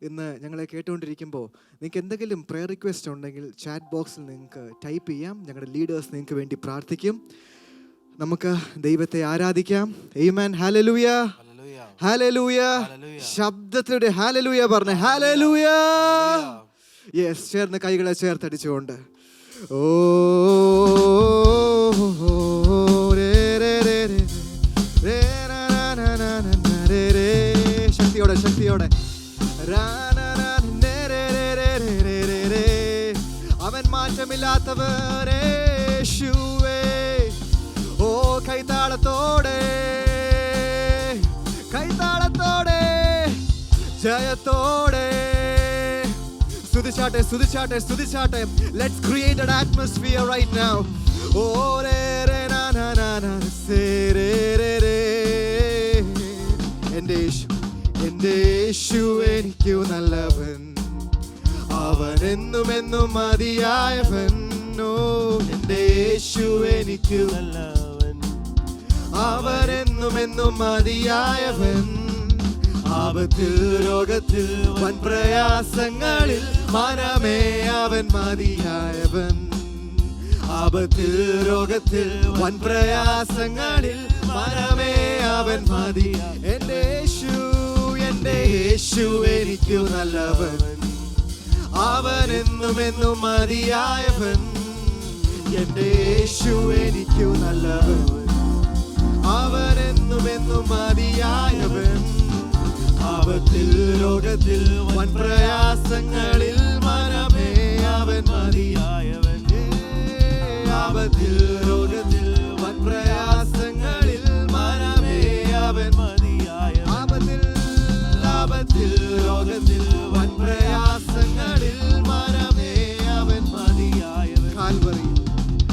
ഇന്ന് ഞങ്ങളെ കേട്ടുകൊണ്ടിരിക്കുമ്പോൾ നിങ്ങൾക്ക് എന്തെങ്കിലും പ്രയർ റിക്വസ്റ്റ് ഉണ്ടെങ്കിൽ ചാറ്റ് ബോക്സിൽ നിങ്ങൾക്ക് ടൈപ്പ് ചെയ്യാം. ഞങ്ങളുടെ ലീഡേഴ്സ് നിങ്ങൾക്ക് വേണ്ടി പ്രാർത്ഥിക്കും. നമുക്ക് ദൈവത്തെ ആരാധിക്കാം. ആമേൻ. ഹല്ലേലൂയ, ഹല്ലേലൂയ. ശബ്ദത്തിലൂടെ ഹല്ലേലൂയ പറഞ്ഞേ. ഹല്ലേലൂയ. യെസ്, ചേർന്ന് കൈകളെ ചേർത്തടിച്ചുകൊണ്ട് ഓ ശക്തിയോടെ ശക്തിയോടെ അവൻ മാറ്റമില്ലാത്തവരേ യേശുവേ. ഓ കൈതാളത്തോടെ കൈതാളത്തോടെ ജയത്തോടെ സ്തുതിച്ചാട്ടെ സ്തുതിച്ചാട്ടെ സ്തുതിച്ചാട്ടെ. Let's create an atmosphere right now. ഓ രേ രേ നാ നാ നാ നാ സേ രേ രേ രേ. എൻ്റെ യേശു എനിക്കു നല്ലവൻ, അവൻ എന്നും എന്നും മതിയായവൻ. ഓ എൻ്റെ യേശു എനിക്കു നല്ലവൻ, അവൻ എന്നും എന്നും മതിയായവൻ. ആപത്തിൽ രോഗത്തിൽ വൻ പ്രയാസങ്ങളിൽ മനമേ അവൻ മതിയായവൻ. ആപത്തിൽ രോഗത്തിൽ വൻ പ്രയാസങ്ങളിൽ മനമേ അവൻ മതി. എൻ്റെ യേശു എനിക്കു നല്ലവൻ, അവൻ എന്നും എന്നും മതിയായവൻ. എൻ്റെ യേശു എനിക്കു നല്ലവൻ, അവൻ എന്നും എന്നും മതിയായവൻ. ആപത്തിൽ രോഗത്തിൽ വൻ പ്രയാസങ്ങളിൽ മനമേ അവൻ മതിയായവൻ. ആപത്തിൽ രോഗത്തിൽ വൻ പ്രയാസങ്ങളിൽ മനമേ അവൻ മതിയായവൻ. ആപത്തിൽ രോഗത്തിൽ വൻ പ്രയാസങ്ങളിൽ മനമേ അവൻ മതിയായവൻ.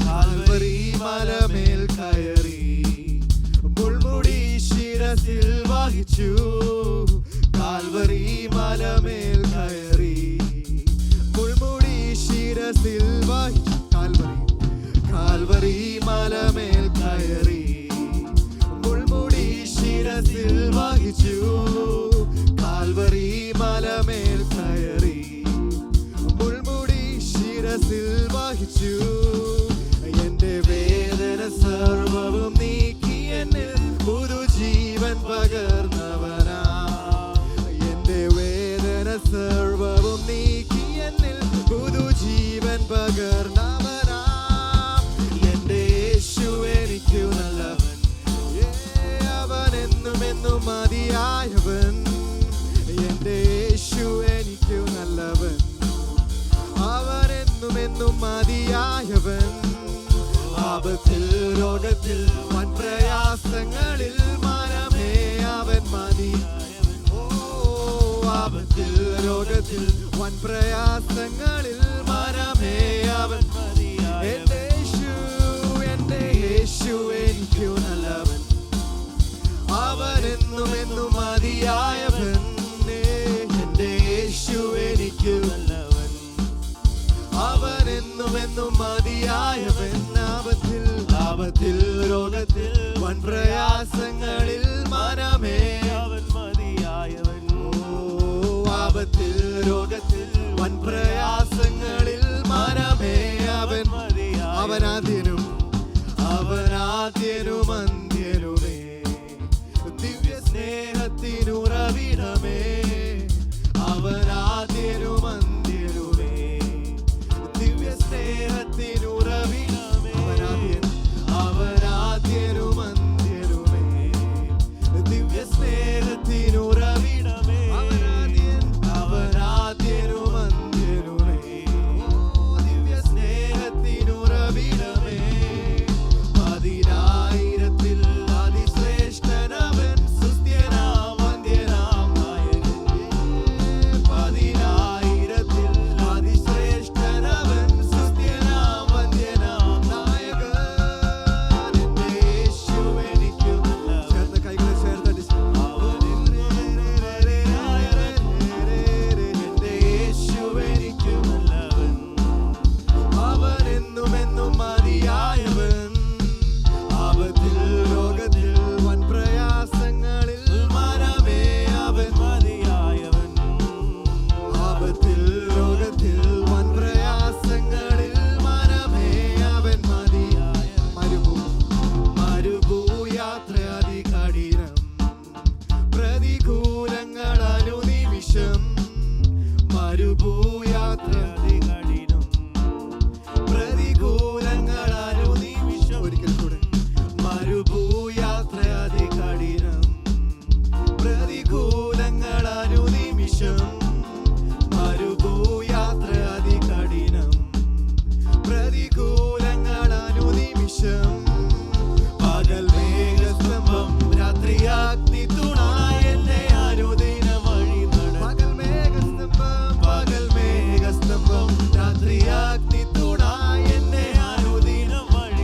കാൽവരി മലമേൽ കയറി മുൾമുടി ശിരസിൽ വഹിച്ചു. കാൽവരി മലമേൽ കയറി മുൾമുടി ശിരസിൽ വഹിച്ചു. കാൽവരി മലമേൽ കയറി മുൾമുടി ശിരസിൽ വഹിച്ചു. കാൽവരി മലമേൽ കയറി മുൾമുടി ശിരസിൽ വഹിച്ചു. എൻ്റെ വേദന സർവവും നീക്കി എന്നിൽ പുതുജീവൻ പകർന്നവനാ. എൻ്റെ വേദന സർവവും നീക്കി എന്നിൽ പുതുജീവൻ പകർന്നവനാ. എൻ്റെ യേശു എനിക്കു നല്ലവൻ, അവൻ എന്നും എന്നും മതിയായവൻ. എൻ്റെ യേശു എനിക്കു നല്ലവൻ, അവൻ എന്നും എന്നും മതിയായവൻ. ആപത്തിൽ രോഗത്തിൽ വൻ പ്രയാസങ്ങളിൽ മനമേ അവൻ മതിയായവൻ. ഓ ആപത്തിൽ രോഗത്തിൽ വൻ പ്രയാസങ്ങളിൽ മനമേ അവൻ മതിയായവൻ. എൻ്റെ യേശു എനിക്കു നല്ലവൻ, അവൻ എന്നും എന്നും മതിയായവൻ. എൻ്റെ യേശു എനിക്കു നല്ലവൻ, അവൻ എന്നും എന്നും മതിയായവൻ. ആപത്തിൽ രോഗത്തിൽ വൻ പ്രയാസങ്ങളിൽ മനമേ അവൻ മതിയായവൻ. ആപത്തിൽ രോഗത്തിൽ വൻ പ്രയാസങ്ങളിൽ മനമേ അവൻ മതിയായവൻ. അവനാദ്യനും അന്ത്യനുമേ ദിവ്യ സ്നേഹത്തിനുറവിടമേ. അവനാദ്യനും അന്ത്യനുമേ ദിവ്യ സ്നേഹത്തിനുറവിടമേ. അവനാദ്യനും അന്ത്യനുമേ ദിവ്യ സ്നേഹത്തിനുറവിടമേ. അവനാദ്യനും അന്ത്യനുമേ ദിവ്യ സ്നേഹത്തിനുറവിടമേ. അതിനായിരത്തിൽ അതിശ്രേഷ്ഠനവൻ, സുസ്ഥ്യനാം വന്ദ്യനാം നായകൻ. ആപത്തിൽ ലോകത്തിൽ വൻ പ്രയാസങ്ങളിൽ മനമേ അവൻ മതിയായ മരുഭൂയാത്ര അതികഠിനം പ്രതികൂലങ്ങൾ അനുനിമിഷം മരുഭൂയാത്ര അതികഠിനം പ്രതികൂലങ്ങൾ അനുനിമിഷം ഒരിക്കൽ കൂടെ മരുഭൂയാത്ര അതികഠിനം പ്രതികൂലങ്ങൾ അനുനിമിഷം മരുഭൂയാത്ര അതികഠിനം പ്രതികൂലങ്ങൾ അനുനിമിഷം പകൽ മേഘസ്തംഭം രാത്രിയാഗ്നി തുണ എന്നെ അനുദിന വഴി പകൽ മേഘസ്തംഭം രാത്രിയാഗ്നി തുണ എന്നെ അനുദിന വഴി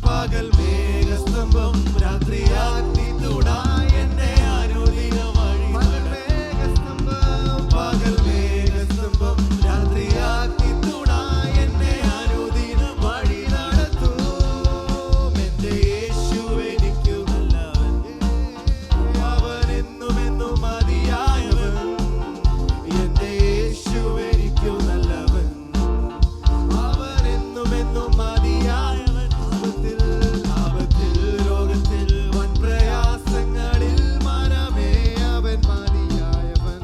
പകൽ മേഘസ്തംഭം രാത്രിയാഗ്നി തുണ എന്നെ അനുദിന വഴി പകൽ മേഘസ്തംഭം രാത്രിയാഗ്നി തുണ എന്നെ അനുദിന വഴി നടത്തും എന്റെ യേശു എനിക്കു നല്ലവൻ അവൻ എന്നും എന്നും മതിയായവൻ എന്റെ യേശു എനിക്കു നല്ലവൻ അവൻ എന്നും എന്നും മതിയായവൻ ആപത്തിൽ ലോകത്തിൽ വൻ പ്രയാസങ്ങളിൽ മനമേ അവൻ മതിയായവൻ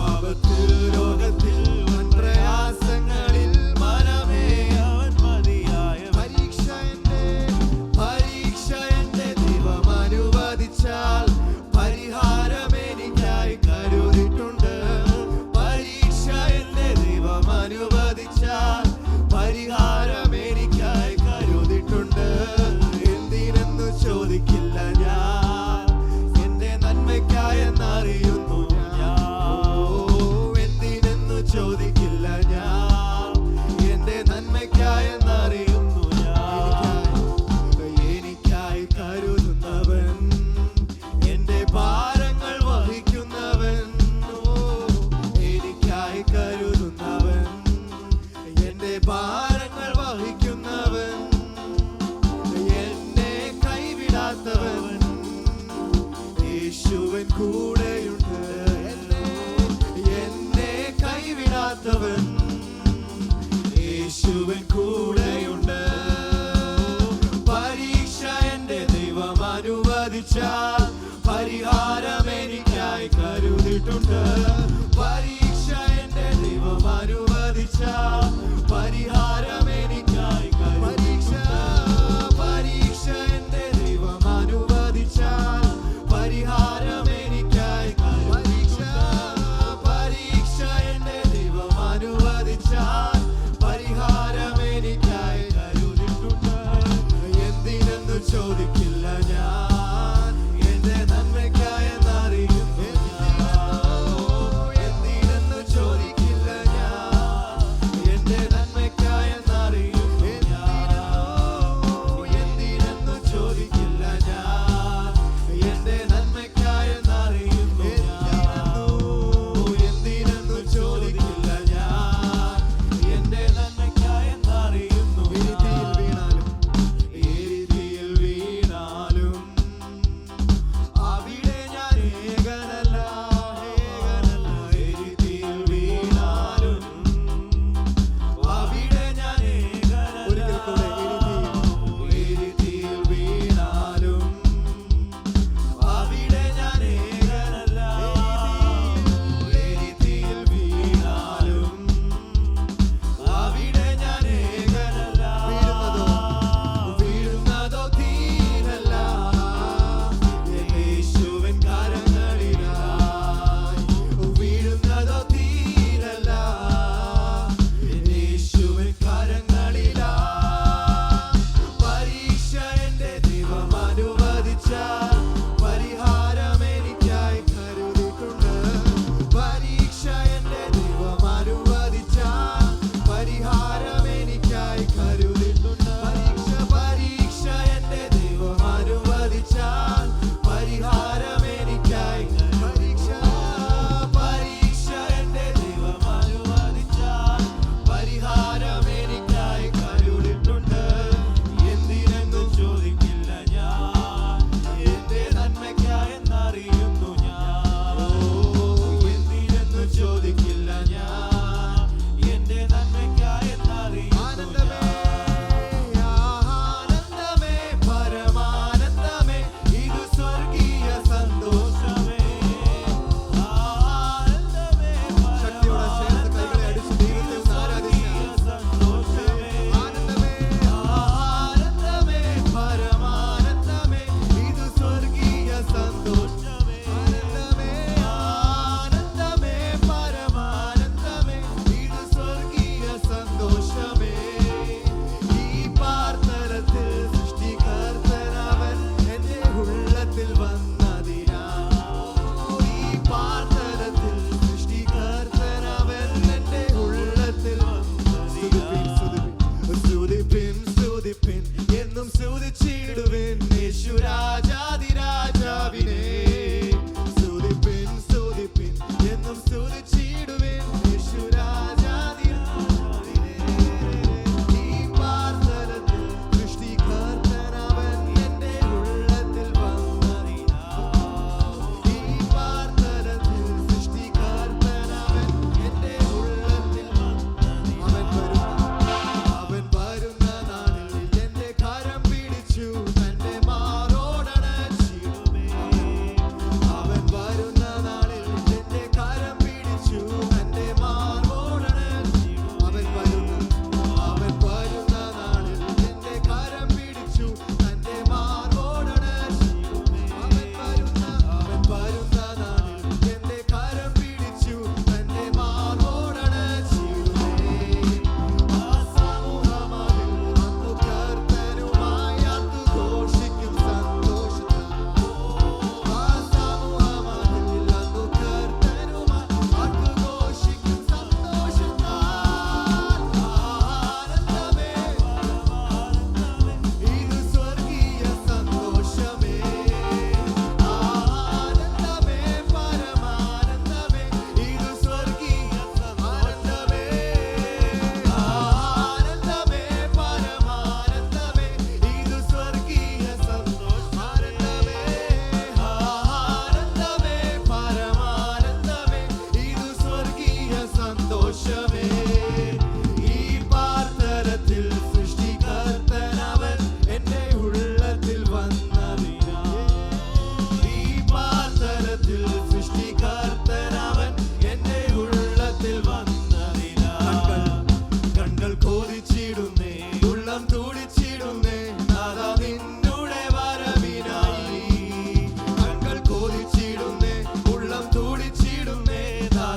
ആപത്തിൽ ലോകത്തിൽ വൻ പ്രയാസങ്ങളിൽ മനമേ അവൻ മതിയായവൻ പരീക്ഷ എന്റെ ദൈവം അനുവദിച്ചാൽ പരിഹാരം എനിക്കായി കരുതിയിട്ടുണ്ട് പരീക്ഷ എന്റെ ദൈവം അനുവദിച്ചാൽ പരിഹാരം എനിക്കായി കരുതിയിട്ടുണ്ട് എന്തിനെന്നു ചോദിക്കില്ല ഞാൻ എന്റെ നന്മയ്ക്കായെന്നറിയുന്നു ഞാൻ എന്തിനെന്നു ചോദിക്കില്ല ഞാൻ എന്റെ നന്മയ്ക്കായെന്നറിയുന്നു ഞാൻ എനിക്കായി കരുതുന്നവൻ എന്റെ ഭാരങ്ങൾ വഹിക്കുന്നവൻ എനിക്കായി കരുതുന്നവൻ എന്റെ ഭാരങ്ങൾ വഹിക്കുന്നവൻ എന്നെ കൈവിടാത്തവൻ യേശുവൻ കൂടെയുണ്ട് എന്നെ കൈവിടാത്തവൻ യേശുവൻ കൂടെയുണ്ട് പരീക്ഷ എന്റെ ദൈവം അനുവദിച്ചാൽ പരിഹാരം എനിക്കായി കരുതിയിട്ടുണ്ട് പരീക്ഷ എന്റെ ദൈവം അനുവദിച്ചാൽ പരിഹാരം എനിക്കായി പരീക്ഷ എന്റെ ദൈവം അനുവദിച്ചാൽ പരിഹാരം എനിക്കായി പരീക്ഷ എന്റെ ദൈവം അനുവദിച്ചാൽ പരിഹാരം എനിക്കായി കരുതിയിട്ടുണ്ട് എന്തിനെന്നു ചോദിക്കില്ല ഞാൻ എന്റെ നന്മയ്ക്കായെന്നറിയുന്നു എന്തിനെന്നു ചോദിക്കില്ല ഞാൻ എന്റെ നന്മയ്ക്കായെന്ന്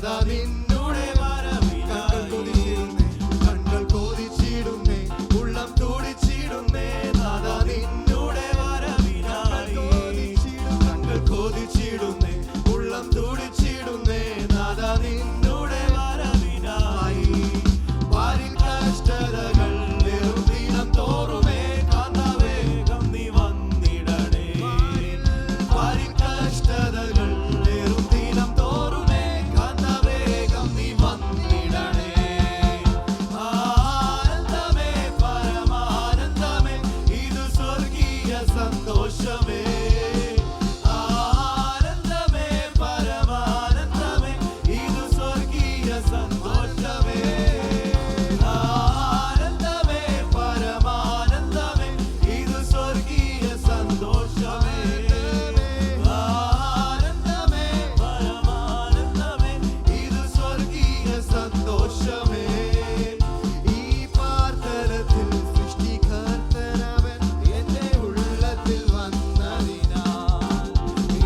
നാദാ നിന്നുടെ വരവിനായി കണ്ണുകൾ കൊതിച്ചിടുന്നേ ഉള്ളം തുടിച്ചിടുന്നേ നാദാ നിന്നുടെ വരവിനായി കണ്ണുകൾ കൊതിച്ചിടുന്നേ ഉള്ളം തുടിച്ചിടുന്നേ നാദാ നിന്നുടെ വരവിനായി വാരിൽ കഷ്ടതകൾ വെറും ദിനം തോറുമേ കാന്തവേഗം നീ വന്നിടണേ വാരിൽ കഷ്ടതകൾ വെറും ദിനം തോറുമേ കാന്തവേഗം നീ വന്നിടണേ ആനന്ദമേ പരമാനന്ദമേ ഇത് സ്വർഗീയ സന്തോഷമേ ആനന്ദമേ പരമാനന്ദമേ ഇത് സ്വർഗീയ സന്തോഷമേ ആനന്ദമേ പരമാനന്ദമേ ഇത് സ്വർഗീയ സന്തോഷമേ ആനന്ദമേ പരമാനന്ദമേ ഇത് സ്വർഗീയ സന്തോഷമേ ഈ പാർത്തലത്തിൽ സൃഷ്ടികർത്തനവൻ എന്റെ ഉള്ളത്തിൽ വന്നതിനാൽ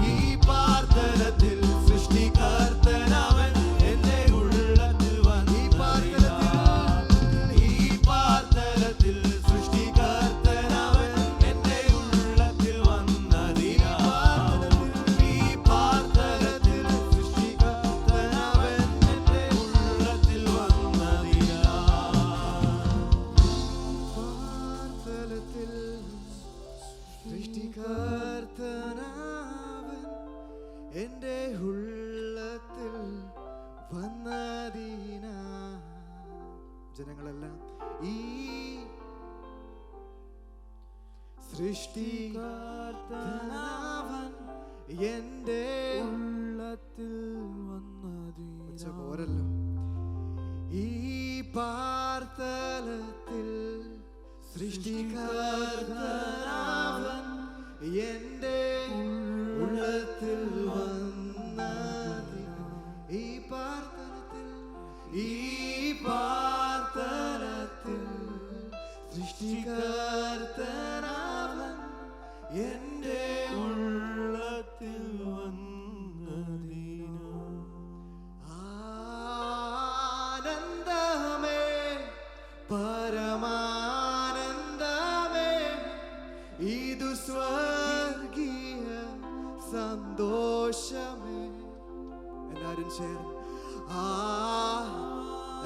ഈ പാർത്തലത്തിൽ സൃഷ്ടികർത്തനവൻ എന്റെ ഉള്ളത്തിൽ വന്നതിനാൽ ഈ പാർത്തലത്തിൽ സൃഷ്ടികർത്തനവൻ എന്റെ ഉള്ളത്തിൽ വന്നതിനാൽ ഈ പാർത്തലത്തിൽ സൃഷ്ടികർത്തനവൻ എന്റെ ഉള്ളത്തിൽ വന്നതിനാൽ ജനങ്ങളെല്ലാം ഈ സൃഷ്ടികർത്താവൻ എന്റെ ഉള്ളത്തിൽ വന്നതിനാൽ പോരല്ലോ ഈ പാർത്തലത്തിൽ സൃഷ്ടികർത്താവൻ എന്റെ ഉള്ളത്തിൽ വന്നതിനാൽ ഈ പാർത്തലത്തിൽ സൃഷ്ടികർത്താവൻ എന്റെ ഉള്ളത്തിൽ വന്നതിനാൽ ആനന്ദമേ പരമാനന്ദമേ ഇതു സ്വർഗീയ സന്തോഷമേ എല്ലാരും ചേർന്ന്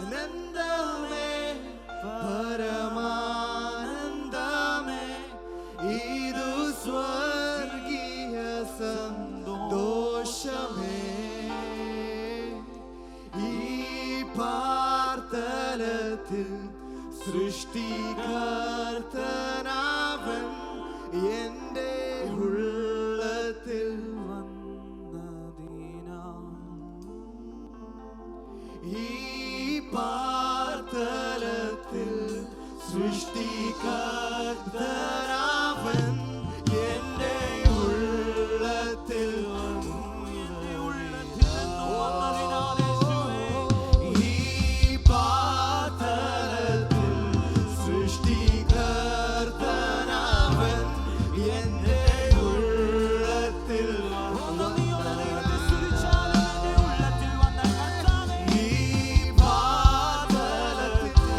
ആനന്ദമേ പരമാനന്ദമേ ഇതു സ്വർഗീയ സന്തോഷമേ ഈ പാർത്തലത്തിൽ സൃഷ്ടികർത്താവൻ എന്റെ ഉള്ളത്തിൽ വന്നതിനാൽ ഈ പാർത്തലത്തിൽ സൃഷ്ടികർത്താവൻ എന്റെ ഉള്ളത്തിൽ ഈ പാർത്തലത്തിൽ സൃഷ്ടികർത്താവൻ എന്റെ ഉള്ളത്തിൽ ഈ പാർത്തലത്തിൽ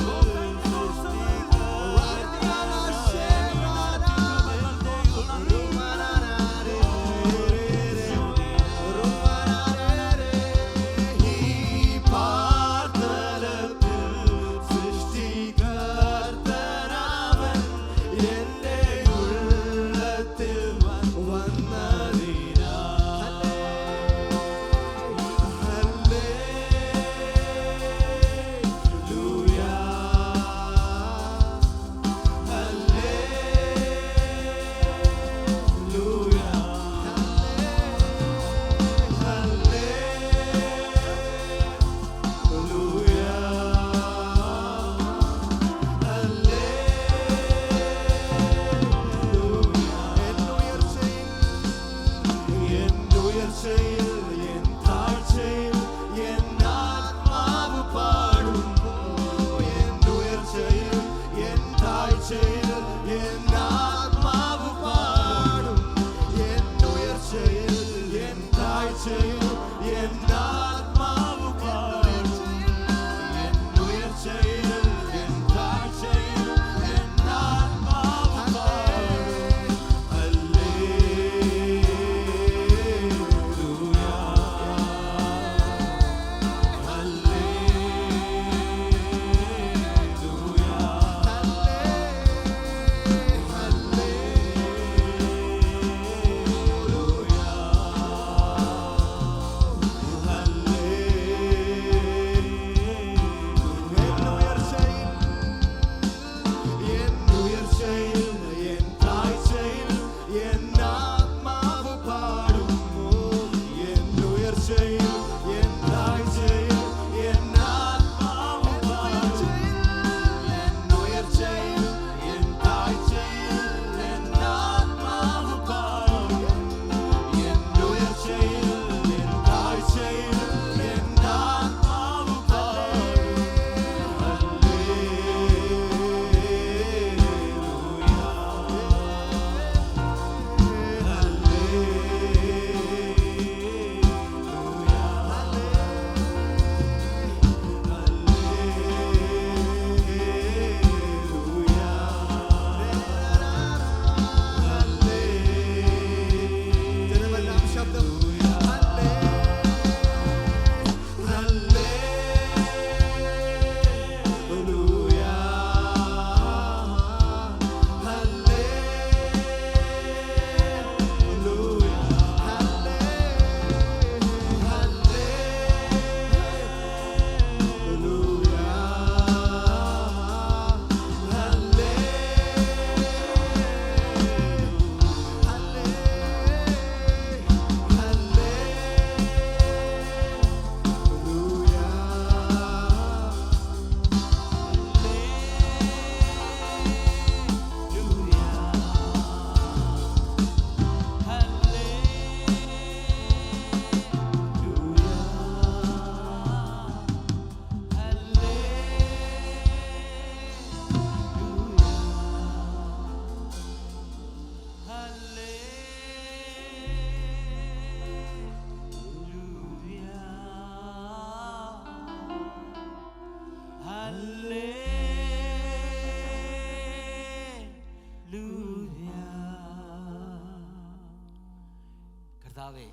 കർത്താവേ,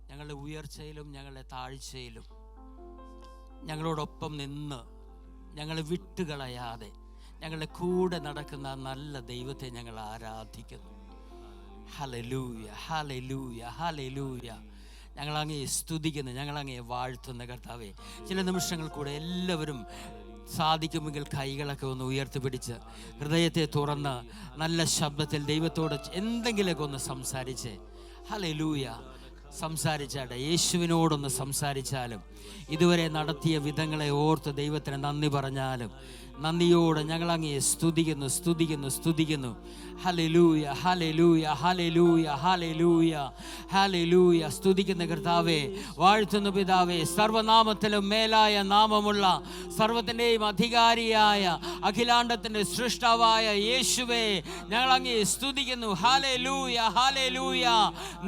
ഞങ്ങളുടെ ഉയർച്ചയിലും ഞങ്ങളുടെ താഴ്ചയിലും ഞങ്ങളോടൊപ്പം നിന്ന് ഞങ്ങളെ വിട്ടുകളയാതെ ഞങ്ങളുടെ കൂടെ നടക്കുന്ന നല്ല ദൈവത്തെ ഞങ്ങൾ ആരാധിക്കുന്നു. Hallelujah, hallelujah, hallelujah. ഞങ്ങളങ്ങേ സ്തുതിക്കുന്നു, ഞങ്ങളങ്ങേ വാഴ്ത്തുന്ന കർത്താവേ. ചില നിമിഷങ്ങൾ കൂടെ എല്ലാവരും സാധിക്കുമെങ്കിൽ കൈകളൊക്കെ ഒന്ന് ഉയർത്തിപ്പിടിച്ച് ഹൃദയത്തെ തുറന്ന് നല്ല ശബ്ദത്തിൽ ദൈവത്തോട് എന്തെങ്കിലുമൊക്കെ ഒന്ന് സംസാരിച്ച് ഹല്ലേലൂയ സംസാരിച്ചാട്ടെ. യേശുവിനോടൊന്ന് സംസാരിച്ചാലും ഇതുവരെ നടത്തിയ വിധങ്ങളെ ഓർത്ത് ദൈവത്തിന് നന്ദി പറഞ്ഞാലും നന്ദിയോടെ ഞങ്ങളങ്ങേ സ്തുതിക്കുന്നു, സ്തുതിക്കുന്നു, സ്തുതിക്കുന്നു. Hallelujah, hallelujah, hallelujah, hallelujah, hallelujah. സ്തുതിക്കുന്ന കർത്താവേ, വാഴ്ത്തുന്ന പിതാവേ, സർവനാമത്തിലും മേലായ നാമമുള്ള സർവത്തിൻ്റെയും അധികാരിയായ അഖിലാണ്ടത്തിൻ്റെ സൃഷ്ടാവായ യേശുവേ, ഞങ്ങളങ്ങേ സ്തുതിക്കുന്നു. Hallelujah, hallelujah.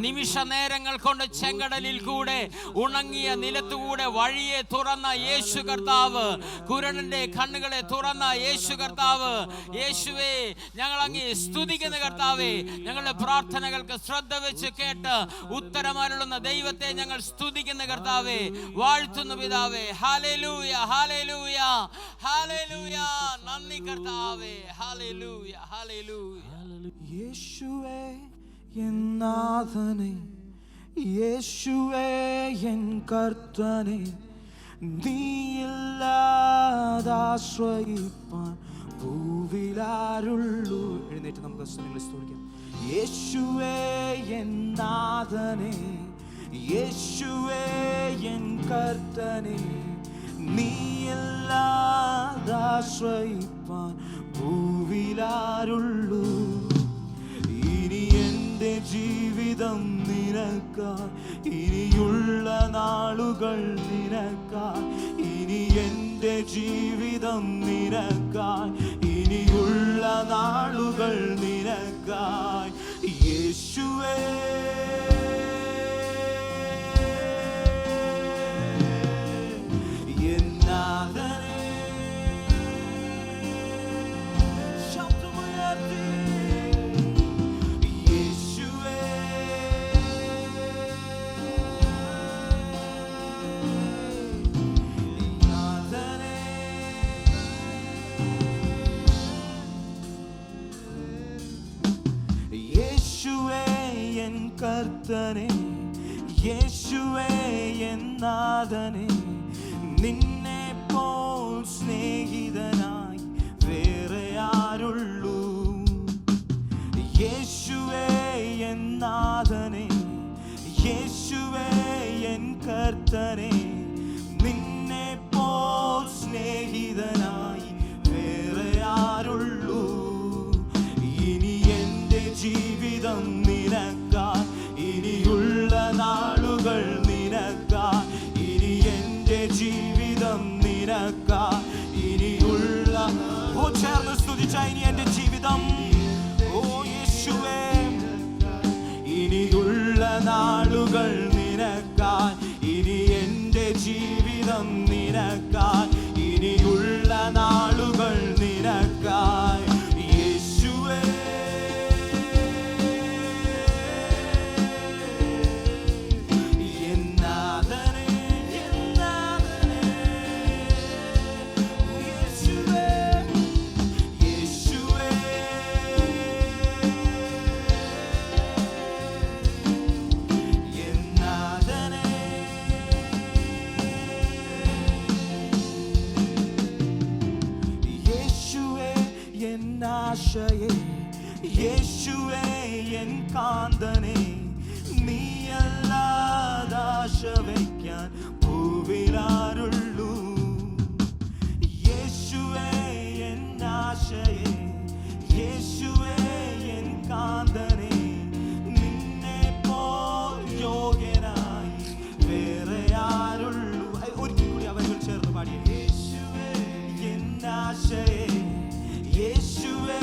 നിമിഷ നേരങ്ങൾ കൊണ്ട് ചെങ്കടലിൽ കൂടെ ഉണങ്ങിയ നിലത്തുകൂടെ വഴിയെ തുറന്ന യേശു കർത്താവ്, കുരുടന്റെ കണ്ണുകളെ തുറന്ന യേശു കർത്താവ്, യേശുവേ ഞങ്ങളങ്ങേ സ്തുതിക്കുന്ന കർത്താവേ. ഞങ്ങളുടെ പ്രാർത്ഥനകൾക്ക് ശ്രദ്ധ വെച്ച് കേട്ട് ഉത്തരമരുളുന്ന ദൈവത്തെ ഞങ്ങൾ സ്തുതിക്കുന്ന കർത്താവേ, വാഴ്ത്തുന്ന പിതാവേ. Hallelujah, hallelujah, hallelujah. നന്ദി കർത്താവേ. Hallelujah, hallelujah. യേശുവേ എൻ നാഥനേ, യേശുവേ എൻ കർത്തനേ, നീയില്ലാതാശ്രയിപ്പാൻ ഭൂവിലാരുള്ളൂ. എഴുന്നേറ്റ് നമുക്ക് നിങ്ങൾ സ്തുതിക്കാം. യേശുവേ എൻ നാഥനേ, യേശുവേ എൻ കർത്തനേ, നീയില്ലാതാശ്രയിപ്പാൻ ഭൂവിലാരുള്ളൂ. ഇനി എൻ്റെ ജീവിതം നിനക്കായി, ഇനിയുള്ള നാളുകൾ നിനക്കായി. ഇനി എൻ്റെ ജീവിതം നിനക്കായി, ഇനിയുള്ള നാളുകൾ നിനക്കായി. യേശുവേ എൻ നാഥനേ, ശബ്ദമുയർത്തി കർത്തനേ, യേശുവേ എൻ നാഥനേ, നിന്നെ പോൽ സ്നേഹിതനായി വേറെ ആരുള്ളൂ. യേശുവേ എൻ നാഥനേ, യേശുവേ എൻ കർത്തനേ, നിന്നെ പോൽ സ്നേഹിതനായി വേറെ ആരുള്ളൂ. ഇനി എൻ്റെ ജീവിതം നിനക്കായി, ഇനിയുള്ള നാളുകൾ നിനക്കായി. ഇനി എൻ്റെ ജീവിതം നിനക്കായി, ഇനിയുള്ള ചേർന്ന് സ്തുതിച്ച ഇനി എൻ്റെ ജീവിതം. ഓ യേശുവേ, ഇനിയുള്ള നാളുകൾ നിനക്കായി. ഇനി എൻ്റെ ജീവിതം നിനക്കായി, ഇനിയുള്ള നാളുകൾ നിനക്കായി. യേശുവേ യേശുവേ എൻ കാന്തനേ, നീയല്ലാതാശ വയ്ക്കാൻ ഭൂവിലാരുള്ളൂ. യേശുവേ എൻ ആശയേ, യേശുവേ എൻ കാന്തനേ, നിന്നെ പോൽ യോഗ്യനായി വേറെ ആരുള്ളൂ. ഒരിക്കൽ കൂടി അവர்கள் ചേർന്ന് പാടി. യേശുവേ എൻ ആശയേ, യേശുവേ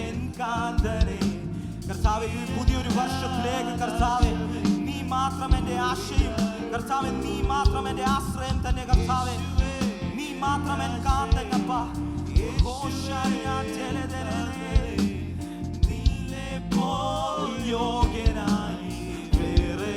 എൻ കാന്തനേ. കർത്താവേ, ഈ പുതിയൊരു വർഷത്തിലേക്ക് കർത്താവേ, നീ മാത്രം എൻ്റെ ആശയും കർത്താവേ, നീ മാത്രം എൻ്റെ ആശ്രയം തന്നെ കർത്താവേ, നീ മാത്രം എൻ കാന്തനപ്പ. നിന്നെ പോൽ യോഗ്യനായി വേറെ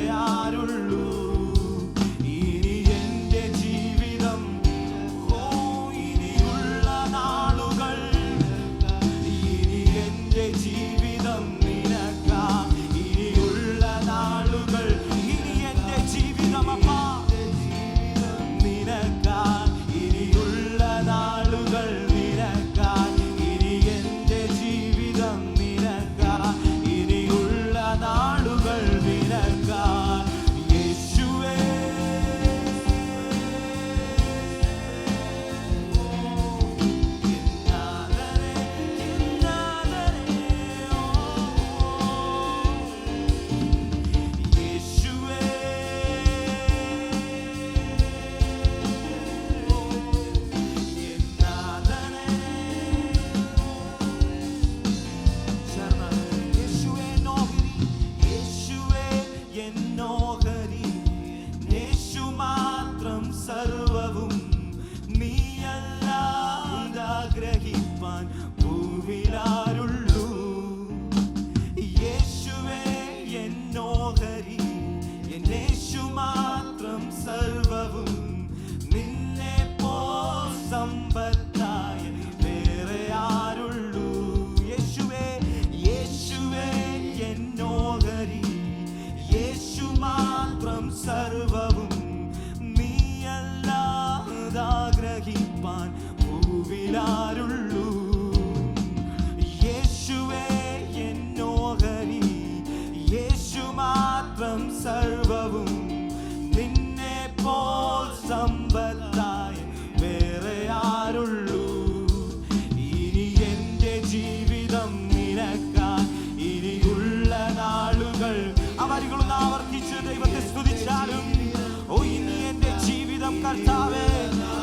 കർത്താവേ,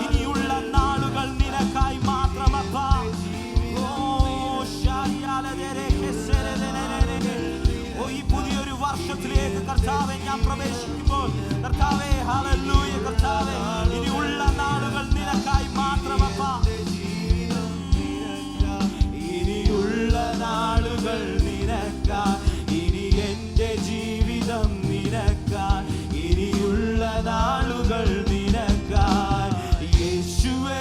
ഇനിയുള്ള നാളുകൾ നിനക്കായി മാത്രമപ്പാ. ഈ പുതിയൊരു വർഷത്തിലേക്ക് കർത്താവെ ഞാൻ പ്രവേശിക്കുമ്പോൾ കർത്താവേ, ഹല്ലേലൂയ കർത്താവേ, ഇനിയുള്ള നാളുകൾ നിനക്കായി മാത്രമപ്പാ. ഇനിയുള്ള നാളുകൾ നിനക്കായി, ഇനി എൻ്റെ ജീവിതം നിനക്കായി, ഇനിയുള്ള നാളുകൾ നിനക്കായി യേശുവേ.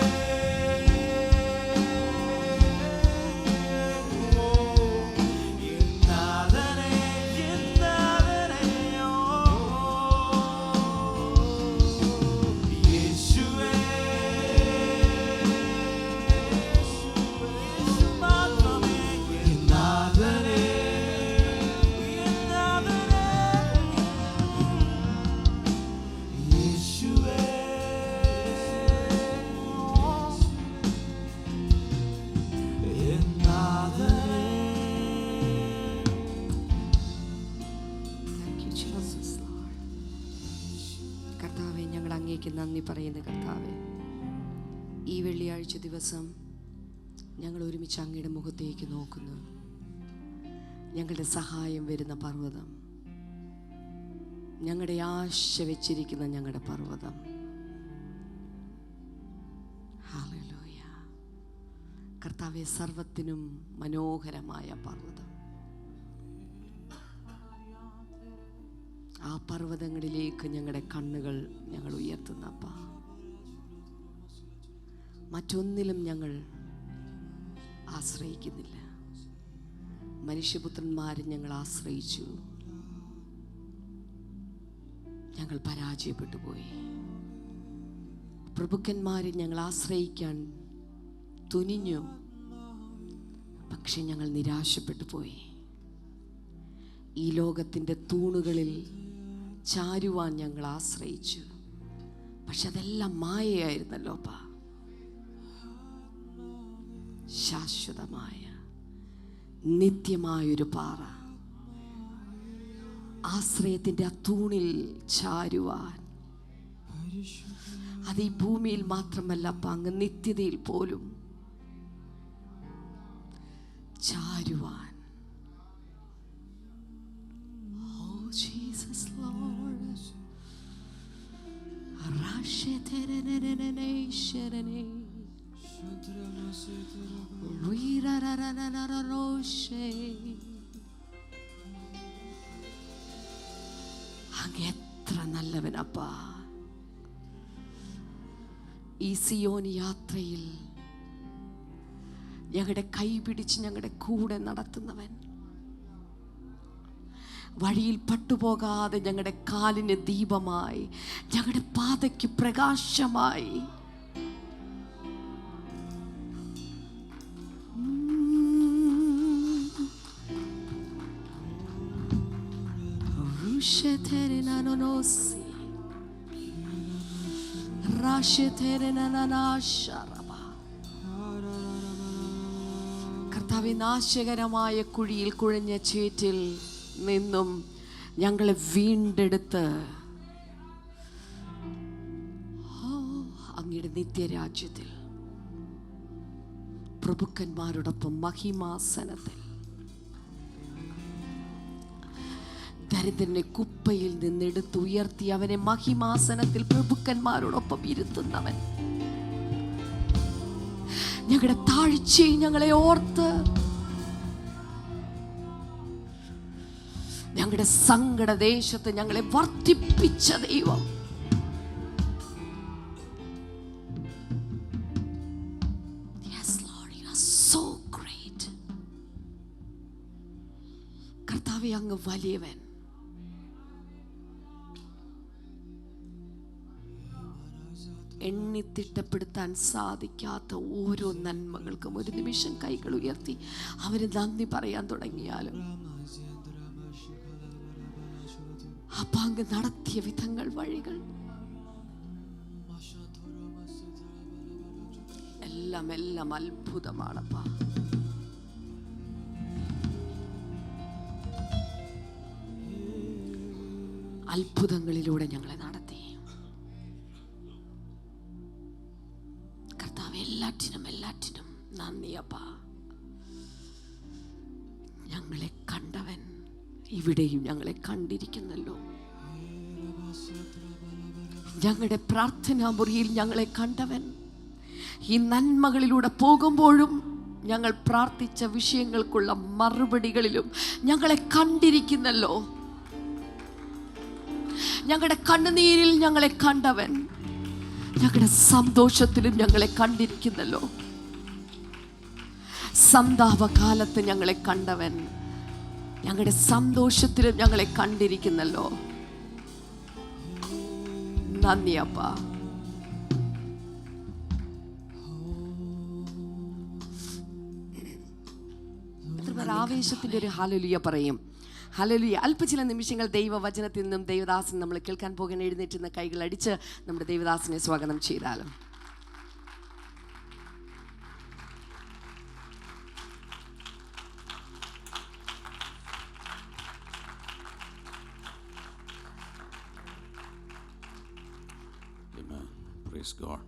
കർത്താവെ, ഞങ്ങൾ അങ്ങേക്ക് നന്ദി പറയുന്നു കർത്താവെ. ഈ വെള്ളിയാഴ്ച ദിവസം ഞങ്ങൾ ഒരുമിച്ച് അങ്ങയുടെ മുഖത്തേക്ക് നോക്കുന്നു. ഞങ്ങളുടെ സഹായം വരുന്ന പർവ്വതം, ഞങ്ങളുടെ ആശ വെച്ചിരിക്കുന്ന ഞങ്ങളുടെ പർവ്വതം. ഹല്ലേലൂയ കർത്താവെ, സർവത്തിനും മനോഹരമായ പർവ്വതം. ആ പർവ്വതങ്ങളിലേക്ക് ഞങ്ങളുടെ കണ്ണുകൾ ഞങ്ങൾ ഉയർത്തുന്നപ്പ. മറ്റൊന്നിലും ഞങ്ങൾ ആശ്രയിക്കുന്നില്ല. മനുഷ്യപുത്രന്മാരെ ഞങ്ങൾ ആശ്രയിച്ചു, ഞങ്ങൾ പരാജയപ്പെട്ടു പോയി. പ്രഭുക്കന്മാരെ ഞങ്ങൾ ആശ്രയിക്കാൻ തുനിഞ്ഞു, പക്ഷെ ഞങ്ങൾ നിരാശപ്പെട്ടു പോയി. ഈ ലോകത്തിൻ്റെ തൂണുകളിൽ ചാരുവാൻ ഞങ്ങൾ ആശ്രയിച്ചു, പക്ഷെ അതെല്ലാം മായയായിരുന്നല്ലോ അപ്പാ. ശാശ്വതമായ നിത്യമായൊരു പാറ, ആശ്രയത്തിൻ്റെ ആ തൂണിൽ ചാരുവാൻ, അത് ഈ ഭൂമിയിൽ മാത്രമല്ല അപ്പ, അങ്ങ് നിത്യതയിൽ പോലും ചാരുവാൻ. Jesus Lord, അങ്ങ് എത്ര നല്ലവനപ്പാ. ഈ സിയോൻ യാത്രയിൽ ഞങ്ങളുടെ കൈ പിടിച്ച് ഞങ്ങളുടെ കൂടെ നടത്തുന്നവൻ, വഴിയിൽ പട്ടുപോകാതെ ഞങ്ങളുടെ കാലിന് ദീപമായി, ഞങ്ങളുടെ പാതയ്ക്ക് പ്രകാശമായി. കർത്താവേ, നാശകരമായ കുഴിയിൽ കുഴഞ്ഞ ചേറ്റിൽ നിന്നും ഞങ്ങളെ വീണ്ടെടുത്ത് അങ്ങയുടെ നിത്യരാജ്യത്തിൽ പ്രഭുക്കന്മാരോടൊപ്പം മഹിമാസനത്തിൽ, ദരിദ്രനെ കുപ്പയിൽ നിന്നെടുത്ത് ഉയർത്തി അവനെ മഹിമാസനത്തിൽ പ്രഭുക്കന്മാരോടൊപ്പം ഇരുത്തുന്നവൻ, ഞങ്ങളുടെ താഴ്ചയിൽ ഞങ്ങളെ ഓർത്ത് ഞങ്ങളുടെ സങ്കടദേശത്ത് ഞങ്ങളെ വർദ്ധിപ്പിച്ച ദൈവം, yes Lord, you are so great. കർത്താവേ, അങ്ങ് വലിയവൻ. എണ്ണിത്തിട്ടപ്പെടുത്താൻ സാധിക്കാത്ത ഓരോ നന്മകൾക്കും ഒരു നിമിഷം കൈകൾ ഉയർത്തി അവന് നന്ദി പറയാൻ തുടങ്ങിയാലും, അപ്പ അങ്ങ് നടത്തിയ വിധങ്ങൾ, വഴികൾ എല്ലാം എല്ലാം അത്ഭുതമാണപ്പാ. അത്ഭുതങ്ങളിലൂടെ ഞങ്ങളെ നടത്തി. എല്ലാറ്റിനും നന്ദിയപ്പാ. ഞങ്ങളെ കണ്ടവൻ ഇവിടെയും ഞങ്ങളെ കണ്ടിരിക്കുന്നല്ലോ. ഞങ്ങളുടെ പ്രാർത്ഥനാ മുറിയിൽ ഞങ്ങളെ കണ്ടവൻ ഈ നന്മകളിലൂടെ പോകുമ്പോഴും ഞങ്ങൾ പ്രാർത്ഥിച്ച വിഷയങ്ങൾക്കുള്ള മറുപടികളിലും ഞങ്ങളെ കണ്ടിരിക്കുന്നല്ലോ. ഞങ്ങളുടെ കണ്ണുനീരിൽ ഞങ്ങളെ കണ്ടവൻ ഞങ്ങളുടെ സന്തോഷത്തിലും ഞങ്ങളെ കണ്ടിരിക്കുന്നല്ലോ. സന്താപകാലത്ത് ഞങ്ങളെ കണ്ടവൻ ഞങ്ങളുടെ സന്തോഷത്തിലും ഞങ്ങളെ കണ്ടിരിക്കുന്നല്ലോ. നന്ദി അപ്പാ. ആവേശത്തിന്റെ ഒരു ഹല്ലേലൂയ പറയും. ഹല്ലേലൂയ. അല്പചില നിമിഷങ്ങൾ ദൈവവചനത്തിൽ നിന്നും ദൈവദാസൻ നമ്മൾ കേൾക്കാൻ പോകാൻ എഴുന്നേറ്റുന്ന കൈകൾ അടിച്ച് നമ്മുടെ ദൈവദാസനെ സ്വാഗതം ചെയ്താലും. Amen. Praise God.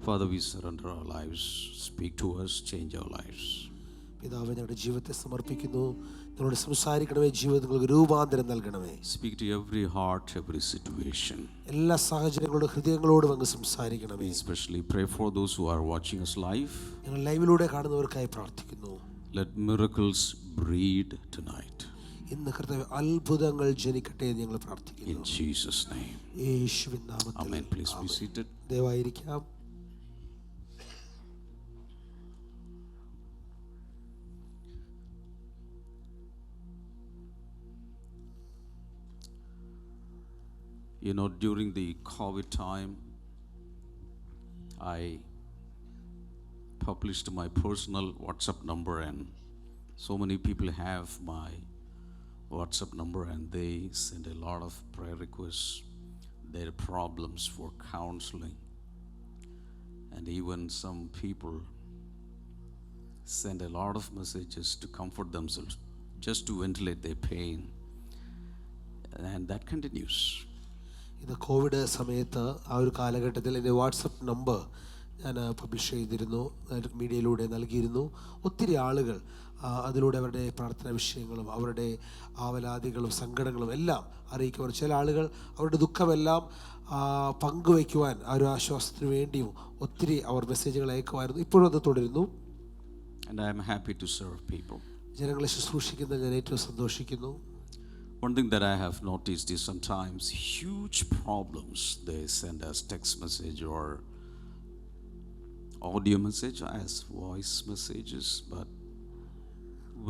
Father, we surrender our lives. Speak to us, change our lives. പിതാവേ, ഞങ്ങളുടെ ജീവിതത്തെ സമർപ്പിക്കുന്നു. ഞങ്ങളോട് സംസാരിക്കണമേ, ജീവിതങ്ങൾക്ക് രൂപാന്തരം നൽകണമേ. Speak to every heart, every situation. എല്ലാ സാഹചര്യങ്ങളുടെ ഹൃദയങ്ങളോടും അങ്ങ് സംസാരിക്കണമേ. Especially pray for those who are watching us live. ഞങ്ങൾ ലൈവിലൂടെ കാണുന്നവർക്കായി പ്രാർത്ഥിക്കുന്നു. Let miracles breed tonight. ഇന്ന് കർത്താവേ, അത്ഭുതങ്ങൾ ജനിക്കട്ടെ എന്ന് ഞങ്ങൾ പ്രാർത്ഥിക്കുന്നു. In Jesus' name. യേശുവിൻ നാമത്തിൽ. Amen. Please be seated. ദയവായിരിക്കാം. You know, during the COVID time, I published my personal WhatsApp number, and so many people have my WhatsApp number, and they send a lot of prayer requests, their problems for counseling, and even some people send a lot of messages to comfort themselves, just to ventilate their pain, and that continues. ഇത് Covid സമയത്ത് ആ ഒരു കാലഘട്ടത്തിൽ എൻ്റെ WhatsApp number ഞാൻ publish ചെയ്തിരുന്നു, മീഡിയയിലൂടെ നൽകിയിരുന്നു. ഒത്തിരി ആളുകൾ അതിലൂടെ അവരുടെ പ്രാർത്ഥനാ വിഷയങ്ങളും അവരുടെ ആവലാതികളും സങ്കടങ്ങളും എല്ലാം അറിയിക്കുവാൻ, ചില ആളുകൾ അവരുടെ ദുഃഖമെല്ലാം പങ്കുവയ്ക്കുവാൻ ആ ഒരു ആശ്വാസത്തിന് വേണ്ടിയും ഒത്തിരി അവർ മെസ്സേജുകൾ അയക്കുമായിരുന്നു. ഇപ്പോഴും അത് തുടരുന്നു. And I am happy to serve people. ജനങ്ങളെ ശുശ്രൂഷിക്കുന്ന ഞാൻ ഏറ്റവും സന്തോഷിക്കുന്നു. One thing that I have noticed is sometimes huge problems they send us text message or audio message as voice messages, but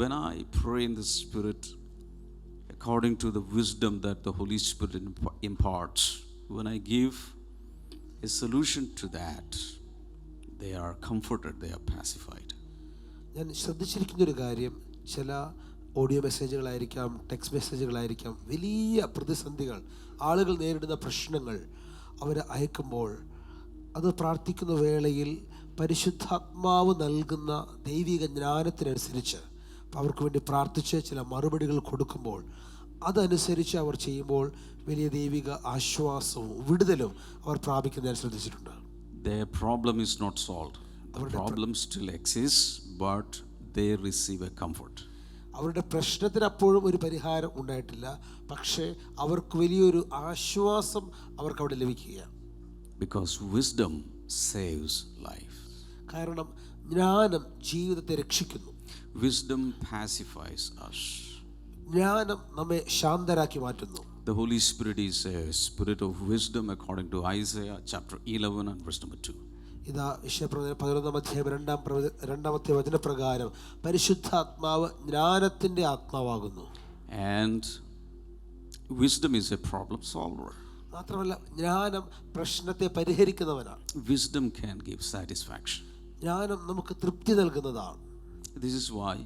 when I pray in the Spirit according to the wisdom that the Holy Spirit imparts, when I give a solution to that, they are comforted, they are pacified. ഞാൻ ശ്രദ്ധിച്ചിരിക്കുന്നൊരു കാര്യം, ചില audio മെസ്സേജുകളായിരിക്കാം, text മെസ്സേജുകളായിരിക്കാം, വലിയ പ്രതിസന്ധികൾ, ആളുകൾ നേരിടുന്ന പ്രശ്നങ്ങൾ അവർ അയക്കുമ്പോൾ അത് പ്രാർത്ഥിക്കുന്ന വേളയിൽ പരിശുദ്ധാത്മാവ് നൽകുന്ന ദൈവിക ജ്ഞാനത്തിനനുസരിച്ച് അവർക്ക് വേണ്ടി പ്രാർത്ഥിച്ച് ചില മറുപടികൾ കൊടുക്കുമ്പോൾ അതനുസരിച്ച് അവർ ചെയ്യുമ്പോൾ വലിയ ദൈവിക ആശ്വാസവും വിടുതലും അവർ പ്രാപിക്കുന്ന ഞാൻ ശ്രദ്ധിച്ചിട്ടുണ്ട്. Their problem is not solved. The problem still exists, but they receive a comfort. അവരുടെ പ്രശ്നത്തിന് അപ്പോഴും ഒരു പരിഹാരം ഉണ്ടായിട്ടില്ല, പക്ഷേ അവർക്ക് വലിയൊരു ആശ്വാസം അവർക്ക് അവിടെ ലഭിക്കുകയാണ്. Because wisdom saves life. കാരണം ജ്ഞാനം ജീവിതത്തെ രക്ഷിക്കുന്നു. Wisdom pacifies us. ജ്ഞാനം നമ്മെ ശാന്തരാക്കി മാറ്റുന്നു. The Holy Spirit is a spirit of wisdom according to Isaiah chapter 11 and verse number 2. ഇതാ യശയ്യാപ്രവചനം 11-ാം അധ്യായം 2-ാമത്തെ വചനപ്രകാരം പരിശുദ്ധാത്മാവ് ജ്ഞാനത്തിൻ്റെ ആത്മാവാകുന്നു. And wisdom is a problem solver. മാത്രമല്ല ജ്ഞാനം പ്രശ്നത്തെ പരിഹരിക്കുന്നവനാണ്. Wisdom can give satisfaction. ജ്ഞാനം നമുക്ക് തൃപ്തി നൽകുന്നതാണ്. This is why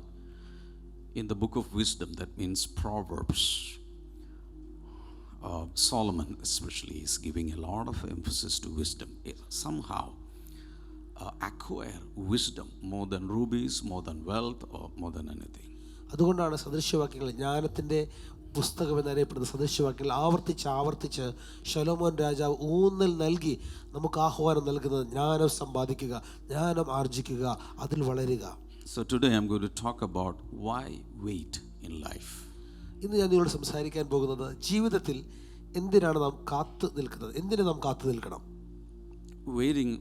in the book of wisdom, that means Proverbs, Solomon especially is giving a lot of emphasis to wisdom. Somehow acquire wisdom more than rubies, more than wealth, or more than anything. അതുകൊണ്ടാണ് സദൃശ്യവാക്യങ്ങൾ ജ്ഞാനത്തിൻ്റെ പുസ്തകം എന്നറിയപ്പെടുന്ന സദൃശവാക്യങ്ങൾ ആവർത്തിച്ച് ശലോമോൻ രാജാവ് ഊന്നൽ നൽകി നമുക്ക് ആഹ്വാനം നൽകുന്നത് ജ്ഞാനം സമ്പാദിക്കുക, ജ്ഞാനം ആർജിക്കുക, അതിൽ വളരുക. So today I'm going to talk about why wait in life. ഇന്ന് ഞാൻ നിങ്ങളോട് സംസാരിക്കാൻ പോകുന്നത് ജീവിതത്തിൽ എന്തിനാണ് നാം കാത്തു നിൽക്കുന്നത്, എന്തിനു നാം കാത്തു നിൽക്കണം. Waiting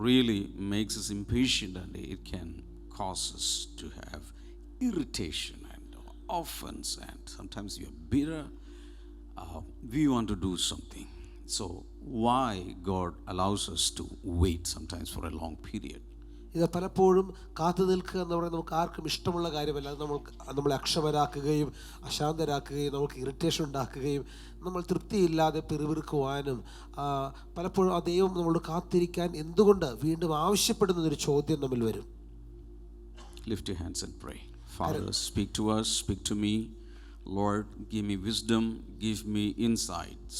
really makes us impatient and it can cause us to have irritation and offense, and sometimes we are bitter. We want to do something. So why God allows us to wait sometimes for a long period? ഇത് പലപ്പോഴും കാത്തു നിൽക്കുക എന്ന് പറയുന്നത് നമുക്ക് ആർക്കും ഇഷ്ടമുള്ള കാര്യമല്ല. അത് നമ്മളെ അക്ഷമരാക്കുകയും അശാന്തരാക്കുകയും നമുക്ക് ഇറിറ്റേഷൻ ഉണ്ടാക്കുകയും നമ്മൾ തൃപ്തിയില്ലാതെ പിറുപിറുക്കുവാനും പലപ്പോഴും ആ ദൈവം നമ്മളോട് കാത്തിരിക്കാൻ എന്തുകൊണ്ട് വീണ്ടും ആവശ്യപ്പെടുന്നൊരു ചോദ്യം നമ്മിൽ വരും. Lift your hands and pray. Father, speak to us, speak to me. Lord, give me wisdom, give me insights.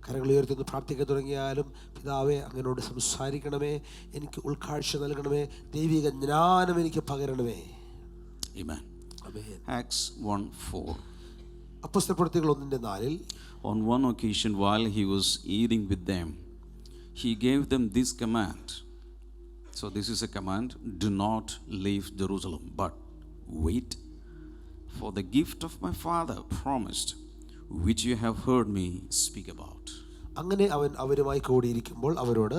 കരങ്ങൾ ഉയർത്തുന്ന പ്രാർത്ഥിക്കാൻ തുടങ്ങിയാലും പിതാവേ അങ്ങനോട് സംസാരിക്കണമേ, എനിക്ക് ഉൾക്കാഴ്ച നൽകണമേ, ദൈവിക ജ്ഞാനം എനിക്ക് പകരണമേ. Amen. Amen. Acts 1:4. അപ്പോസ്തലപ്രവൃത്തികൾ 1:4 On one occasion, while he was eating with them, he gave them this command. So this is a command: do not leave Jerusalem, but wait for the gift of my Father promised, which you have heard me speak about. അങ്ങനെ അവൻ അവരുമായി കൂടിയിരിക്കുമ്പോൾ അവരോട്,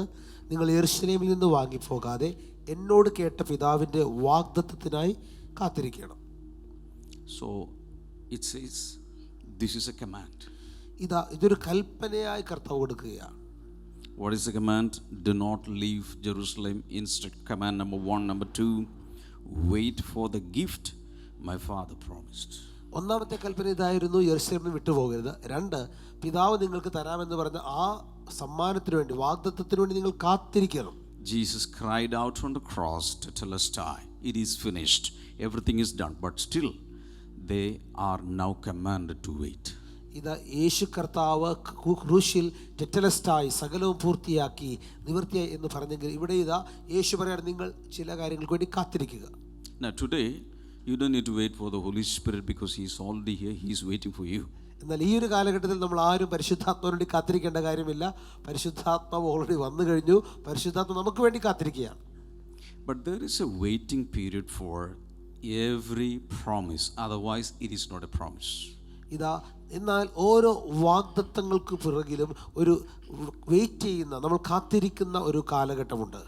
നിങ്ങൾ യെരൂശലേമിൽ നിന്ന് വാങ്ങിപ്പോകാതെ എന്നോട് കേട്ട പിതാവിൻ്റെ വാഗ്ദത്തത്തിനായി കാത്തിരിക്കണം. So it says this is a command. ഇതൊരു കൽപ്പനയായി കർത്താവ് കൊടുക്കുകയാണ്. What is the command? Do not leave Jerusalem. Instruct command number 1. Number 2, wait for the gift my Father promised. ഒന്നാമത്തെ കൽപ്പന ഇതായിരുന്നു, യെരൂശലേമിൽ വിട്ടുപോകരുത്. 2, പിതാവ് നിങ്ങൾക്ക് തരാമെന്ന് പറഞ്ഞ ആ സമ്മാനത്തിന് വേണ്ടി, വാഗ്ദത്തത്തിന് വേണ്ടി നിങ്ങൾ കാത്തിരിക്കണം. Jesus cried out on the cross to Telestai, it is finished, everything is done, but still they are now commanded to wait. ഇത് യേശു കർത്താവ് ക്രൂശിൽ ടെറ്റലസ്റ്റായി സകലവും പൂർത്തിയാക്കി നിവൃത്തിയായി എന്ന് പറഞ്ഞെങ്കിൽ ഇവിടെ യേശു പറയാണ്, നിങ്ങൾ ചില കാര്യങ്ങൾക്ക് വേണ്ടി കാത്തിരിക്കുക. Now today you don't need to wait for the Holy Spirit because he is already here, he is waiting for you. എന്നാൽ ഈ ഒരു കാലഘട്ടത്തിൽ നമ്മൾ ആരും പരിശുദ്ധാത്മാവിന് വേണ്ടി കാത്തിരിക്കേണ്ട കാര്യമില്ല. പരിശുദ്ധാത്മാവ് ഓൾറെഡി വന്നു കഴിഞ്ഞു. പരിശുദ്ധാത്മ നമുക്ക് വേണ്ടി കാത്തിരിക്കുകയാണ്. But there is a waiting period for every promise, otherwise it is not a promise. എന്നാൽ ഓരോ വാഗ്ദത്തങ്ങൾക്ക് പിറകിലും ഒരു വെയിറ്റ് ചെയ്യുന്ന, നമ്മൾ കാത്തിരിക്കുന്ന ഒരു കാലഘട്ടമുണ്ട്.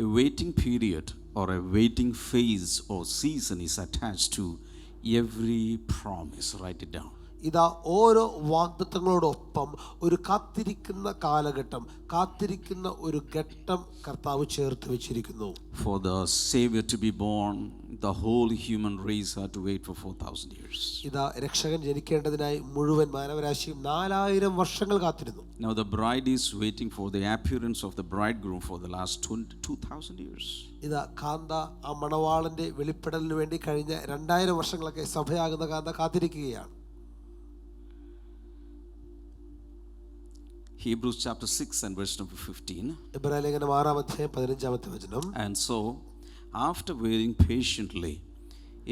A waiting period or a waiting phase or season is attached to every promise. Write it down. ഓരോ വാഗ്ദത്തങ്ങളോടൊപ്പം ഒരു കാത്തിരിക്കുന്ന കാലഘട്ടം, കാത്തിരിക്കുന്ന ഒരു ഘട്ടം കർത്താവ് ചേർത്ത് വെച്ചിരിക്കുന്നു. For the Savior to be born, the whole human race had to wait for 4,000 years. രക്ഷകൻ ജനിക്കേണ്ടതിനായി മുഴുവൻ മാനവരാശിയും 4000 വർഷങ്ങൾ കാത്തിരുന്നു. Now the bride is waiting for the appearance of the bridegroom for the last 2,000 years. കാന്ത ആ മണവാളന്റെ വെളിപ്പെടലിന് വേണ്ടി കഴിഞ്ഞ 2000 വർഷങ്ങളൊക്കെ സഭയാകുന്ന കാന്ത കാത്തിരിക്കുകയാണ്. Hebrews chapter 6 and verse number 15. എബ്രായലേഖനം 6:15 വചനം. And so, after waiting patiently,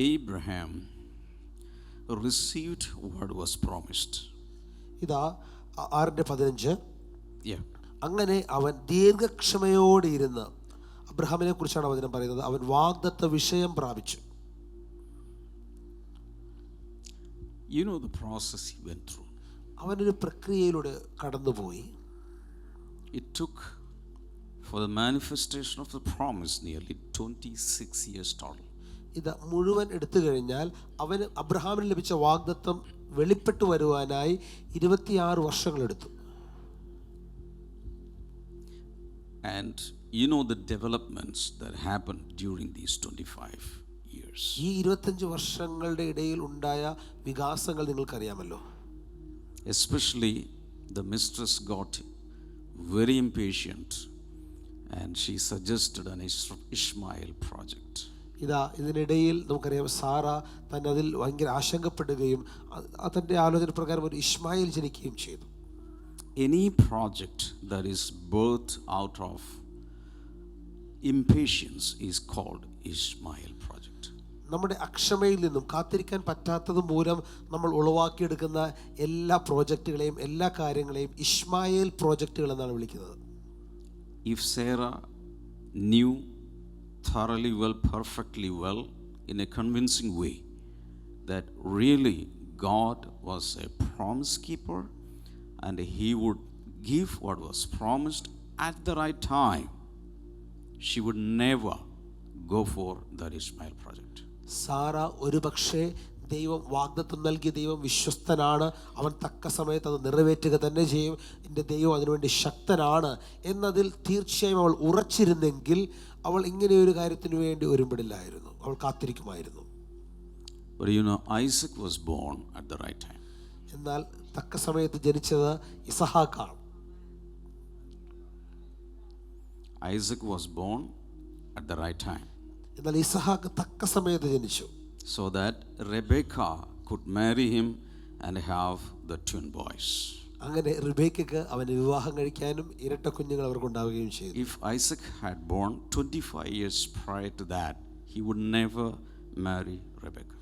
Abraham received what was promised. 6:15. Yeah. അങ്ങനെ അവൻ ദീർഘക്ഷമയോടെ ഇരുന്ന്, അബ്രഹാമിനെ കുറിച്ചാണ് വചനം പറയുന്നത്, അവൻ വാഗ്ദത്ത വിഷയം പ്രാപിച്ചു. You know the process he went through. അവനൊരു പ്രക്രിയയിലൂടെ കടന്നുപോയി. It took for the manifestation of the promise nearly 26 years total. മുഴുവൻ എടുത്തു കഴിഞ്ഞാൽ അവന് അബ്രഹാമിന് ലഭിച്ച വാഗ്ദത്തം വെളിപ്പെട്ടു വരുവാനായി 26 വർഷങ്ങളെടുത്തു. And you know the developments that happened during these 25 years. ഈ 25 വർഷങ്ങളുടെ ഇടയിൽ ഉണ്ടായ വികാസങ്ങൾ നിങ്ങൾക്കറിയാമല്ലോ. Especially the mistress got very impatient and she suggested an Ishmael project. ഇതിനിടയിൽ നമുക്കറിയാം, സാറ തന്നെ അതിൽ ഭയങ്കര ആശങ്കപ്പെടുകയും തൻ്റെ ആലോചന പ്രകാരം ഒരു ഇഷ്മായേൽ ജനിക്കുകയും ചെയ്തു. Any project that is birthed out of impatience is called Ishmael project. നമ്മുടെ അക്ഷമയിൽ നിന്നും കാത്തിരിക്കാൻ പറ്റാത്തത് മൂലം നമ്മൾ ഉളവാക്കിയെടുക്കുന്ന എല്ലാ പ്രോജക്റ്റുകളെയും എല്ലാ കാര്യങ്ങളെയും ഇഷ്മായേൽ പ്രോജക്റ്റുകൾ എന്നാണ് വിളിക്കുന്നത്. If Sarah knew thoroughly well, perfectly well, in a convincing way, that really God was a promise keeper and He would give what was promised at the right time, she would never go for that Ishmael project. സാറ ഒരു പക്ഷേ ദൈവം വാഗ്ദത്തം നൽകിയ ദൈവം വിശ്വസ്തനാണ്, അവൻ തക്ക സമയത്ത് അത് നിറവേറ്റുക തന്നെ ചെയ്യും, എൻ്റെ ദൈവം അതിനുവേണ്ടി ശക്തനാണ് എന്നതിൽ തീർച്ചയായും അവൾ ഉറച്ചിരുന്നെങ്കിൽ അവൾ ഇങ്ങനെയൊരു കാര്യത്തിന് വേണ്ടി ഒരുമ്പെടില്ലായിരുന്നു, അവൾ കാത്തിരിക്കുമായിരുന്നു. But you know, Isaac was born at the right time. എന്നാൽ തക്ക സമയത്ത് ജനിച്ചത് ഇസഹാക്കാണ്. Isaac was born at the right time, എന്നാൽ ഇസഹാക്ക് തക്ക സമയത്ത് ജനിച്ചു, so that Rebekah could marry him and have the twin boys. അങ്ങനെ റിബേക്കയ്ക്ക് അവന് വിവാഹം കഴിക്കാനും ഇരട്ട കുഞ്ഞുങ്ങൾ അവർക്കുണ്ടാവുകയും ചെയ്തു. If Isaac had born 25 years prior to that, he would never marry Rebekah.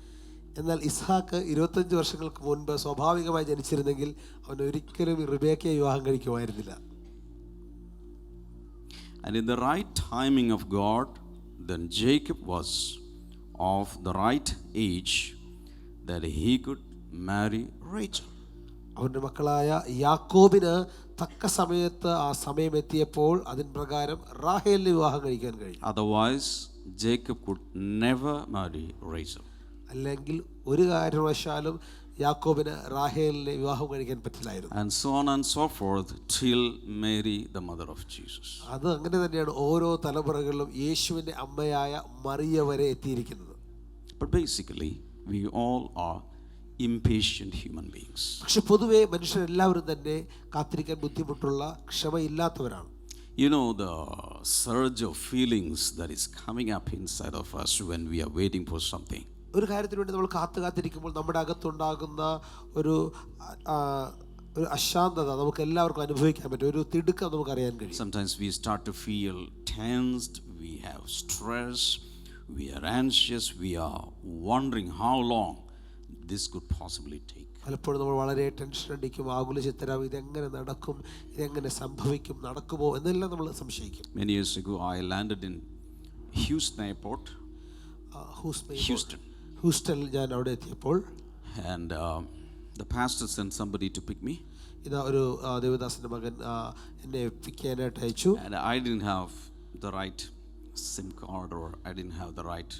എന്നാൽ ഇസ്ഹാക്ക് 25 വർഷങ്ങൾക്ക് മുൻപ് സ്വാഭാവികമായി ജനിച്ചിരുന്നെങ്കിൽ അവൻ ഒരിക്കലും റിബേക്കയെ വിവാഹം കഴിക്കുമായിരുന്നില്ല. And in the right timing of God, then Jacob was of the right age that he could marry Rachel. അവൻ്റെ മക്കളായ യാക്കോബിന് തക്ക സമയത്ത് ആ സമയം എത്തിയപ്പോൾ അതിൻ പ്രകാരം റാഹേലിനെ വിവാഹം കഴിക്കാൻ കഴിഞ്ഞു. Otherwise, Jacob could never marry Rachel. അല്ലെങ്കിൽ ഒരു കാരണവശാലും യാക്കോബിന് റാഹേലിനെ വിവാഹം കഴിക്കാൻ പറ്റില്ലായിരുന്നു. And so on and so forth till Mary, the mother of Jesus. അത് അങ്ങനെ തന്നെയാണ് ഓരോ തലമുറകളിലും യേശുവിൻ്റെ അമ്മയായ മറിയ വരെ എത്തിയിരിക്കുന്നത്. But basically, we all are impatient human beings. പക്ഷെ പൊതുവെ മനുഷ്യരെല്ലാവരും തന്നെ കാത്തിരിക്കാൻ ബുദ്ധിമുട്ടുള്ള ക്ഷമയില്ലാത്തവരാണ്. You know, the surge of feelings that is coming up inside of us when we are waiting for something. ഒരു കാര്യത്തിന് വേണ്ടി നമ്മൾ കാത്തിരിക്കുമ്പോൾ നമ്മുടെ അകത്തുണ്ടാകുന്ന ഒരു അശാന്തത നമുക്ക് എല്ലാവർക്കും അനുഭവിക്കാൻ പറ്റും, ഒരു തിടുക്കം നമുക്ക് അറിയാൻ കഴിയും. Sometimes we start to feel tensed, we have stress, we are anxious, we are wondering how long this could possibly take. പലപ്പോഴും നമ്മൾ വളരെ ടെൻഷൻ അടിക്കും, ആകുല ചിത്തരാവും, ഇതെങ്ങനെ നടക്കും, ഇതെങ്ങനെ സംഭവിക്കും, നടക്കുമോ എന്നെല്ലാം നമ്മൾ സംശയിക്കും. Many years ago, I landed in Houston Airport. ഹൂസ്റ്റണിൽ ഞാൻ അവിടെ എത്തിയപ്പോൾ And the pastor sent somebody to pick me. ഇതാ ഒരു ദേവദാസന്റെ മകൻ എന്നെ പിക്ക് ചെയ്യാനായിട്ട് അയച്ചു. And I didn't have the right SIM card, or I didn't have the right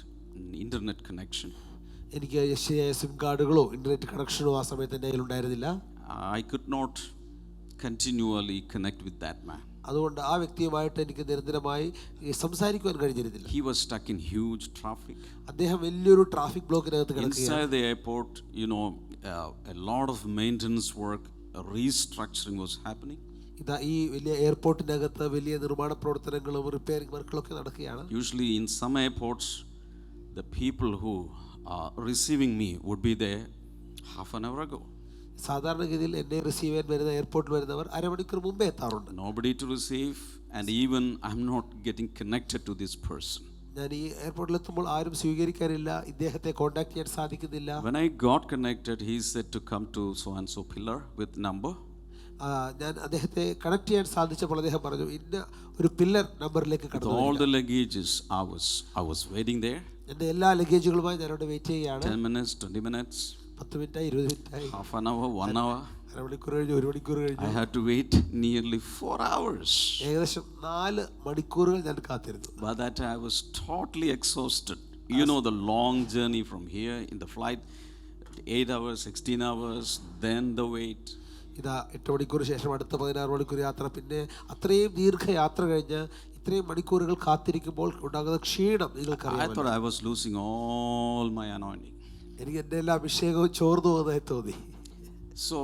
internet connection. എനിക്ക് ശരിയായ സിം കാർഡുകളോ ഇന്റർനെറ്റ് കണക്ഷനോ ആ സമയത്ത് എൻ്റെ കയ്യിൽ ഉണ്ടായിരുന്നില്ല. I could not continually connect with that man. അതുകൊണ്ട് ആ വ്യക്തിയുമായിട്ട് എനിക്ക് നിരന്തരമായി സംസാരിക്കുവാൻ കഴിഞ്ഞിരുന്നില്ല. He was stuck in huge traffic. അദ്ദേഹം വലിയൊരു ട്രാഫിക് ബ്ലോക്കിനകത്ത് കിടക്കുകയാണ്. Inside the airport, you know, a lot of maintenance work, restructuring was happening. ഇതാ ഈ വലിയ എയർപോർട്ടിനകത്ത് വലിയ നിർമ്മാണ പ്രവർത്തനങ്ങളും റിപ്പയറിംഗ് വർക്കുകളൊക്കെ നടക്കുകയാണ്. Usually in some airports, the people who are receiving me would be there half an hour ago. സാധാരണഗതിയിൽ എന്നെ റിസീവ് ചെയ്യാൻ വരുന്ന എയർപോർട്ടിൽ വരുന്നവർ അരമണിക്കൂർ മുമ്പേ എത്താറുണ്ട്. Nobody to receive, and even I'm not getting connected to this person. ഞാൻ ഈ എയർപോർട്ടിൽ എത്തുമ്പോൾ ആരും സ്വീകരിക്കാനില്ല, ഇദ്ദേഹത്തെ കോൺടാക്ട് ചെയ്യാൻ സാധിക്കുന്നില്ല. When I got connected, he said to come to so and so pillar with number. ഞാൻ അദ്ദേഹത്തെ കണക്ട് ചെയ്യാൻ സാധിച്ചപ്പോൾ അദ്ദേഹം പറഞ്ഞു ഇന്ന ഒരു പില്ലർ നമ്പറിലേക്ക് With കടന്നു. all the luggages, I was waiting there. എൻ്റെ എല്ലാ ലഗേജുകളുമായി ഞാൻ അവിടെ വെയിറ്റ് ചെയ്യുകയാണ്. 10 minutes, 20 minutes, 10 മിനിറ്റായി, 20 മിനിറ്റായി, half an hour, 1 hour. അരമണിക്കൂർ കഴിഞ്ഞു, 1 മണിക്കൂർ I കഴിഞ്ഞു. had to wait nearly 4 hours. ഏകദേശം 4 മണിക്കൂറുകൾ ഞാൻ കാത്തിരുന്നു. By that I was totally exhausted. You know, the long journey from here in the flight, 8 hours, 16 hours, then the wait. ഇതാ 8 മണിക്കൂർ ശേഷം അടുത്ത 16 മണിക്കൂർ യാത്ര, പിന്നെ അത്രയും ദീർഘയാത്ര കഴിഞ്ഞ് ഇത്രയും മണിക്കൂറുകൾ കാത്തിരിക്കുമ്പോൾ ഉണ്ടാകുന്ന ക്ഷീണം നിങ്ങൾക്കറിയാം. I thought I was losing all my anointing. എനിക്ക് എൻ്റെ എല്ലാ അഭിഷേകവും ചോർന്നു പോകുന്നതായി തോന്നി. So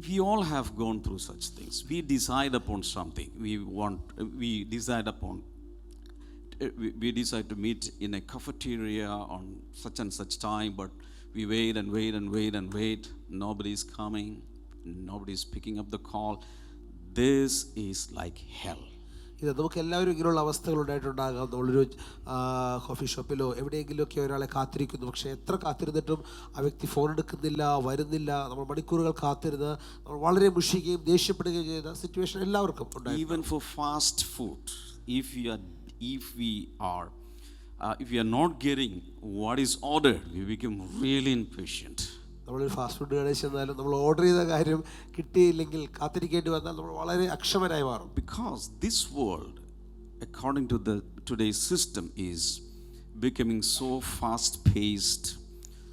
we all have gone through such things. We decide upon something. We decide to meet in a cafeteria on such and such time, but we wait and wait and wait and wait. Nobody is coming. Nobody is picking up the call. This is like hell. ഇത് നമുക്ക് എല്ലാവരും ഇങ്ങനെയുള്ള അവസ്ഥകൾ ഉണ്ടായിട്ടുണ്ടാകാം. നമ്മളൊരു coffee ഷോപ്പിലോ എവിടെയെങ്കിലുമൊക്കെ ഒരാളെ കാത്തിരിക്കുന്നു, പക്ഷേ എത്ര കാത്തിരുന്നിട്ടും ആ വ്യക്തി ഫോൺ എടുക്കുന്നില്ല, വരുന്നില്ല. നമ്മൾ മണിക്കൂറുകൾ കാത്തിരുന്ന് നമ്മൾ വളരെ മുഷിക്കുകയും ദേഷ്യപ്പെടുകയും ചെയ്ത സിറ്റുവേഷൻ എല്ലാവർക്കും ഉണ്ടായി. Even for fast food, if we are not getting what is ordered, we become really impatient. നമ്മളൊരു ഫാസ്റ്റ് ഫുഡ് കടയിൽ ചെന്നാലും നമ്മൾ ഓർഡർ ചെയ്ത കാര്യം കിട്ടിയില്ലെങ്കിൽ കാത്തിരിക്കേണ്ടി വന്നാൽ നമ്മൾ വളരെ അക്ഷമരായി മാറും. Because this world, according to today's system, is becoming so fast paced,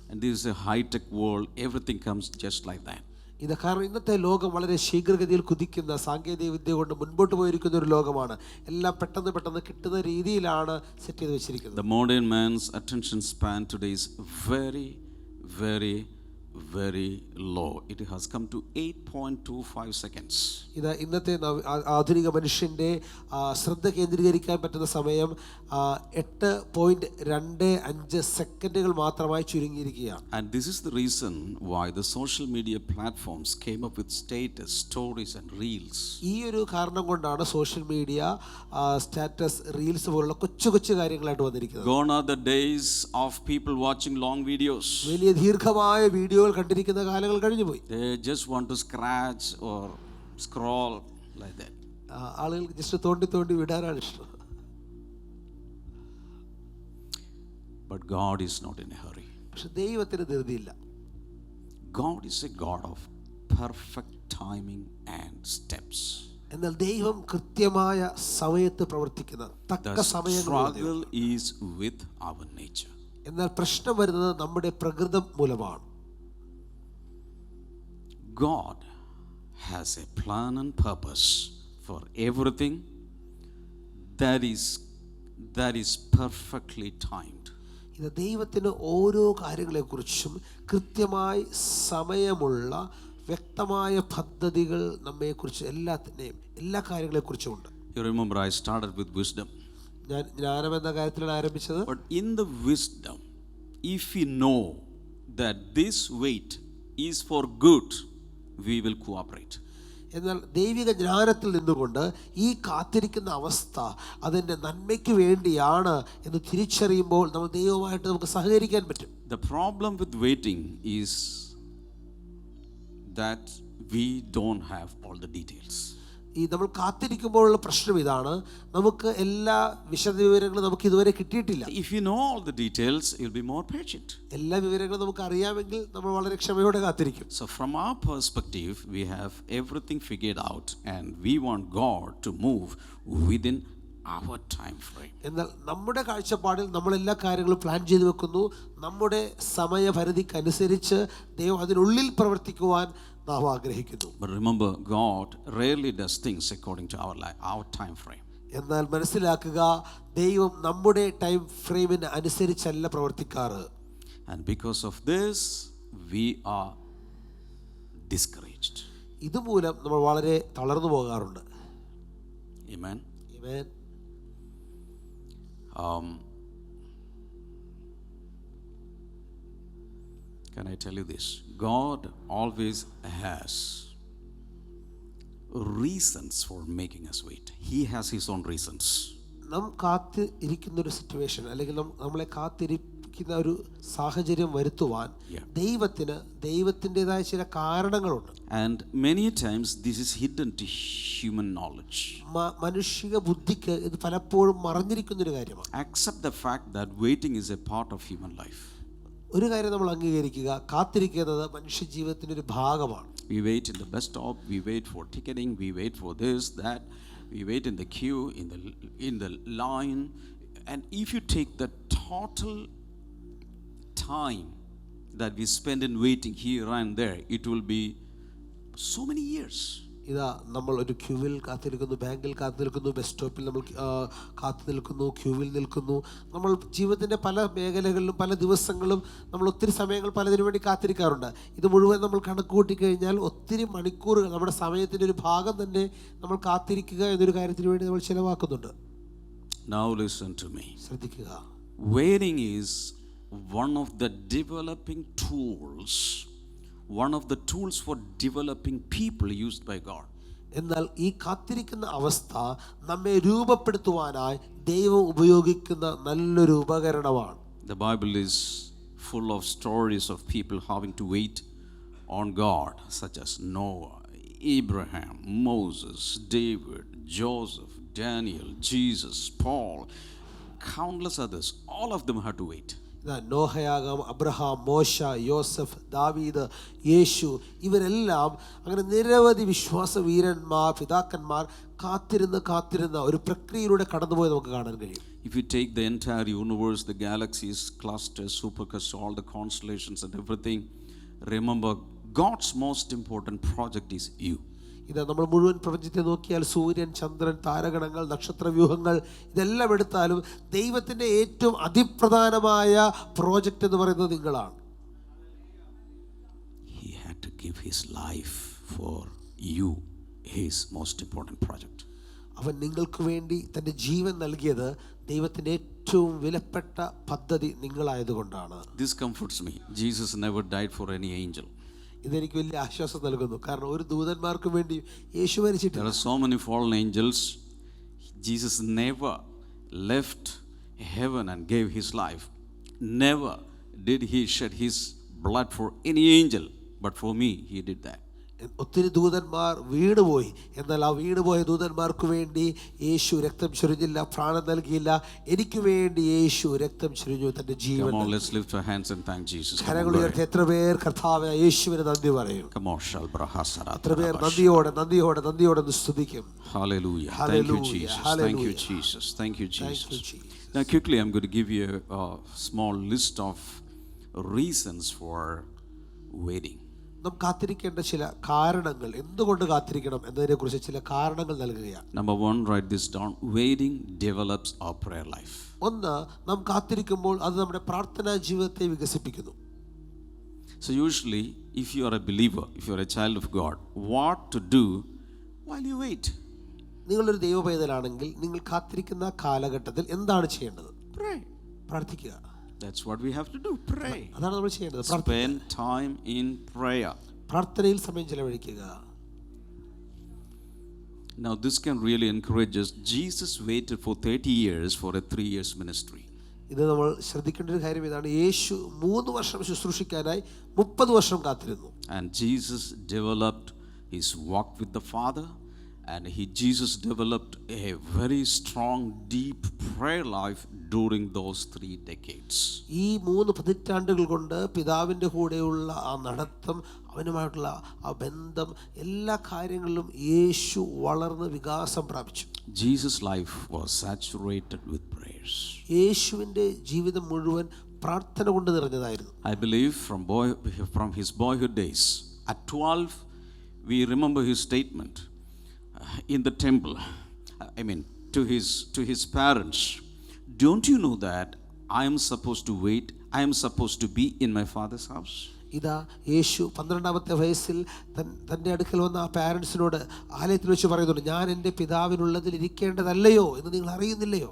and this is a high tech world. Everything comes just like that. ഇത് കാരണം ഇന്നത്തെ ലോകം വളരെ ശീഘ്രഗതിയിൽ കുതിക്കുന്ന, സാങ്കേതിക വിദ്യ കൊണ്ട് മുൻപോട്ട് പോയിരിക്കുന്ന ഒരു ലോകമാണ്. എല്ലാം പെട്ടെന്ന് കിട്ടുന്ന രീതിയിലാണ് സെറ്റ് ചെയ്ത് വെച്ചിരിക്കുന്നത്. The modern man's attention span today is very, very, very low. It has come to 8.25 seconds. ഇത് ഇന്നത്തെ ആധുനിക മനുഷ്യൻ്റെ ശ്രദ്ധ കേന്ദ്രീകരിക്കാൻ പറ്റുന്ന സമയം 8.25 സെക്കൻഡുകൾ മാത്രമായി ചുരുങ്ങിയിരിക്കുകയാണ്. And this is the reason why the social media platforms came up with status, stories and reels. ഈ ഒരു കാരണം കൊണ്ടാണ് സോഷ്യൽ മീഡിയ സ്റ്റാറ്റസ്, റീൽസ് പോലുള്ള കൊച്ചു കാര്യങ്ങളായിട്ട് വന്നിരിക്കുന്നത്. Gone are the days of people watching long videos. വലിയ ദീർഘമായ വീഡിയോകൾ കണ്ടിരിക്കുന്ന കാലങ്ങൾ കഴിഞ്ഞു പോയി. They just want to scratch or scroll like that. ആളുകൾ ജസ്റ്റ് തോണ്ടി വിടാനാണ് ഇഷ്ടം. But God is not in a hurry. പക്ഷെ ദൈവത്തിന് ധൃതിയില്ല. God is a God of perfect timing and steps. എന്നാൽ ദൈവം കൃത്യമായ സമയത്ത് പ്രവർത്തിക്കുന്ന തക്ക The സമയങ്ങൾ. struggle is with our nature. എന്നാൽ പ്രശ്നം വരുന്നത് നമ്മുടെ പ്രകൃതം മൂലമാണ്. God has a plan and purpose for everything that is perfectly timed. ഇത് ദൈവത്തിന് ഓരോ കാര്യങ്ങളെക്കുറിച്ചും കൃത്യമായി സമയമുള്ള വ്യക്തമായ പദ്ധതികൾ നമ്മെക്കുറിച്ച് എല്ലാ കാര്യങ്ങളെക്കുറിച്ചും ഉണ്ട്. You remember I started with wisdom. ഞാൻ ജ്ഞാനം എന്ന കാര്യത്തിലാണ് ആരംഭിച്ചത്. But in the wisdom, if we know that this wait is for good, we will cooperate. എന്നാൽ ദൈവിക ജ്ഞാനത്തിൽ നിന്നുകൊണ്ട് ഈ കാത്തിരിക്കുന്ന അവസ്ഥ അതിൻ്റെ നന്മയ്ക്ക് വേണ്ടിയാണ് എന്ന് തിരിച്ചറിയുമ്പോൾ നമ്മൾ ദൈവമായിട്ട് നമുക്ക് സഹകരിക്കാൻ പറ്റും. The problem with waiting is that we don't have all the details. ഈ നമ്മൾ കാത്തിരിക്കുമ്പോഴുള്ള പ്രശ്നം ഇതാണ്, നമുക്ക് എല്ലാ വിശദവിവരങ്ങളും നമുക്ക് ഇതുവരെ കിട്ടിയിട്ടില്ല. If you know all the details, you'll be more patient. എല്ലാ വിവരങ്ങളും നമുക്ക് അറിയാമെങ്കിൽ നമ്മൾ വളരെ ക്ഷമയോടെ കാത്തിരിക്കും. So from our perspective, we have everything figured out and we want God to move within our time frame. എന്നാൽ നമ്മുടെ കാഴ്ചപ്പാടിൽ നമ്മൾ എല്ലാ കാര്യങ്ങളും പ്ലാൻ ചെയ്തു വെക്കുന്നു. നമ്മുടെ സമയപരിധിക്കനുസരിച്ച് ദൈവം അതിനുള്ളിൽ പ്രവർത്തിക്കുവാൻ നാം ആഗ്രഹിക്കുന്നു. But remember, God rarely does things according to our time frame. എന്നാൽ മനസ്സിലാക്കുക, ദൈവം നമ്മുടെ time ഫ്രെയിമിന് അനുസരിച്ചല്ല പ്രവർത്തിക്കാറ്. And because of this, we are discouraged. ഇതുമൂലം നമ്മൾ വളരെ തളർന്നു പോകാറുണ്ട്. Amen. Amen. Can I tell you this? God always has reasons for making us wait. He has his own reasons. നാം കാത്ത് ഇരിക്കുന്ന ഒരു സിറ്റുവേഷൻ അല്ലെങ്കിൽ നമ്മളെ കാത്തിരിക്കുന്ന ഒരു സാഹചര്യം വരുത്തുവാൻ ദൈവത്തിന് ദൈവത്തിൻ്റെതായ ചില കാരണങ്ങളുണ്ട്. And many times this is hidden to human knowledge. മനുഷ്യ ബുദ്ധിക്ക് ഇത് പലപ്പോഴും മറഞ്ഞിരിക്കുന്നൊരു കാര്യമാണ്. Accept the fact that waiting is a part of human life. ഒരു കാര്യം നമ്മൾ അംഗീകരിക്കുക, കാത്തിരിക്കുന്നത് മനുഷ്യ ജീവിതത്തിൻ്റെ ഒരു ഭാഗമാണ്. We wait in the bus stop, we wait for ticketing, we wait for this, that, we wait in the queue, in the line. And if you take the total time that we spend in waiting here and there, it will be so many years. ഇതാ നമ്മൾ ഒരു ക്യൂവിൽ കാത്തിരിക്കുന്നു, ബാങ്കിൽ കാത്തിരിക്കുന്നു, bus സ്റ്റോപ്പിൽ നമ്മൾ കാത്തു നിൽക്കുന്നു, ക്യൂവിൽ നിൽക്കുന്നു. നമ്മൾ ജീവിതത്തിൻ്റെ പല മേഖലകളിലും പല ദിവസങ്ങളും നമ്മൾ ഒത്തിരി സമയങ്ങൾ പലതിനു വേണ്ടി കാത്തിരിക്കാറുണ്ട്. ഇത് മുഴുവൻ നമ്മൾ കണക്ക് കൂട്ടിക്കഴിഞ്ഞാൽ ഒത്തിരി മണിക്കൂറുകൾ നമ്മുടെ സമയത്തിൻ്റെ ഒരു ഭാഗം തന്നെ നമ്മൾ കാത്തിരിക്കുക എന്നൊരു കാര്യത്തിന് വേണ്ടി നമ്മൾ ചിലവാക്കുന്നുണ്ട്. Now listen to me. ശ്രദ്ധിക്കുക. Waiting is one of the developing tools, one of the tools for developing people used by God. എന്നാൽ ഈ കാത്തിരിക്കുന്ന അവസ്ഥ നമ്മെ രൂപപ്പെടുത്തുവാനായി ദൈവം ഉപയോഗിക്കുന്ന നല്ലൊരു ഉപകരണമാണ്. The Bible is full of stories of people having to wait on God, such as Noah, Abraham, Moses, David, Joseph, Daniel, Jesus, Paul, countless others. All of them had to wait. നോഹയാകാം, Abraham, മോശ, യോസഫ്, ദാവീദ്, യേശു, ഇവരെല്ലാം അങ്ങനെ നിരവധി വിശ്വാസ വീരന്മാർ, പിതാക്കന്മാർ കാത്തിരുന്ന ഒരു പ്രക്രിയയിലൂടെ കടന്നുപോയി നമുക്ക് കാണാൻ കഴിയും. If you take the entire universe, the galaxies, clusters, superclusters, all the constellations and everything, remember God's most important project is you. ഇത് നമ്മൾ മുഴുവൻ പ്രപഞ്ചത്തെ നോക്കിയാൽ സൂര്യൻ, ചന്ദ്രൻ, താരഗണങ്ങൾ, നക്ഷത്രവ്യൂഹങ്ങൾ ഇതെല്ലാം എടുത്താലും ദൈവത്തിൻ്റെ ഏറ്റവും അതിപ്രധാനമായ പ്രോജക്റ്റ് എന്ന് പറയുന്നത് നിങ്ങളാണ്. He had to give his life for you, his most important project. അവൻ നിങ്ങൾക്ക് വേണ്ടി തൻ്റെ ജീവൻ നൽകിയത് ദൈവത്തിൻ്റെ ഏറ്റവും വിലപ്പെട്ട പദ്ധതി നിങ്ങളായതുകൊണ്ടാണ്. This comforts me. Jesus never died for any angel. ഇതെനിക്ക് വലിയ ആശ്വാസം നൽകുന്നു. കാരണം ഒരു ദൂതന്മാർക്കും വേണ്ടി യേശു മരിച്ചിട്ടില്ല. There are so many fallen angels. Jesus never left heaven and gave his life. Never did he shed his blood for any angel, but for me he did that. ഒത്തിരി ദൂതന്മാർ വീണുപോയി. എന്നാൽ ആ വീണുപോയ ദൂതന്മാർക്ക് വേണ്ടി യേശു രക്തം ചൊരിഞ്ഞില്ല, പ്രാണൻ നൽകിയില്ല. എനിക്ക് വേണ്ടി യേശു രക്തം ചൊരിഞ്ഞു, തന്റെ ജീവൻ. Come on, let's lift our hands and thank Jesus. കരങ്ങൾ ഉയർത്തി എത്ര പേർ കർത്താവേ യേശുവിനെ നന്ദി പറയും? Come on, Shalbrahasara. എത്ര പേർ നന്ദിയോടെ സ്തുതിക്കും? Hallelujah. Thank you, Jesus. Thank you, Jesus. Thank you, Jesus. Now, quickly, I'm going to give you a small list of reasons for waiting. നാം കാത്തിരിക്കേണ്ട ചില കാരണങ്ങൾ, എന്തുകൊണ്ട് കാത്തിരിക്കണം എന്നതിനെ കുറിച്ച് ചില കാരണങ്ങൾ നൽകുകയാണ്. Number 1, write this down. Waiting develops our prayer life. ഒന്ന്, നാം കാത്തിരിക്കുമ്പോൾ അത് നമ്മുടെ പ്രാർത്ഥനാ ജീവിതത്തെ വികസിപ്പിക്കുന്നു. So usually, if you are a believer, if you are a child of God, what to do while you wait? നിങ്ങളൊരു ദൈവ പൈതലാണെങ്കിൽ നിങ്ങൾ കാത്തിരിക്കുന്ന കാലഘട്ടത്തിൽ എന്താണ് ചെയ്യേണ്ടത്? Pray. പ്രാർത്ഥിക്കുക. That's what we have to do. Pray. അതാണ് നമ്മൾ ചെയ്യേണ്ടത്. Spend time in prayer. പ്രാർത്ഥനയിൽ സമയം ചെലവഴിക്കുക. Now this can really encourage us. Jesus waited for 30 years for a 3 years ministry. ഇത് നമ്മൾ ശ്രദ്ധിക്കേണ്ട ഒരു കാര്യം ഇതാണ്. യേശു 3 വർഷം ശുശ്രൂഷിക്കാനായി 30 വർഷം കാത്തിരുന്നു. And Jesus developed his walk with the Father, and Jesus developed a very strong, deep prayer life during those 3 decades. ഈ 3 പതിറ്റാണ്ടുകൾ കൊണ്ട് പിതാവിൻ്റെ കൂടെയുള്ള ആ നടത്തം, അവനുമായിട്ടുള്ള ആ ബന്ധം, എല്ലാ കാര്യങ്ങളിലും യേശു വളർന്ന് വികാസം പ്രാപിച്ചു. Jesus' life was saturated with prayers. യേശുവിൻ്റെ ജീവിതം മുഴുവൻ പ്രാർത്ഥന കൊണ്ട് നിറഞ്ഞതായിരുന്നു. I believe from his boyhood days, at 12, we remember his statement in the temple. I mean, to his parents, don't you know that I am supposed to wait? I am supposed to be in my father's house. ഇതാ യേശു 12-ാമത്തെ വയസ്സിൽ തൻ്റെ അടുക്കൽ വന്ന ആ പാരൻസിനോട് ആലയത്തിൽ വെച്ച് പറയുന്നുണ്ട്, ഞാൻ എൻ്റെ പിതാവിനുള്ളതിൽ ഇരിക്കേണ്ടതല്ലയോ എന്ന് നിങ്ങൾ അറിയുന്നില്ലയോ?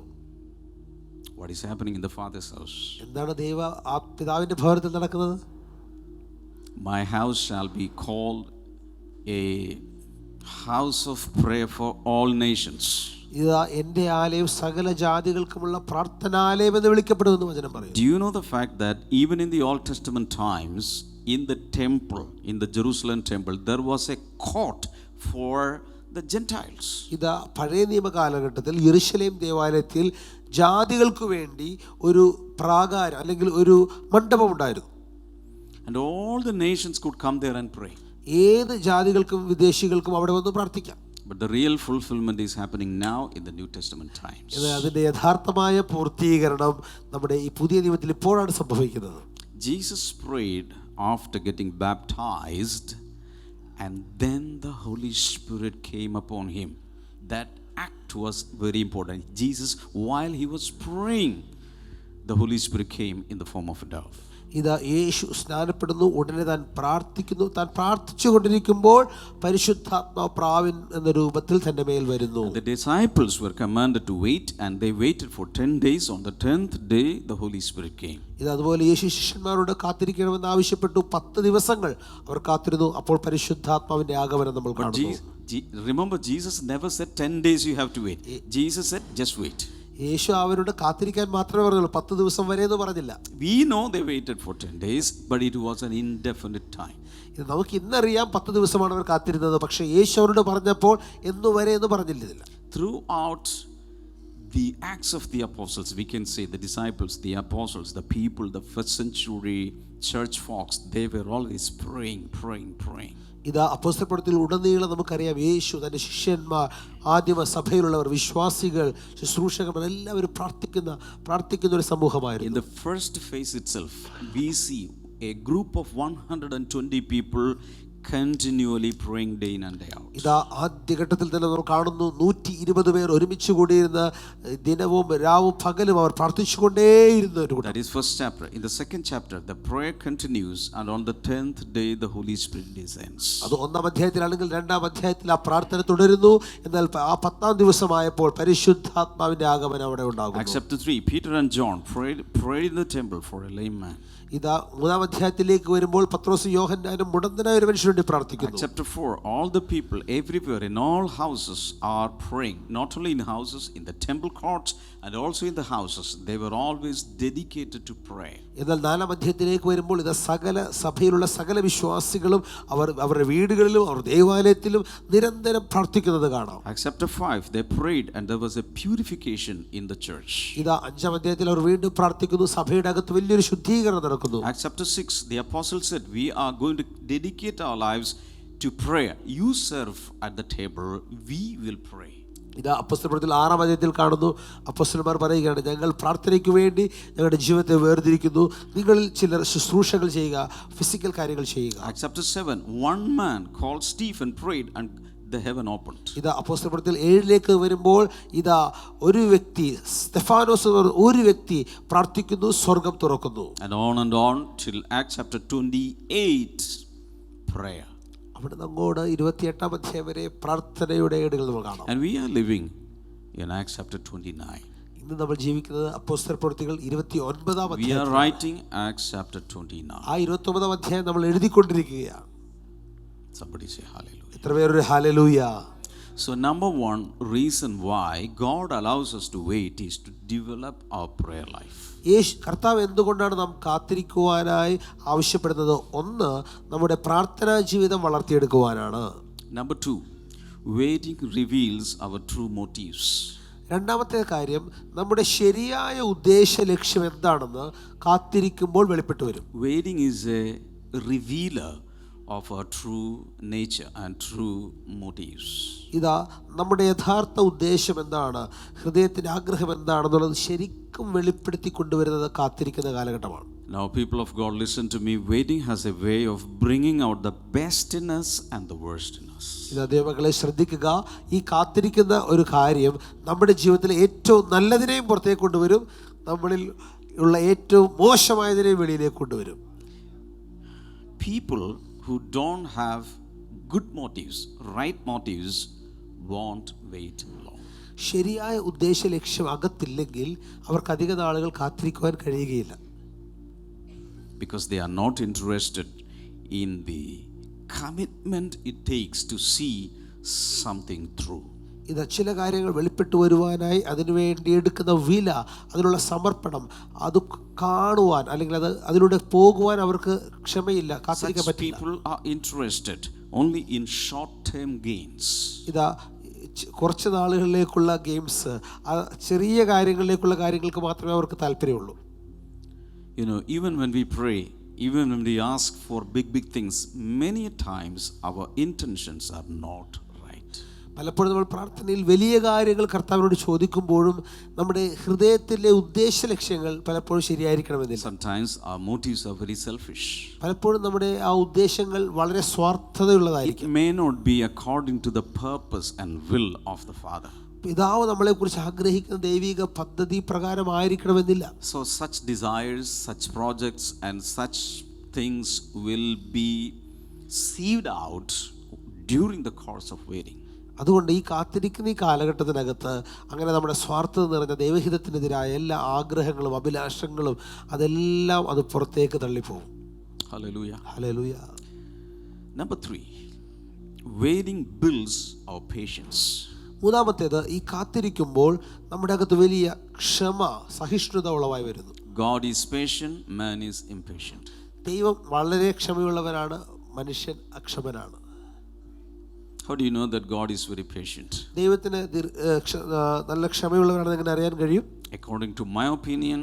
What is happening in the father's house? എന്താണ് ആ പിതാവിൻ്റെ ഭവനത്തിൽ നടക്കുന്നത്? My house shall be called a house of prayer for all nations. ഇതാ എൻ്റെ ആലയം സകല ജാതികൾക്കുമുള്ള പ്രാർത്ഥനാലയം എന്ന് വിളിക്കപ്പെടുമെന്ന് വചനം പറയും. Do you know the fact that even in the Old Testament times, in the temple, in the Jerusalem temple, there was a court for the Gentiles? ഇതാ പഴയ നിയമ കാലഘട്ടത്തിൽ യെരുശലേം ദേവാലയത്തിൽ ജാതികൾക്ക് വേണ്ടി ഒരു പ്രാകാരം അല്ലെങ്കിൽ ഒരു മണ്ഡപം ഉണ്ടായിരുന്നു. And all the nations could come there and pray. ഏത് ജാതികൾക്കും വിദേശികൾക്കും അവിടെ വന്ന് പ്രാർത്ഥിക്കാം. But the real fulfillment is happening now in the New Testament times. അതിന്റെ യഥാർത്ഥമായ പൂർത്തീകരണം നമ്മുടെ ഈ പുതിയ നിയമത്തിൽ ഇപ്പോഴാണ് സംഭവിക്കുന്നത്. Jesus prayed after getting baptized, and then the Holy Spirit came upon him. That act was very important. Jesus, while he was praying, the Holy Spirit came in the form of a dove. ഇതാ യേശു സ്നാനപ്പെടുന്നു, ഉടനെ താൻ പ്രാർത്ഥിക്കുന്നു. താൻ പ്രാർത്ഥിച്ചു കൊണ്ടിരിക്കുമ്പോൾ പരിശുദ്ധാത്മാവ് പ്രാവിൻ എന്ന രൂപത്തിൽ തന്റെ മേൽ വരുന്നു. The disciples were commanded to wait, and they waited for 10 days. On the 10th day, the Holy Spirit came. ഇത് അതുപോലെ യേശു ശിഷ്യന്മാരോട് കാത്തിരിക്കണമെന്ന് ആവശ്യപ്പെട്ടു. 10 ദിവസങ്ങൾ അവർ കാത്തിരുന്നു. അപ്പോൾ പരിശുദ്ധാത്മാവിന്റെ ആഗമനം നമ്മൾ കാണുന്നു. Remember, Jesus never said 10 days you have to wait. Jesus said, just wait. യേശു അവരോട് കാത്തിരിക്കാൻ മാത്രമേ പറഞ്ഞുള്ളൂ, 10 ദിവസം വരെ എന്ന് പറഞ്ഞില്ല. We know they waited for 10 days, but it was an indefinite time. ഇത് നമുക്ക് ഇന്നറിയാം 10 ദിവസമാണ് അവർ കാത്തിരുന്നത്. പക്ഷേ യേശു അവരോട് പറഞ്ഞപ്പോൾ എന്നു വരെ എന്ന് പറഞ്ഞില്ല. Throughout the Acts of the Apostles, we can say the disciples, the apostles, the people, the first century church folks, they were always praying. ഇതാ അപ്പോസ്തലപ്രവൃത്തിയിൽ ഉടനീളം നമുക്കറിയാം യേശു തൻ്റെ ശിഷ്യന്മാർ, ആദിമ സഭയിലുള്ളവർ, വിശ്വാസികൾ, ശുശ്രൂഷകർ എല്ലാവരും പ്രാർത്ഥിക്കുന്ന ഒരു സമൂഹമായിരുന്നു. In the first phase itself, we see a group of 120 people continually praying day in and day out. ഇതാ ആദ്യഘട്ടത്തിൽ തന്നെ നമ്മൾ കാണുന്നു 120 പേർ ഒരുമിച്ച് കൂടിയിരുന്ന ദിനവും രാവും പകലും അവർ പ്രാർത്ഥിച്ചുകൊണ്ടേയിരുന്ന ഒരു കൂട്ടം. That is first chapter. In the second chapter, the prayer continues, and on the 10th day the Holy Spirit descends. അത് 1-ാം അധ്യായത്തിലാണെങ്കിൽ 2-ാം അധ്യായത്തിൽ ആ പ്രാർത്ഥന തുടരുന്നു. എന്നാൽ ആ 10-ാം ദിവസമായപ്പോൾ പരിശുദ്ധാത്മാവിന്റെ ആഗമനം അവിടെ ഉണ്ടാകുന്നു. Acts chapter 3, Peter and John prayed in the temple for a lame man. ഇതാ 3-ാം അധ്യായത്തിലേക്ക് വരുമ്പോൾ പത്രോസും യോഹന്നാനും മുടന്തനായ ഒരു മനുഷ്യന് വേണ്ടി പ്രാർത്ഥിക്കുന്നു. Chapter 4, all the people everywhere in all houses are praying, not only in houses, in the temple courts and also in the houses. They were always dedicated to pray. എന്നാൽ 4-ാം അധ്യായത്തിലേക്ക് വരുമ്പോൾ ഇത് സകല സഭയിലുള്ള സകല വിശ്വാസികളും അവരുടെ വീടുകളിലും അവർ ദേവാലയത്തിലും നിരന്തരം പ്രാർത്ഥിക്കുന്നത് കാണാം. Acts chapter 5, they prayed and there was a purification in the church. ഇതാ 5-ാം അധ്യായത്തിൽ അവർ വീണ്ടും പ്രാർത്ഥിക്കുന്നു. സഭയുടെ അകത്ത് വലിയൊരു ശുദ്ധീകരണം നടക്കുന്നു. Acts chapter 6, the apostle said, we are going to dedicate our lives to prayer. You serve at the table, we will pray. ഇതാ അപ്പോസ്തലപ്രവൃത്തിയിൽ 6-ാം അധ്യായത്തിൽ കാണുന്നു, അപ്പോസ്തലന്മാർ പറയുകയാണ്, ഞങ്ങൾ പ്രാർത്ഥനയ്ക്ക് വേണ്ടി ഞങ്ങളുടെ ജീവിതത്തെ വേർതിരിക്കുന്നു, നിങ്ങളിൽ ചിലർ ശുശ്രൂഷകൾ ചെയ്യുക, ഫിസിക്കൽ കാര്യങ്ങൾ ചെയ്യുക. Acts chapter 7, one man called Stephen prayed and the heaven opened. ഇതാ അപ്പോസ്തലപ്രവൃത്തിയിൽ 7-ലേക്ക് വരുമ്പോൾ ഇതാ ഒരു വ്യക്തി, സ്തെഫാനോസ് ഒരു വ്യക്തി പ്രാർത്ഥിക്കുന്നു, സ്വർഗം തുറക്കുന്നു. And on till Acts chapter 28, prayer. അവിടെ അങ്ങോട്ട് 28-ാം അധ്യായം വരെ പ്രാർത്ഥനയുടെ ഏടുകൾ നമ്മൾ കാണാം. And we are living in Acts chapter 29. ഇന്ന് നമ്മൾ ജീവിക്കുന്നത് അപ്പോസ്തലപ്രവൃത്തികൾ 29-ാം We അധ്യായം. are writing Acts chapter 29. ആ 29-ാം അധ്യായം നമ്മൾ എഴുതിക്കൊണ്ടിരിക്കുകയാണ്. Somebody say hallelujah. എത്ര പേരൊരു hallelujah. So number one reason why God allows us to wait is to develop our prayer life. കർത്താവ് എന്തുകൊണ്ടാണ് നാം കാത്തിരിക്കുവാനായി ആവശ്യപ്പെടുന്നത്? ഒന്ന്, നമ്മുടെ പ്രാർത്ഥനാ ജീവിതം വളർത്തിയെടുക്കുവാനാണ്. Number two, waiting reveals our true motives. രണ്ടാമത്തെ കാര്യം, നമ്മുടെ ശരിയായ ഉദ്ദേശ ലക്ഷ്യം എന്താണെന്ന് കാത്തിരിക്കുമ്പോൾ വെളിപ്പെട്ടു വരും. Waiting is a revealer of our true nature and true motives. ഇതാ നമ്മുടെ യഥാർത്ഥ ഉദ്ദേശം എന്താണ്, ഹൃദയത്തിൻ്റെ ആഗ്രഹം എന്താണെന്നുള്ളത് ശരിക്കും വെളിപ്പെടുത്തി കൊണ്ടുവരുന്നത് കാത്തിരിക്കുന്ന കാലഘട്ടമാണ്. Now people of God, listen to me. Waiting has a way of bringing out the best in us and the worst in us. ഇതാ ദൈവമക്കളെ ശ്രദ്ധിക്കുക, ഈ കാത്തിരിക്കുന്ന ഒരു കാര്യം നമ്മുടെ ജീവിതത്തിലെ ഏറ്റവും നല്ലതിനെയും പുറത്തേക്ക് കൊണ്ടുവരും, നമ്മളിൽ ഉള്ള ഏറ്റവും മോശമായതിനെയും വെളിയിലേക്ക് കൊണ്ടുവരും. People who don't have good motives, right motives, won't wait long. ശരിയായ ഉദ്ദേശ ലക്ഷ്യം അകത്തില്ലെങ്കിൽ അവർക്ക് അധിക നാളുകൾ കാത്തിരിക്കുവാൻ കഴിയുകയില്ല. Because they are not interested in the commitment it takes to see something through. ഇത് ചില കാര്യങ്ങൾ വെളിപ്പെട്ടു വരുവാനായി അതിനുവേണ്ടി എടുക്കുന്ന വില, അതിനുള്ള സമർപ്പണം, അത് കാണുവാൻ അല്ലെങ്കിൽ അതിലൂടെ പോകുവാൻ അവർക്ക് ക്ഷമയില്ല, കാത്തിരിക്കാൻ പറ്റില്ല. People are interested only in short-term gains. ഇതാ കുറച്ച് നാളുകളിലേക്കുള്ള ഗെയിംസ്, ചെറിയ കാര്യങ്ങളിലേക്കുള്ള കാര്യങ്ങൾക്ക് മാത്രമേ അവർക്ക് താല്പര്യമുള്ളൂ. You know, even when we pray, even when we ask for big things, many times our intentions are not right. പലപ്പോഴും നമ്മൾ പ്രാർത്ഥനയിൽ വലിയ കാര്യങ്ങൾ കർത്താവിനോട് ചോദിക്കുമ്പോഴും നമ്മുടെ ഹൃദയത്തിലെ ഉദ്ദേശ ലക്ഷ്യങ്ങൾ പലപ്പോഴും ശരിയായിരിക്കണമെന്നില്ല. Sometimes our motives are very selfish. പലപ്പോഴും നമ്മുടെ ആ ഉദ്ദേശങ്ങൾ വളരെ സ്വാർത്ഥതയുള്ളതായിരിക്കും. It may not be according to the purpose and will of the Father. പിതാവ് നമ്മളെക്കുറിച്ച് ആഗ്രഹിക്കുന്ന ദൈവിക പദ്ധതി പ്രകാരമായിരിക്കണമെന്നില്ല. So such desires, such projects and such things will be sieved out during the course of waiting. അതുകൊണ്ട് ഈ കാത്തിരിക്കുന്ന ഈ കാലഘട്ടത്തിനകത്ത് അങ്ങനെ നമ്മുടെ സ്വാർത്ഥത നിറഞ്ഞ ദൈവഹിതത്തിനെതിരായ എല്ലാ ആഗ്രഹങ്ങളും അഭിലാഷങ്ങളും അതെല്ലാം അത് പുറത്തേക്ക് തള്ളിപ്പോകും. Hallelujah. Hallelujah. Number 3, waiting builds our patience. മൂന്നാമത്തേത്, ഈ കാത്തിരിക്കുമ്പോൾ നമ്മുടെ അകത്ത് വലിയ ക്ഷമ, സഹിഷ്ണുത ഉളവായി വരുന്നു. God is patient, man is impatient. ദൈവം വളരെ ക്ഷമയുള്ളവനാണ്, മനുഷ്യൻ അക്ഷമനാണ്. How do you know that God is very patient? ദൈവത്തിന് നല്ല ക്ഷമയുള്ളവരാണെന്ന് എങ്ങനെ അറിയാൻ കഴിയും? According to my opinion,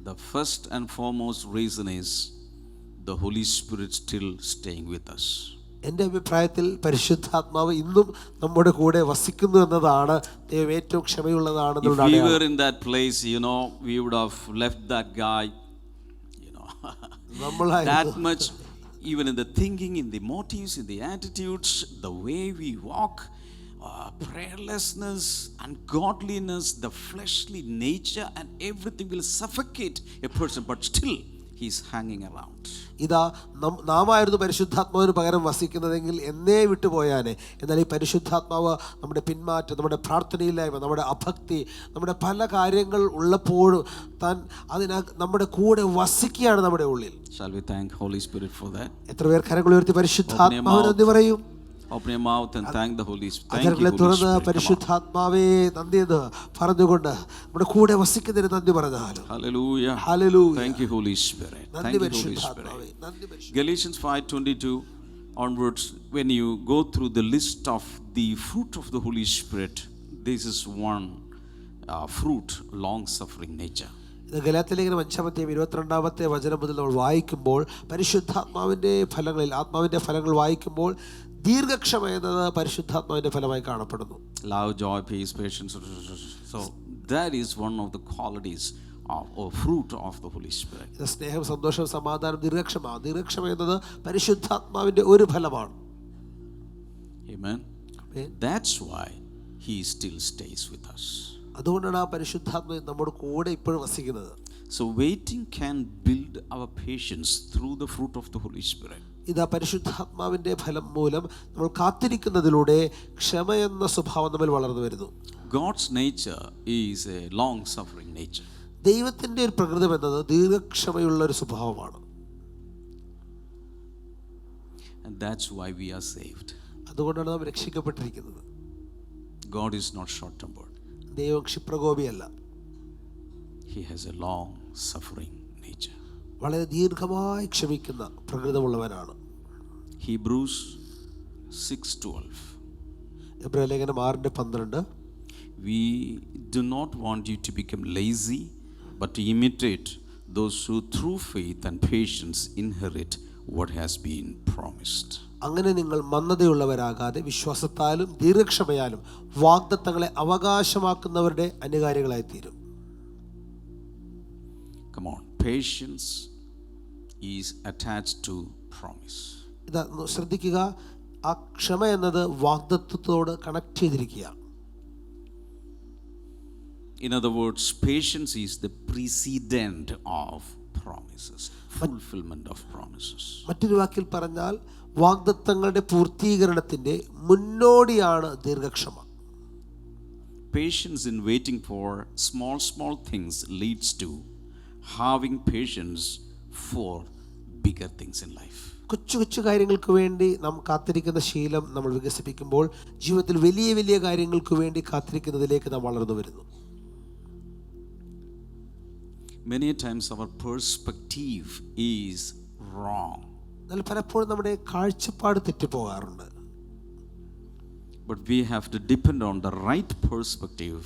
the first and foremost reason is the Holy Spirit still staying with us. എൻ്റെ അഭിപ്രായത്തിൽ പരിശുദ്ധാത്മാവ് ഇന്നും നമ്മുടെ കൂടെ വസിക്കുന്നു എന്നതാണ് ദൈവം ഏറ്റവും ക്ഷമയുള്ളതാണെന്നുള്ള If we അടയാളം. were in that place, we would have left that guy, that much, even in the thinking, in the motives, in the attitudes, the way we walk, prayerlessness, ungodliness, the fleshly nature, and everything will suffocate a person, but still he's hanging around. ഇതാ നാമായിരുന്നു പരിശുദ്ധാത്മാവിന് പകരം വസിക്കുന്നതെങ്കിൽ എന്നേ വിട്ടുപോയാനെ. എന്നാൽ ഈ പരിശുദ്ധാത്മാവ് നമ്മുടെ പിന്മാറ്റം, നമ്മുടെ പ്രാർത്ഥനയില്ലായ്മ, നമ്മുടെ അഭക്തി, നമ്മുടെ പല കാര്യങ്ങൾ ഉള്ളപ്പോഴും താൻ നമ്മുടെ കൂടെ വസിക്കുകയാണ് നമ്മുടെ ഉള്ളിൽ. Shall we thank Holy Spirit for that? എത്ര പേർ കരങ്ങൾ ഉയർത്തി പരിശുദ്ധാത്മാവിന് നന്ദി പറയും? Open your mouth and thank the Holy Spirit. അതർകളെ തുറന്ന് പരിശുദ്ധാത്മാവേ നന്ദി എന്ന് പറഞ്ഞുകൊണ്ട് നമ്മുടെ കൂടെ വസിക്കുന്നതിന് നന്ദി പറഞ്ഞാലും. Hallelujah. Hallelujah. Thank you, Holy Spirit. Thank you, Holy Spirit. Galatians 5:22 onwards, when you go through the list of the fruit of the Holy Spirit, this is one fruit, long-suffering nature. ഇത് ഗലാത്യലേഖനം 5:22 വചനം മുതൽ നമ്മൾ വായിക്കുമ്പോൾ പരിശുദ്ധാത്മാവിൻ്റെ ഫലങ്ങളിൽ, ആത്മാവിൻ്റെ ഫലങ്ങൾ വായിക്കുമ്പോൾ ദീർഘക്ഷമ എന്നത് പരിശുദ്ധാത്മാവിൻ്റെ ഫലമായി കാണപ്പെടുന്നു. Love, joy, peace, patience. So that is one of the qualities or fruit of the Holy Spirit. ഇത് സ്നേഹം, സന്തോഷം, സമാധാനം, ദീർഘക്ഷമ എന്നത് പരിശുദ്ധാത്മാവിൻ്റെ ഒരു ഫലമാണ്. Amen. That's why he still stays with us. അതുകൊണ്ടാണ് ആ പരിശുദ്ധാത്മാവ് നമ്മുടെ കൂടെ ഇപ്പോഴും വസിക്കുന്നത്. So waiting can build our patience through the fruit of the Holy Spirit. ഇതാ പരിശുദ്ധാത്മാവിൻ്റെ ഫലം മൂലം നമ്മൾ കാത്തിരിക്കുന്നതിലൂടെ ക്ഷമ എന്ന സ്വഭാവം നമ്മൾ വളർന്നു വരുന്നു. God's nature is a long-suffering nature. ദൈവത്തിൻ്റെ ഒരു പ്രകൃതം എന്നത് ദീർഘക്ഷമയുള്ള ഒരു സ്വഭാവമാണ്. And that's why we are saved. അതുകൊണ്ടാണ് നാം രക്ഷിക്കപ്പെട്ടിരിക്കുന്നത്. God is not short-tempered. ദൈവം ക്ഷിപ്രകോപിയല്ല. He has a long-suffering nature. വളരെ ദീർഘമായി ക്ഷമിക്കുന്ന പ്രകൃതമുള്ളവനാണ്. Hebrews 6:12. എബ്രായലേഖനം 6:12. We do not want you to become lazy, but to imitate those who through faith and patience inherit what has been promised. അങ്ങനെ നിങ്ങൾ മന്ദതയുള്ളവരാകാതെ വിശ്വാസത്താലും ദീർഘക്ഷമയാലും വാഗ്ദത്തങ്ങളെ അവകാശമാക്കുന്നവരുടെ അനുകാരികളായി തീരും. Come on, patience is attached to promise. ഇതാ ശ്രദ്ധിക്കുക, ആ ക്ഷമ എന്നത് വാഗ്ദത്തത്തോട് കണക്ട് ചെയ്തിരിക്കുക. In other words, patience is the precedent of promises, fulfillment of promises. മറ്റൊരു വാക്കിൽ പറഞ്ഞാൽ വാഗ്ദത്തങ്ങളുടെ പൂർത്തീകരണത്തിന്റെ മുന്നോടിയാണ് ദീർഘക്ഷമ. Patience in waiting for small things leads to having patience for bigger things in life. കൊച്ചു കാര്യങ്ങൾക്ക് വേണ്ടി നാം കാത്തിരിക്കുന്ന ശീലം നമ്മൾ വികസിപ്പിക്കുമ്പോൾ ജീവിതത്തിൽ വലിയ കാര്യങ്ങൾക്ക് വേണ്ടി കാത്തിരിക്കുന്നതിലേക്ക് നാം വളർന്നു വരുന്നു. Many times our perspective is wrong. എന്നാൽ പലപ്പോഴും നമ്മുടെ കാഴ്ചപ്പാട് തെറ്റിപ്പോകാറുണ്ട്. But we have to depend on the right perspective,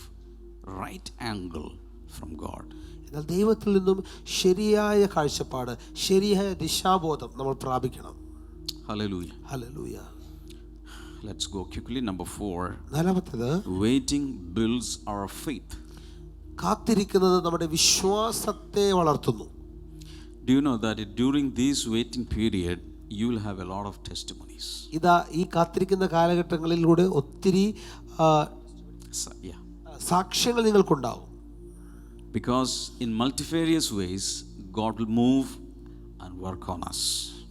right angle from God. എന്നാൽ ദൈവത്തിൽ നിന്നും ശരിയായ കാഴ്ചപ്പാട്, ശരിയായ ദിശാബോധം നമ്മൾ പ്രാപിക്കണം. Hallelujah. Hallelujah. Let's go quickly. Number 4. നാലാമത്തേത്, Waiting builds our faith. കാത്തിരിക്കുന്നത് നമ്മുടെ വിശ്വാസത്തെ വളർത്തുന്നു. Do you know that during this waiting period you will have a lot of testimonies? ഇതാ ഈ കാത്തിരിക്കുന്ന കാലഘട്ടങ്ങളിലൂടെ ഒത്തിരി സാക്ഷ്യങ്ങൾ നിങ്ങൾക്കുണ്ടാവും. Because in multifarious ways God will move and work on us.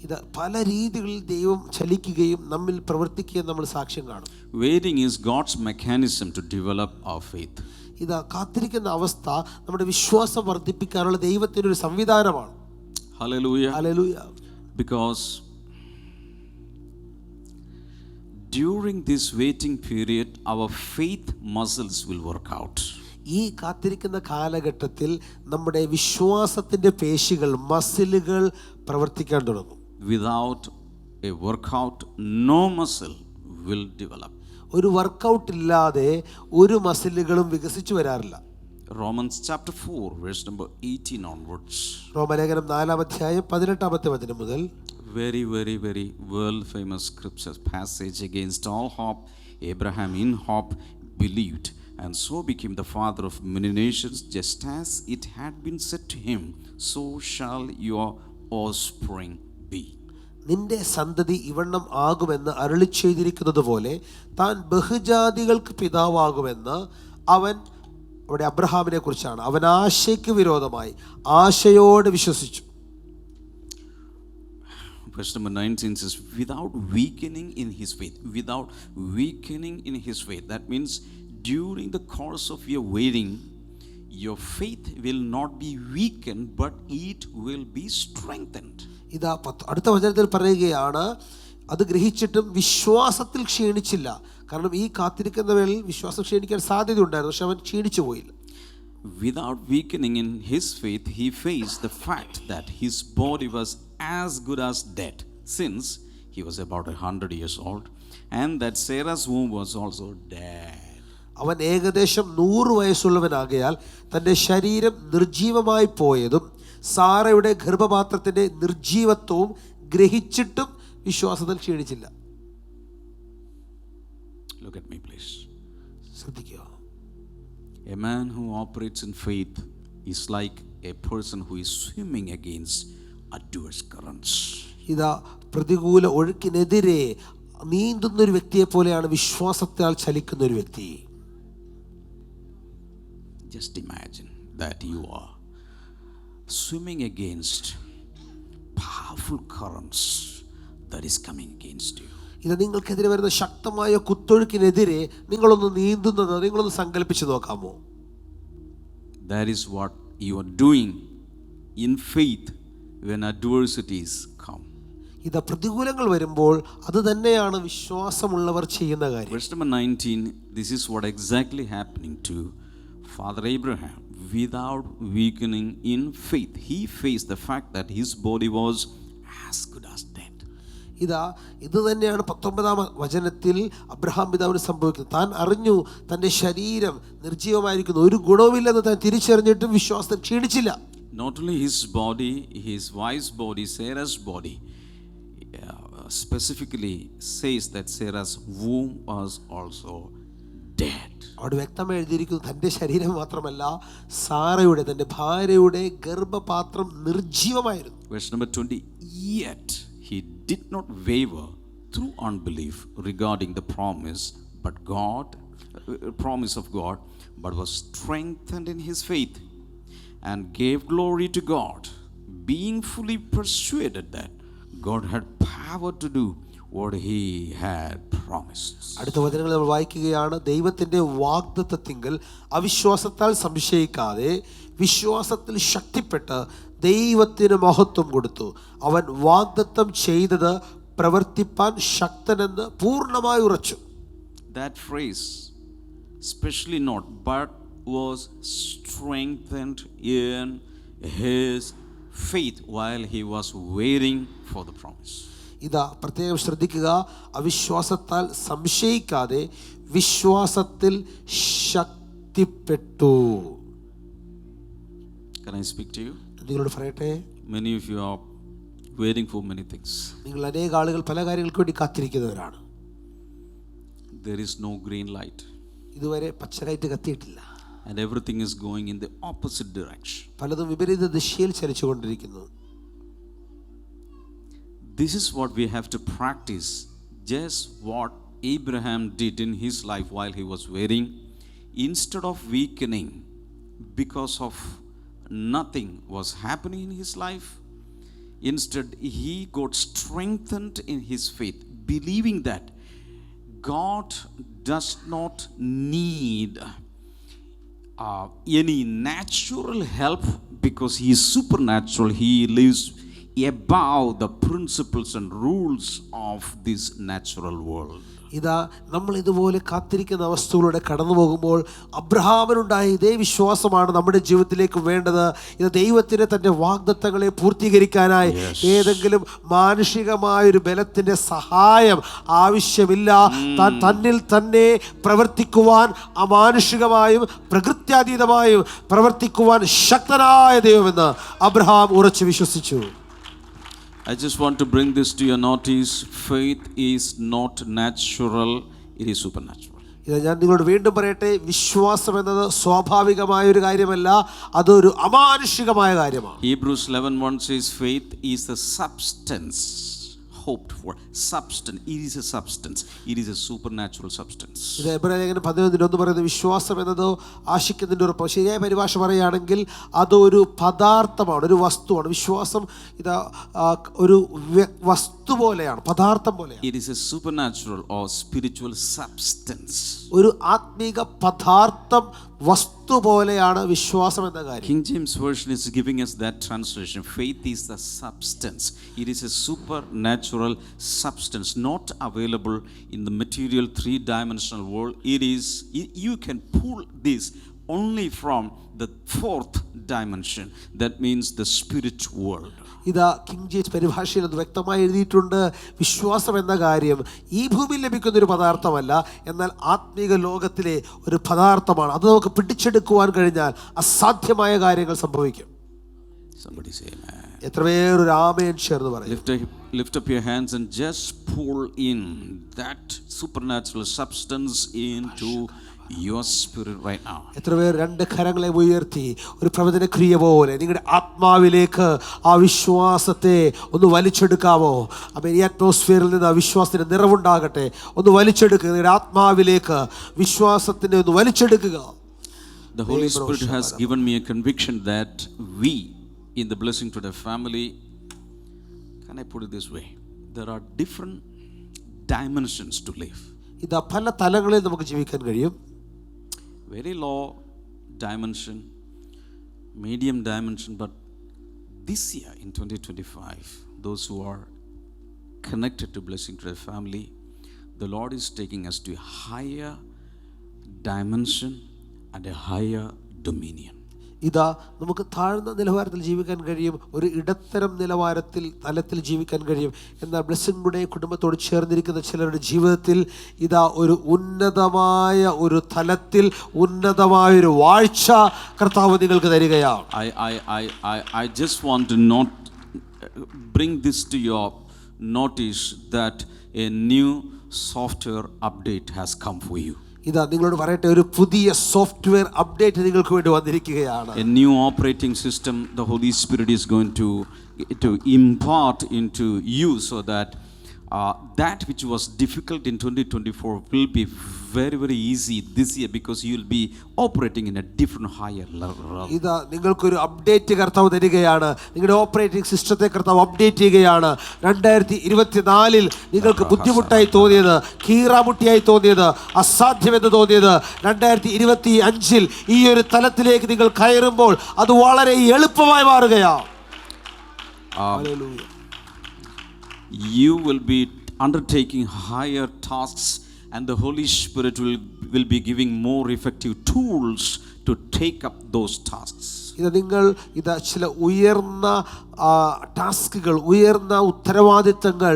ഇത് പല രീതികളിൽ ദൈവം ചലിക്കുകയും നമ്മിൽ പ്രവർത്തിക്കുകയും നമ്മൾ സാക്ഷ്യം കാണും. Waiting is God's mechanism to develop our faith. ഇത് കാത്തിരിക്കുന്ന അവസ്ഥ നമ്മുടെ വിശ്വാസം വർദ്ധിപ്പിക്കാനുള്ള ദൈവത്തിൻ്റെ ഒരു സംവിധാനമാണ്. Hallelujah. Hallelujah. Because during this waiting period, our faith muscles will work out. ഈ കാത്തിരിക്കുന്ന കാലഘട്ടത്തിൽ നമ്മുടെ വിശ്വാസത്തിൻ്റെ പേശികൾ, മസിലുകൾ പ്രവർത്തിക്കാൻ തുടങ്ങും. Without a workout, no muscle will develop. ഒരു വർക്കൗട്ട് ഇല്ലാതെ ഒരു മസിലുകളും വികസിച്ചു വരാറില്ല. Romans chapter 4, verse number 18 onwards. റോമലേഖനം 4-ാം അധ്യായം 18-ാമത്തെ വചനം മുതൽ. Very, very, very world famous scripture passage. Against all hope, Abraham in hope believed, and so became the father of many nations, just as it had been said to him, so shall your offspring be. നിന്റെ സന്തതി ഇവണ്ണം ആകുമെന്ന് അരുളി ചെയ്തിരിക്കുന്നത് പോലെ താൻ ബഹുജാതികൾക്ക് പിതാവാകുമെന്ന് അവൻ, അവിടെ അബ്രഹാമിനെ കുറിച്ചാണ്, അവൻ ആശയ്ക്ക് വിരോധമായി ആശയോടെ വിശ്വസിച്ചു. Verse number 19 says, without weakening in his faith. Without weakening in his faith. That means during the course of your waiting, your faith will not be weakened, but it will be strengthened. ഇതാ അടുത്ത വചനത്തിൽ പറയുകയാണ്, അത് ഗ്രഹിച്ചിട്ടും വിശ്വാസത്തിൽ ക്ഷീണിച്ചില്ല. കാരണം ഈ കാത്തിരിക്കുന്ന വേളയിൽ വിശ്വാസം ക്ഷീണിക്കാൻ സാധ്യതയുണ്ടായിരുന്നു, പക്ഷെ അവൻ ക്ഷീണിച്ചു പോയില്ല. Without weakening in his faith, he faced the fact that his body was as good as dead, since he was about 100 years old, and that Sarah's womb was also dead. അവൻ ഏകദേശം 100 വയസ്സുള്ളവനാകയാൽ തൻ്റെ ശരീരം നിർജീവമായി പോയതും സാറയുടെ ഗർഭപാത്രത്തിൻ്റെ നിർജീവത്വവും ഗ്രഹിച്ചിട്ടും വിശ്വാസത്തിൽ ക്ഷീണിച്ചില്ല. Look at me, please. ശ്രദ്ധിക്കുക. A man who operates in faith is like a person who is swimming against adverse currents. ഇതാ പ്രതികൂല ഒഴുക്കിനെതിരെ നീന്തുന്ന ഒരു വ്യക്തിയെ പോലെയാണ് വിശ്വാസത്താൽ ചലിക്കുന്ന ഒരു വ്യക്തി. Just imagine that you are swimming against powerful currents that is coming against you. ഇത് നിങ്ങൾക്കെതിരെ വരുന്ന ശക്തമായ കുത്തൊഴുക്കിനെതിരെ നിങ്ങളൊന്ന് നീന്തുന്നത് നിങ്ങളൊന്ന് സങ്കല്പിച്ച് നോക്കാമോ? That is what you are doing in faith when adversities come. ഇത് പ്രതികൂലങ്ങൾ വരുമ്പോൾ അത് തന്നെയാണ് വിശ്വാസമുള്ളവർ ചെയ്യുന്ന കാര്യം. Verse number 19, this is what exactly happening to Father Abraham. Without weakening in faith, he faced the fact that his body was as good as dead. ഇതാ ഇത് തന്നെയാണ് 19-ാം വചനത്തിൽ അബ്രഹാം പിതാവിന് സംഭവിക്കുന്നത്. താൻ അറിഞ്ഞു തൻ്റെ ശരീരം നിർജീവമായിരിക്കുന്നു, ഒരു ഗുണവുമില്ലെന്ന് താൻ തിരിച്ചറിഞ്ഞിട്ടും വിശ്വാസത്തിൽ ക്ഷീണിച്ചില്ല. Not only his body, his wife's body, Sarah's body, specifically says that Sarah's womb was also dead. അവിടെ വ്യക്തമായി എഴുതിയിരിക്കുന്നു, തൻ്റെ ശരീരം മാത്രമല്ല സാറയുടെ, തൻ്റെ ഭാര്യയുടെ ഗർഭപാത്രം നിർജീവമായിരുന്നു. Verse number 20, yet he did not waver through unbelief regarding the promise of God, but was strengthened in his faith and gave glory to God, being fully persuaded that God had power to do what he had promised. അടുത്ത വചനങ്ങൾ നമ്മൾ വായിക്കുകയാണ്. ദൈവത്തിൻ്റെ വാഗ്ദത്തത്തിങ്കൽ അവിശ്വാസത്താൽ സംശയിക്കാതെ വിശ്വാസത്തിൽ ശക്തിപ്പെട്ട് ദൈവത്തിന് മഹത്വം കൊടുത്തു. അവൻ വാഗ്ദത്തം ചെയ്തത് പ്രവർത്തിപ്പാൻ ശക്തനെന്ന് പൂർണ്ണമായി ഉറച്ചു. That phrase, especially not, but was strengthened in his faith while he was waiting for the promise. ഇതാ പ്രത്യേകം ശ്രദ്ധിക്കുക, അവിശ്വാസത്താൽ സംശയിക്കാതെ വിശ്വാസത്തിൽ ശക്തിപ്പെട്ടു. Can I speak to you? നിങ്ങളോട് പറയട്ടെ, Many of you are waiting for many things. നിങ്ങൾ അനേക ആളുകൾ പല കാര്യങ്ങൾക്ക് വേണ്ടി കാത്തിരിക്കുന്നവരാണ്. There is no green light, ഇതുവരെ പച്ചലൈറ്റ് കത്തിയിട്ടില്ല. and everything is going in the opposite direction. പലതും വിപരീത ദിശയിൽ ചലിച്ചുകൊണ്ടിരിക്കുന്നു. This is what we have to practice, just what Abraham did in his life while he was waiting. Instead of weakening because of nothing was happening in his life, instead he got strengthened in his faith, believing that God does not need any natural help because he is supernatural. He lives above the principles and rules of this natural world. ഇതാ നമ്മൾ ഇതുപോലെ കാത്തിരിക്കുന്ന അവസ്ഥകളിലൂടെ കടന്നു പോകുമ്പോൾ അബ്രഹാമിനുണ്ടായ ഇതേ വിശ്വാസമാണ് നമ്മുടെ ജീവിതത്തിലേക്ക് വേണ്ടത്. ഇത് ദൈവത്തിന് തൻ്റെ വാഗ്ദത്തങ്ങളെ പൂർത്തീകരിക്കാനായി ഏതെങ്കിലും മാനുഷികമായൊരു ബലത്തിൻ്റെ സഹായം ആവശ്യമില്ല. താൻ തന്നിൽ തന്നെ പ്രവർത്തിക്കുവാൻ, അമാനുഷികമായും പ്രകൃത്യാതീതമായും പ്രവർത്തിക്കുവാൻ ശക്തനായ ദൈവമെന്ന് അബ്രഹാം ഉറച്ചു വിശ്വസിച്ചു. I just want to bring this to your notice. Faith is not natural, it is supernatural. ഇത് ഞാൻ നിങ്ങളോട് വീണ്ടും പറയട്ടെ, വിശ്വാസം എന്നത് സ്വാഭാവികമായ ഒരു കാര്യമല്ല, അതൊരു അമാനുഷികമായ കാര്യമാണ്. Hebrews 11:1 says faith is the substance hoped for. Substance, it is a substance, it is a supernatural substance. ഇത് എബ്രായലേഖനം 11:1 പറയുന്നത് വിശ്വാസം എന്നത് ആശിക്കുന്നതിൻ്റെ ഉറപ്പ്. ശരിയായ പരിഭാഷ പറയുകയാണെങ്കിൽ അതൊരു പദാർത്ഥമാണ്, ഒരു വസ്തുവാണ്. വിശ്വാസം ഇത് ഒരു വസ്തു പോലെയാണ്, പദാർത്ഥം പോലെയാണ്. It is a supernatural or spiritual substance. ഒരു ആത്മീക പദാർത്ഥം, വസ്തു പോലെയാണ് വിശ്വാസം എന്ന കാര്യം. King James Version is giving us that translation. Faith is the substance. It is a supernatural substance, not available in the material three-dimensional world. You can pull this only from the fourth dimension. That means the spirit world. ഇതാ king James പരിഭാഷയിൽ അത് വ്യക്തമായി എഴുതിയിട്ടുണ്ട്. വിശ്വാസം എന്ന കാര്യം ഈ ഭൂമിയിൽ ലഭിക്കുന്ന ഒരു പദാർത്ഥമല്ല, എന്നാൽ ആത്മീക ലോകത്തിലെ ഒരു പദാർത്ഥമാണ്. അത് നമുക്ക് പിടിച്ചെടുക്കുവാൻ കഴിഞ്ഞാൽ അസാധ്യമായ കാര്യങ്ങൾ സംഭവിക്കും. Somebody say amen. എത്ര പേരൊരു ആമേൻ ചേർന്ന് പറയും. Lift up your hands and just pull in that supernatural substance into your spirit right now. എത്ര പേർ രണ്ട് കരങ്ങളെ ഉയർത്തി ഒരു പ്രവചന ക്രിയ പോലെ നിങ്ങളുടെ ആത്മാവിലേക്ക് ആ വിശ്വാസത്തെ ഒന്ന് വലിച്ചെടുക്കാമോ? അപ്പോൾ ഈ അറ്റ്മോസ്ഫിയറിൽ നിന്ന് ആ വിശ്വാസത്തിന് നിറവുണ്ടാകട്ടെ. ഒന്ന് വലിച്ചെടുക്കുക, നിങ്ങളുടെ ആത്മാവിലേക്ക് വിശ്വാസത്തിനെ ഒന്ന് വലിച്ചെടുക്കുക. The Holy Spirit has given me a conviction that we in the Blessing Today family, can I put it this way, there are different dimensions to live. ഇതാ പല തലങ്ങളിൽ നമുക്ക് ജീവിക്കാൻ കഴിയും. Very low dimension, medium dimension, but this year in 2025, those who are connected to Blessing Today family, the Lord is taking us to a higher dimension and a higher dominion. ഇതാ നമുക്ക് താഴ്ന്ന നിലവാരത്തിൽ ജീവിക്കാൻ കഴിയും, ഒരു ഇടത്തരം തലത്തിൽ ജീവിക്കാൻ കഴിയും. എന്നാൽ ബ്ലെസ്സിംഗ് ടുഡേ കുടുംബത്തോട് ചേർന്നിരിക്കുന്ന ചിലരുടെ ജീവിതത്തിൽ ഇതാ ഒരു ഉന്നതമായ ഒരു തലത്തിൽ, ഉന്നതമായ ഒരു വാഴ്ച കർത്താവ് നിങ്ങൾക്ക് തരികയാണ്. I just want to not bring this to your notice that a new software update has come for you. ഇതാ നിങ്ങളോട് പറയട്ടെ, ഒരു പുതിയ സോഫ്റ്റ്വെയർ അപ്ഡേറ്റ് നിങ്ങൾക്ക് വേണ്ടി വന്നിരിക്കുകയാണ്. A new operating system the Holy Spirit is going to impart into you, so that that which was difficult in 2024 will be very, very easy this year, because you will be operating in a different higher level. ഇതാ നിങ്ങൾക്കൊരു update കർത്താവ് തരികയാണ്. നിങ്ങളുടെ operating സിസ്റ്റത്തെ കർത്താവ് update ചെയ്യുകയാണ്. 2024 നിങ്ങൾക്ക് ബുദ്ധിമുട്ടായി തോന്നിയത്, കീറാമുട്ടിയായി തോന്നിയത്, അസാധ്യമെന്ന് തോന്നിയത് 2025 ഈ ഒരു തലത്തിലേക്ക് നിങ്ങൾ കയറുമ്പോൾ അത് വളരെ എളുപ്പമായി മാറുകയാണ്. You will be undertaking higher tasks, and the Holy Spirit will be giving more effective tools to take up those tasks. നിങ്ങൾ ചില ഉയർന്ന ടാസ്കുകൾ, ഉയർന്ന ഉത്തരവാദിത്തങ്ങൾ,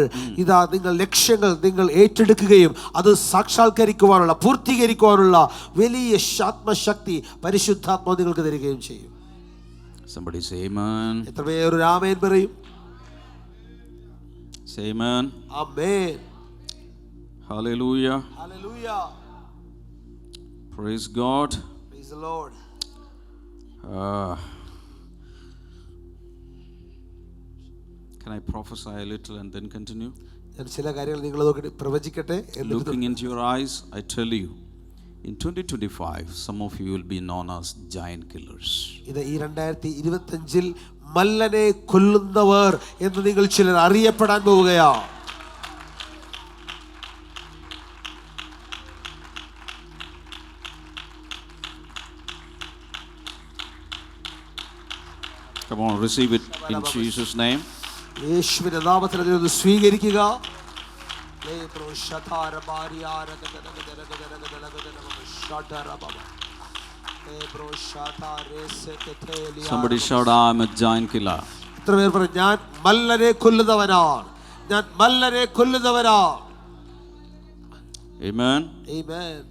നിങ്ങൾ ലക്ഷ്യങ്ങൾ നിങ്ങൾ ഏറ്റെടുക്കുകയും അത് സാക്ഷാത്കരിക്കുവാനുള്ള, പൂർത്തീകരിക്കുവാനുള്ള വലിയ ആത്മശക്തി പരിശുദ്ധാത്മാവ് നിങ്ങൾക്ക് തരികയും ചെയ്യും. Somebody say amen. എത്ര പേര് ഒരു ആമേൻ പറയും? Say amen. Amen. Hallelujah. Hallelujah. Praise God. Praise the Lord. Can I prophesy a little and then continue? ഞാൻ ചില കാര്യങ്ങൾ നിങ്ങളെ പ്രവചിക്കട്ടെ. Looking into your eyes, I tell you, in 2025, some of you will be known as giant killers. ഇത് ഈ 2025 മല്ലനെ കൊല്ലുന്നവർ എന്ന് നിങ്ങൾ ചിലർ അറിയപ്പെടാൻ പോവുകയാണ്. Come on, receive it in Jesus' name. യേശുവിന്റെ നാമത്തിൽ അതിനെ സ്വീകരിക്കുക. Somebody shout, I'm a giant killer. എത്ര പേർ പറയും, ഞാൻ മല്ലരെ കൊല്ലുന്നവനാണ്, ഞാൻ മല്ലരെ കൊല്ലുന്നവനാണ്. Amen. Amen.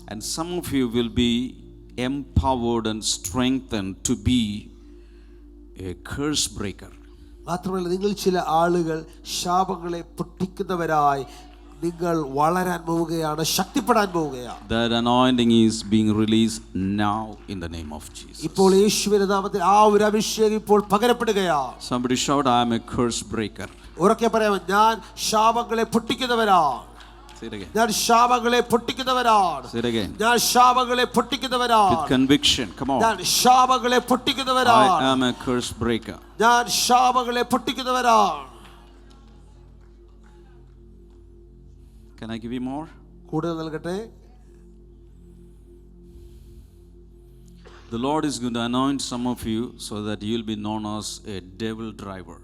And some of you will be empowered and strengthened to be a curse breaker. മാത്രമല്ല, നിങ്ങൾ ചില ആളുകൾ ശാപങ്ങളെ പൊട്ടിക്കുന്നവരായി നിങ്ങൾ വളരാൻ പോവുകയാണ്, ശക്തിപ്പെടാൻ പോവുകയാണ്. That anointing is being released now in the name of Jesus. ഇപ്പോൾ യേശുവിന്റെ നാമത്തിൽ ആ ഒരു അഭിഷേകം ഇപ്പോൾ പകരപ്പെടുകയാണ്. Somebody shout, I am a curse breaker. ഉറക്കെ പറയാമോ, ഞാൻ ശാപങ്ങളെ പൊട്ടിക്കുന്നവരാണ്. Say it again. ഞാൻ ശാപങ്ങളെ പൊട്ടിക്കുന്നവരാണ്. Say it again. ഞാൻ ശാപങ്ങളെ പൊട്ടിക്കുന്നവരാണ്. With conviction. Come on. ഞാൻ ശാപങ്ങളെ പൊട്ടിക്കുന്നവരാണ്. I am a curse breaker. ഞാൻ ശാപങ്ങളെ പൊട്ടിക്കുന്നവരാണ്. Can I give you more? കൂടുതൽ നൽകട്ടെ. The Lord is going to anoint some of you so that you will be known as a devil driver.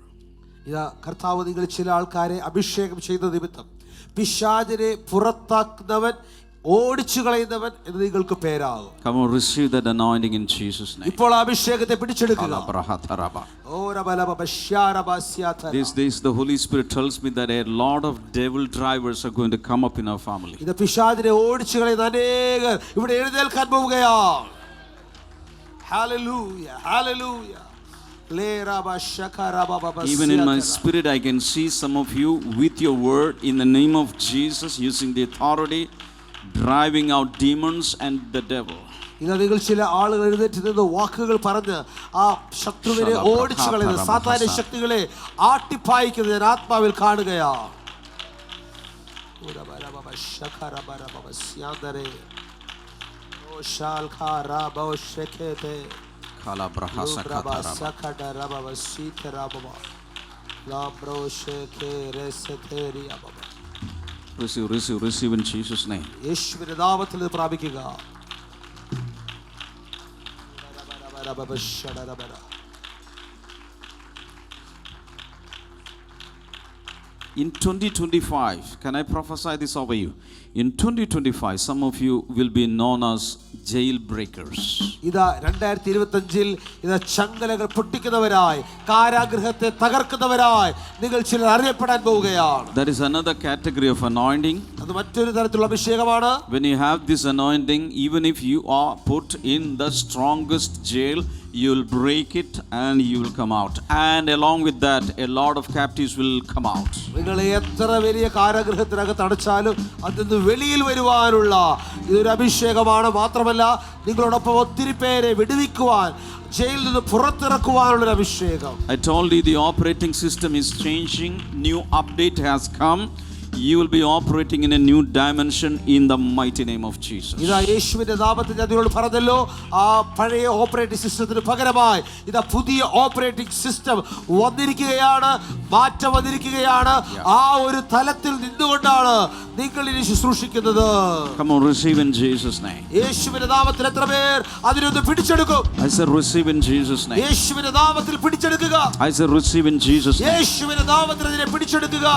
ഇതാ കർത്താവ് നിങ്ങൾ ചില ആൾക്കാരെ അഭിഷേകം ചെയ്ത നിമിത്തം പിശാചിനെ പുറത്താക്കുന്നവൻ, ഓടിച്ചു കളയുന്നവൻ എന്ന് നിങ്ങൾക്ക് പേരാകും. Come on, receive that anointing in Jesus' name. ഇപ്പോൾ അഭിഷേകത്തെ പിടിച്ചെടുക്കുക. These days the Holy Spirit tells me that a lot of devil drivers are going to come up in our family. ഇത് പിശാചിനെ ഓടിച്ചു കളയുന്ന അനേകർ ഇവിടെ എഴുന്നേൽക്കാൻ പോവുകയാണ്. Hallelujah, hallelujah. Even in my spirit I can see some of you with your word in the name of Jesus, using the authority, driving out demons and the devil. ഇന്ന് നിങ്ങൾ ചില ആളുകൾ എഴുന്നേറ്റ് നിന്ന് വാക്കുകൾ പറഞ്ഞ് ആ ശത്രുവിനെ ഓടിച്ചു കളയുന്ന സാത്താന്യ ശക്തികളെ ആട്ടിപ്പായിക്കുന്നത് ഞാൻ ആത്മാവിൽ കാണുകയാണ്. Receive in Jesus' name. യേശുവിന്റെ നാമത്തിൽ ഇത് പ്രാപിക്കുക. In 2025, can I prophesy this over you? In 2025, some of you will be known as jailbreakers. ഇതാ 2025-ൽ ഇതാ ചങ്ങലകൾ പൊട്ടിക്കുന്നവരായി, കാരാഗൃഹത്തെ തകർക്കുന്നവരായി നിങ്ങൾ ചിലർ അറിയപ്പെടാൻ പോവുകയാണ്. That is another category of anointing. അത് മറ്റൊരു തരത്തിലുള്ള അഭിഷേകമാണ്. When you have this anointing, even if you are put in the strongest jail, you will break it and you will come out. And along with that, a lot of captives will come out. നിങ്ങൾ എത്ര വലിയ കാരാഗൃഹത്തിനകത്ത് അടച്ചാലും അതിൽ നിന്ന് വെളിയിൽ വരുവാനുള്ള ഇതൊരു അഭിഷേകമാണ്. മാത്രമല്ല നിങ്ങളോടൊപ്പം ഒത്തിരി പേരെ വിടുവിക്കുവാൻ, ജയിലിൽ നിന്ന് പുറത്തിറക്കുവാനുള്ളൊരു അഭിഷേകം. I told you the operating system is changing. New update has come. You will be operating in a new dimension in the mighty name of Jesus. ഇതാ യേശുവിന്റെ നാമത്തിൽ ഞാൻ നിങ്ങളോട് പറഞ്ഞല്ലോ, ആ പഴയ ഓപ്പറേറ്റിംഗ് സിസ്റ്റത്തിന് പകരമായി ഇതാ പുതിയ ഓപ്പറേറ്റിംഗ് സിസ്റ്റം വന്നിരിക്കുകയാണ്, മാറ്റം വന്നിരിക്കുകയാണ്. ആ ഒരു തലത്തിൽ നിന്നുകൊണ്ടാണ് നിങ്ങൾ ഇനി ശുശ്രൂഷിക്കുന്നത്. Come on, receive in Jesus' name. യേശുവിന്റെ നാമത്തിൽ എത്ര പേർ അതിനൊന്ന് പിടിച്ചെടുക്കും? I said receive in Jesus' name. യേശുവിന്റെ നാമത്തിൽ പിടിച്ചെടുക്കുക. I said receive in Jesus' name. യേശുവിന്റെ നാമത്തിൽ അതിനെ പിടിച്ചെടുക്കുക.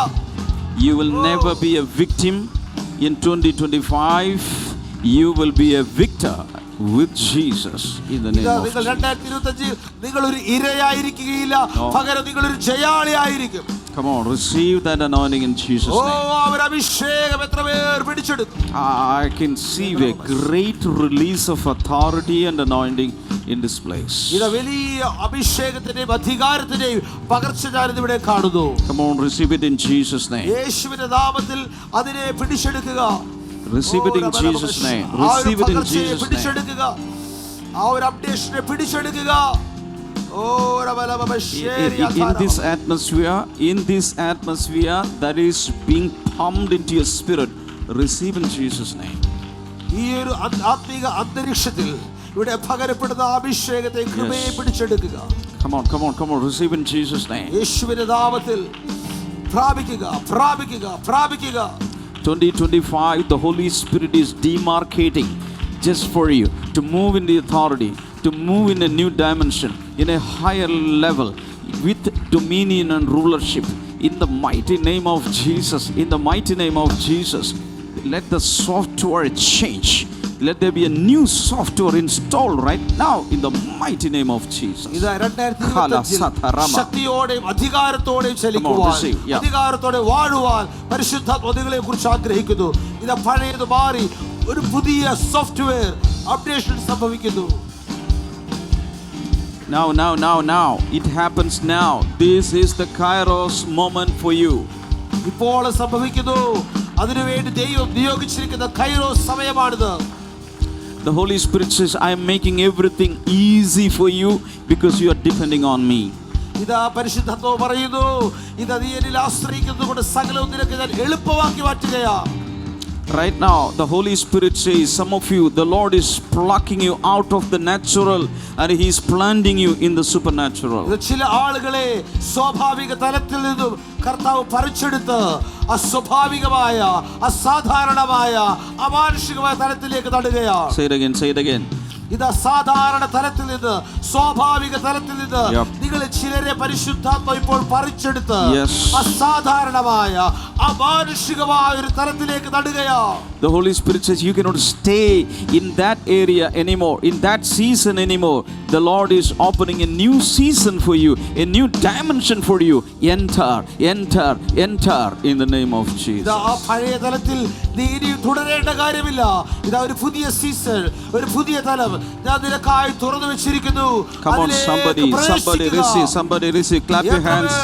You will never be a victim in 2025. You will be a victor with Jesus in the name of നിങ്ങൾ Jesus. 2025 നിങ്ങൾ ഒരു ഇരയായിരിക്കുകയില്ല, പകരം നിങ്ങൾ ഒരു ജയാളിയായിരിക്കും. Come on, receive that anointing in Jesus' name. ആ ഒരു അഭിഷേകം എത്ര പേർ പിടിച്ചെടുക്കും? I can see a great release of authority and anointing in this place. ഇത് വലിയ അഭിഷേകത്തിന്റെയും അധികാരത്തിന്റെയും പകർച്ച ഞാൻ ഇവിടെ കാണുന്നു. Come on, receive it in Jesus' name. യേശുവിന്റെ നാമത്തിൽ അതിനെ പിടിച്ചെടുക്കുക. Receive it in Jesus' name. Receive it in Jesus' name. പിടിച്ചെടുക്കുക. ആ ഒരു അപ്ഡേഷനെ പിടിച്ചെടുക്കുക. In this atmosphere that is being pumped into your spirit, receive in Jesus' name. ഈ ഒരു ആത്മീക അന്തരീക്ഷത്തിൽ ഇവിടെ പകരപ്പെടുന്ന അഭിഷേകത്തെ കൃപയെ പിടിച്ചെടുക്കുക. Come on, receive in Jesus' name. യേശുവിന്റെ നാമത്തിൽ പ്രാപിക്കുക. 2025, the Holy Spirit is demarcating just for you to move in the authority, to move in a new dimension, in a higher level, with dominion and rulership In the mighty name of Jesus, in the mighty name of Jesus, let the software change. Let there be a new software installed right now in the mighty name of Jesus. ഇത് 2025 ശക്തിയോടെയും അധികാരത്തോടെയും ചലിക്കുവാൻ, അധികാരത്തോടെ വാഴുവാൻ പരിശുദ്ധാത്മാവിനെ കുറിച്ച് ആഗ്രഹിക്കുന്നു. ഇത് പഴയത് മാറി ഒരു പുതിയ സോഫ്റ്റ്വെയർ അപ്ഡേഷൻ സംഭവിക്കുന്നു. Now. It happens now. This is the Kairos moment for you. ഇപ്പോൾ സംഭവിക്കുന്നു. അതിനുവേണ്ടി ദൈവം നിയോഗിച്ചിരിക്കുന്ന കൈറോസ് സമയമാണിത്. The Holy Spirit says, I am making everything easy for you because you are depending on me. ഇതാ പരിശുദ്ധാത്മാവ് പറയുന്നു, ഇത് നീ എന്നിൽ ആശ്രയിക്കുന്നതുകൊണ്ട് സകലവും നിനക്ക് ഞാൻ എളുപ്പമാക്കി മാറ്റുകയാണ്. Right now, the Holy Spirit says, some of you, the Lord is plucking you out of the natural and He is planting you in the supernatural. ചില ആളുകളെ സ്വാഭാവിക തലത്തിൽ നിന്നും കർത്താവ് പറിച്ചെടുത്ത് അസ്വാഭാവികമായ, അസാധാരണമായ, അമാനുഷികമായ തലത്തിലേക്ക് നടുകയാണ്. Say it again. ഇത് അസാധാരണ തലത്തിൽ നിന്ന്, സ്വാഭാവിക തലത്തിൽ നിന്ന് നിങ്ങൾ ചിലരെ പരിശുദ്ധാത്മാവ് ഇപ്പോൾ പറിച്ചെടുത്ത് അസാധാരണമായ, അമാനുഷികമായ ഒരു തലത്തിലേക്ക് നടുകയാണ്. The Holy Spirit says you cannot stay in that area anymore, in that season anymore. The Lord is opening a new season for you, a new dimension for you. Enter in the name of Jesus. ഇതാ പഴയ തലത്തിൽ നീ ഇനി തുടരേണ്ട കാര്യമില്ല. ഇതാ ഒരു പുതിയ season, ഒരു പുതിയ തലം ഞാൻ നിനക്കായി തുറന്നു വെച്ചിരിക്കുന്നു. Come on, somebody receive. Clap your hands.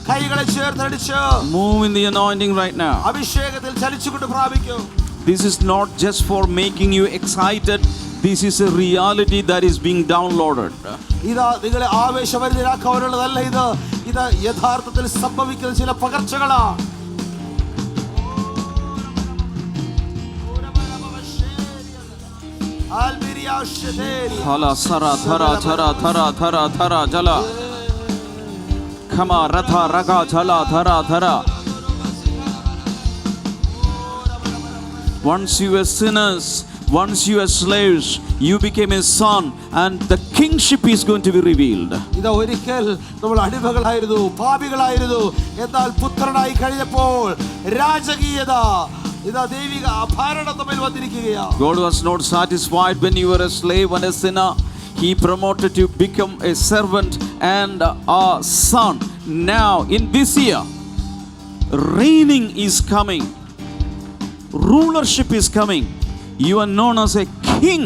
കൈകളെ ചേർത്തടിച്ച് move in the anointing right now. അഭിഷേകത്തിൽ ചലിച്ചുകൊണ്ട് പ്രാപിക്കൂ. This is not just for making you excited. This is a reality that is being downloaded. ഇതാ നിങ്ങളെ ആവേശഭരിതരാക്കാനുള്ളതല്ല ഇത്. ഇത് യഥാർത്ഥത്തിൽ സംഭവിക്കുന്ന ചില പകർച്ചകളാണ്. Hala sara thara jala. Kama ratha raga jala thara. Once you were sinners, once you were slaves, you became a son and the kingship is going to be revealed. ഇതാ ഒരിക്കൽ നമ്മൾ അടിമകളായിരുന്നു, പാപികളായിരുന്നു. എന്നാൽ പുത്രനായി കഴിഞ്ഞപ്പോൾ രാജകീയത, ഇതാ ദൈവിക ഭരണം തമ്മിൽ വന്നിരിക്കുകയാണ്. God was not satisfied when you were a slave and a sinner. He promoted you become a servant and a son. Now in this year, reigning is coming. Rulership is coming. You are known as a king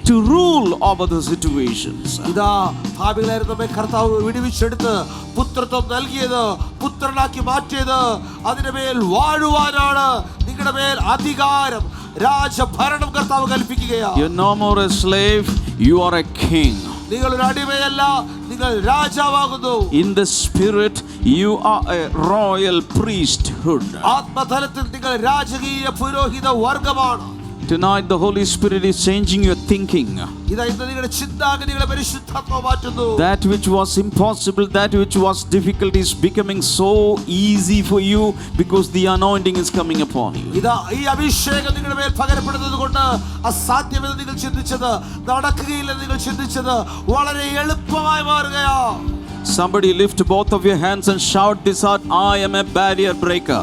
to rule over the situations. ഇതാ പാപികളായിരുന്ന നമ്മെ കർത്താവ് വിടുവിച്ചെടുത്ത് പുത്രത്വം നൽകിയത്, പുത്രനാക്കി മാറ്റിയത് അതിന്റെ മേൽ വാഴുവാനാണ്. നിങ്ങളുടെ മേൽ അധികാരം, രാജഭരണം കർത്താവ് കൽപ്പിക്കുകയാണ്. You are no more a slave, you are a king. നിങ്ങൾ ഒരു അടിമയല്ല, നിങ്ങൾ രാജാവാകുന്നു. In the spirit you are a royal priesthood. ആത്മതലത്തിൽ നിങ്ങൾ രാജകീയ പുരോഹിത വർഗമാണ്. Tonight the Holy Spirit is changing your thinking. ഇതാ ഇന്ന് നിങ്ങളുടെ ചിന്താഗതികളെ പരിശുദ്ധാത്മാവ് മാറ്റുന്നു. That which was impossible, that which was difficult is becoming so easy for you because the anointing is coming upon you. ഇതാ ഈ അഭിഷേകം നിങ്ങളുടെ മേൽ പകരപ്പെടുന്നത് കൊണ്ട് അസാധ്യമെന്ന് നിങ്ങൾ ചിന്തിച്ചത്, നടക്കുകയില്ലെന്ന് നിങ്ങൾ ചിന്തിച്ചത് വളരെ എളുപ്പമായി മാറുകയാണ്. Somebody lift both of your hands and shout this out, I am a barrier breaker.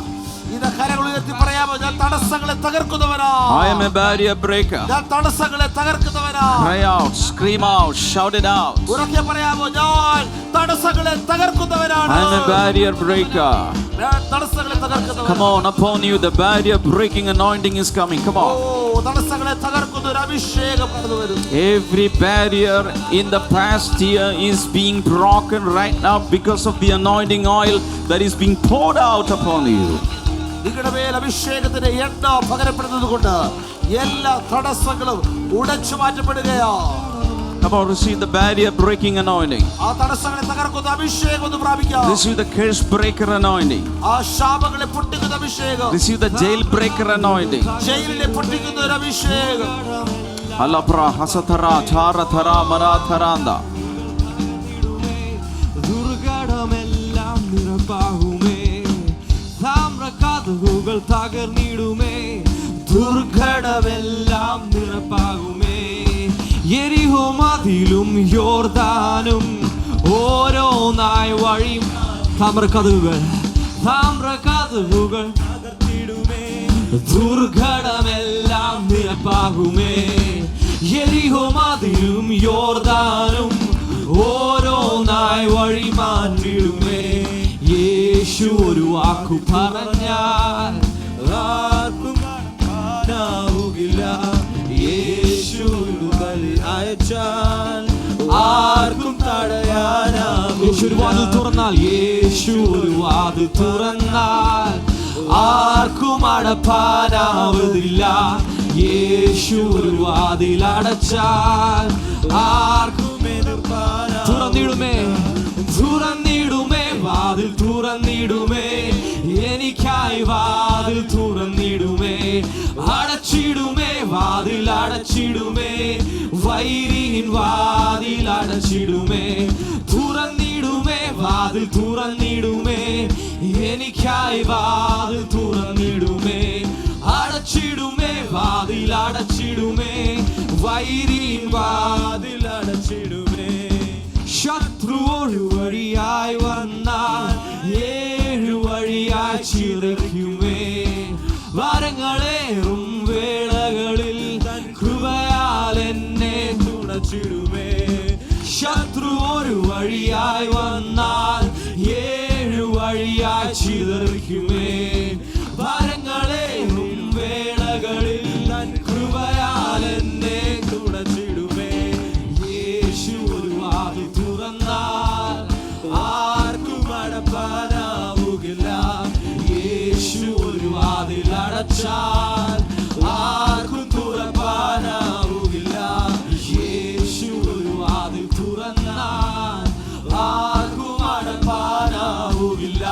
ഇത് കരങ്ങൾ ഉയർത്തി പറയാമോ, ഞാൻ തടസ്സങ്ങളെ തകർക്കുന്നവനാണ്. I am a barrier breaker. ഞാൻ തടസ്സങ്ങളെ തകർക്കുന്നവനാണ്. Cry out, scream out, shout it out. ഉറക്കെ പറയാമോ, ഞാൻ തടസ്സങ്ങളെ തകർക്കുന്നവനാണ്. I am a barrier breaker. ഞാൻ തടസ്സങ്ങളെ തകർക്കുന്നവനാണ്. Come on, upon you the barrier breaking anointing is coming. Come on. തടസ്സങ്ങളെ തകർക്കുന്ന ഒരു അഭിഷേകം കടന്നു വരും. Every barrier in the past year is being broken right now because of the anointing oil that is being poured out upon you. നിങ്ങളുടെ മേൽ അഭിഷേകത്തിന്റെ എണ്ണ പകരപ്പെടുന്നത് കൊണ്ട് എല്ലാ തടസ്സങ്ങളും ഉടച്ചു മാറ്റപ്പെടുകയാണ്. Come on, receive the barrier breaking anointing. ആ തടസ്സങ്ങളെ തകർക്കുന്ന അഭിഷേകം ഒന്ന് പ്രാപിക്കാം. Receive the curse breaker anointing. ആ ശാപങ്ങളെ പൊട്ടിക്കുന്ന അഭിഷേകം. Receive the jail breaker anointing. ജയിലിനെ പൊട്ടിക്കുന്ന ഒരു അഭിഷേകം. Alapra hasatara thara thara mara tharanda. ദുർഘടമെല്ലാം നിറപ്പാകുമേ, താമ്രകതകുകൾ തകർന്നിടുമേ. ദുർഘടമെല്ലാം നിറപ്പാകുമേ, യെരിഹോ മതിലും യോർദാനും ഓരോന്നായി വഴി താമ്രക്കതവുകൾ ദുർഘടമെല്ലാം നിരപ്പാകുമേ. യെരിഹോ മതിലും യോർദാനും ഓരോന്നായി വഴി മാറ്റിടുമേ. യേശു ഒരു വാക്കു പറഞ്ഞാൽ ആർക്കും കാണാനാവുകില്ല. യേശു ഒരു ബലി അയച്ചാൽ ആർക്കും തടയാനാവില്ല. യേശു ഒരു വാതിൽ തുറന്നാൽ, യേശു ഒരു വാതിൽ തുറന്നാൽ ആർക്കും അടപ്പാനാവതില്ല. യേശു ഒരു വാതിൽ അടച്ചാൽ ആർക്കും എതിർപ്പാനാ. തുറന്നിടുമേ തുറന്നിടുമേ വാതിൽ തുറന്നിടുമേ. എനിക്കായി വാതിൽ തുറന്നിടുമേ. അടച്ചിടുമേ വാതിൽ അടച്ചിടുമേ. വൈരിൻ വാതിൽ അടച്ചിടുമേ. തുറന്നിടുമേ വാതിൽ തുറന്നിടുമേ. എനിക്കായി വാതിൽ തുറന്നിടുമേ. അടച്ചിടുമേ വാതിൽ അടച്ചിടുമേ. വൈരിൻ വാതിൽ അടച്ചിടുമേ. ശത്രു ഒരു വഴിയായി വന്നാൽ 7 വഴിയായി ചിറയ്ക്കുമേ. വാരങ്ങളേറും വേളകളിൽ കൃപയാൽ എന്നെ തുണച്ചിടുമേ. ശത്രു ഒരു വഴിയായി വന്നാൽ 7 വഴിയായി ചിതറിക്കുമേ. വാരങ്ങളേറും വേളകളിൽ കൃപയാൽ എന്നെ തുണച്ചിടുമേ. യേശു ഒരു വാതിൽ തുറന്നാൽ ആർക്കും അടപ്പാനാവുകില്ല. യേശു ഒരു വാതിൽ അടച്ചാൽ ആർക്കും തുറപ്പാനാവുകില്ല. യേശു ഒരു വാതിൽ തുറന്നാൽ ആർക്കും അടപ്പാനാവുകില്ല.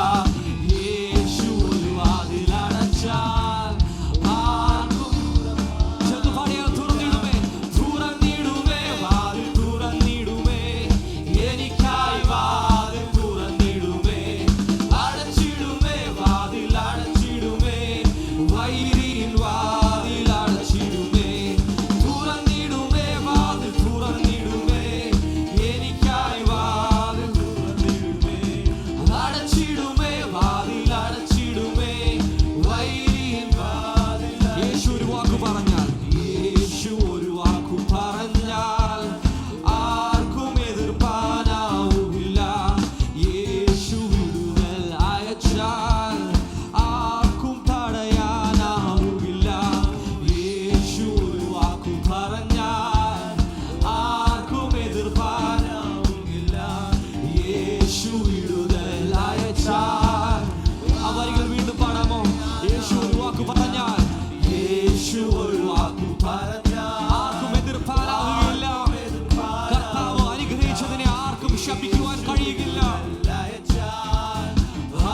യേശു ഒരു വാതിൽ അടച്ചാൽ ആർക്കും തുറന്നിടുമേ. തുറന്നിടുമേ വാതിൽ തുറന്നിടുമേ. എനിക്കായി വാതിൽ തുറന്നിടുമേ. അടച്ചിടുമേ വാതിൽ അടച്ചിടുമേ. വൈരിൻ വാതിൽ അടച്ചിടുമേ. തുറന്നിടുമേ വാതിൽ തുറന്നിടുമേ. എനിക്കായി വാതിൽ തുറന്നിടുമേ. അടച്ചിടുമേ വാതിൽ അടച്ചിടുമേ. വൈരിൻ വാതിൽ. യേശു ഒരു വാക്കു പറഞ്ഞാൽ, യേശു ഒരു വാക്കു പറഞ്ഞാൽ ആർക്കും എതിർപ്പാനാവില്ല. യേശു വിടുതൽ അയച്ചാൽ ആർക്കും തടയാനാവില്ല. യേശു ഒരു വാക്കു പറഞ്ഞാൽ ആർക്കും എതിർപ്പാനാവില്ല. യേശു വിടുതൽ അയച്ചാൽ. ആ വരികൾ വീണ്ടും പാടാമോ? യേശു ഒരു വാക്കു പറഞ്ഞാൽ, യേശു ഒരു വാക്കു പറഞ്ഞാൽ ആർക്കും എതിർപ്പാനാവുകയില്ല. കർത്താവ് അനുഗ്രഹിച്ചതിനെ ആർക്കും ശപിക്കുവാൻ കഴിയുകയില്ല.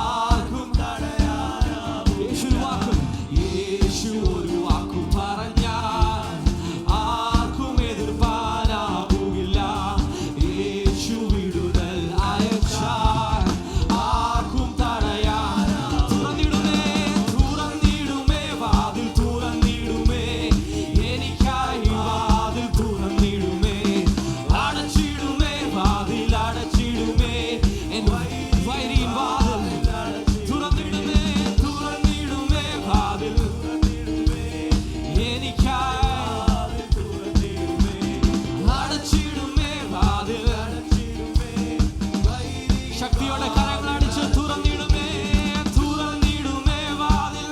ആർക്കും യേശു ഒരു വാക്ക്. യേശു ഒരു വാക്കു പറഞ്ഞാൽ ആർക്കും എതിർപ്പാനാവുകില്ല. യേശു വിടുതൽ അയച്ചാൽ ആർക്കും തടയാൻ. തുറന്നിടുമേ തുറന്നിടുമേ വാതിൽ തുറന്നിടുമേ. എനിക്കായി വാതിൽ തുറന്നിടുമേ. അടച്ചിടുമേ വാതിൽ അടച്ചിടുമേ. എൻ വൈരിൻ വാതിൽ തുറന്നിടുമേ. തുറന്നിടുമേ വാതിൽ എനിക്കായി അടച്ചിടുമേ വാതിൽ. ശക്തിയോടെ കരങ്ങളടിച്ച് തുറന്നിടുമേ. തുറന്നിടുമേ വാതിൽ.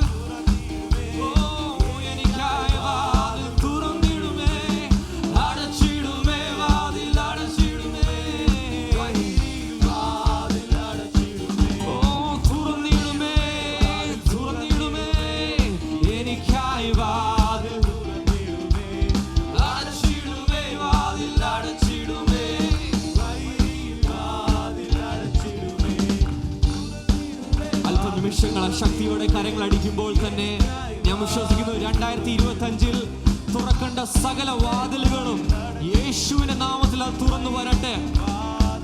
ഓ എനിക്കായി വാതിൽ തുറന്നിടുമേ. അടച്ചിടുമേ വാതിൽ അടച്ചിടുമേ. ഓ തുറന്നിടുമേ തുറന്നിടുമേ. എനിക്കായി വാതിൽ തുറന്നിടുമേ. അടച്ചിടുമേ വാതിൽ അടച്ചിടുമേ. അല്പനിമിഷങ്ങൾ ശക്തിയോടെ കരങ്ങൾ അടിക്കുമ്പോൾ തന്നെ ഞാൻ വിശ്വസിക്കുന്നു 2025 തുറക്കേണ്ട സകല വാതിലുകളും യേശുവിന്റെ നാമത്തിൽ അത് തുറന്നു വരട്ടെ.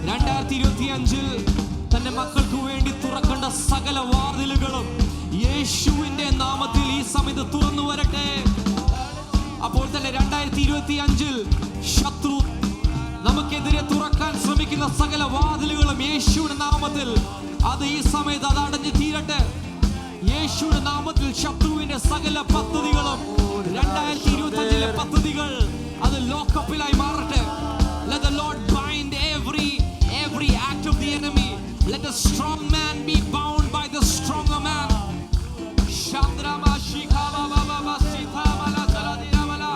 2025 തന്റെ മക്കൾക്ക് വേണ്ടി തുറക്കേണ്ട സകല വാതിലുകളും യേശുവിന്റെ നാമത്തിൽ ഈ സമയത്ത് തുറന്നു വരട്ടെ. അപ്പോൾ തന്നെ 2025 ശത്രു നമുക്കെതിരെ തുറക്കാൻ ശ്രമിക്കുന്ന സകല വാതിലുകളും യേശുവിന്റെ നാമത്തിൽ അത് ഈ സമയത്ത് അത് അടഞ്ഞു തീരട്ടെ. യേശുവിന്റെ നാമത്തിൽ ശത്രുവിന്റെ സകല പദ്ധതികളും 2025 പദ്ധതികൾ അത് ലോക്കപ്പിലായി മാറട്ടെ. Let the Lord bind every act of the enemy. Let the strong man be bound by the stronger man. Shandrama shikala baba basita mala chaladira mala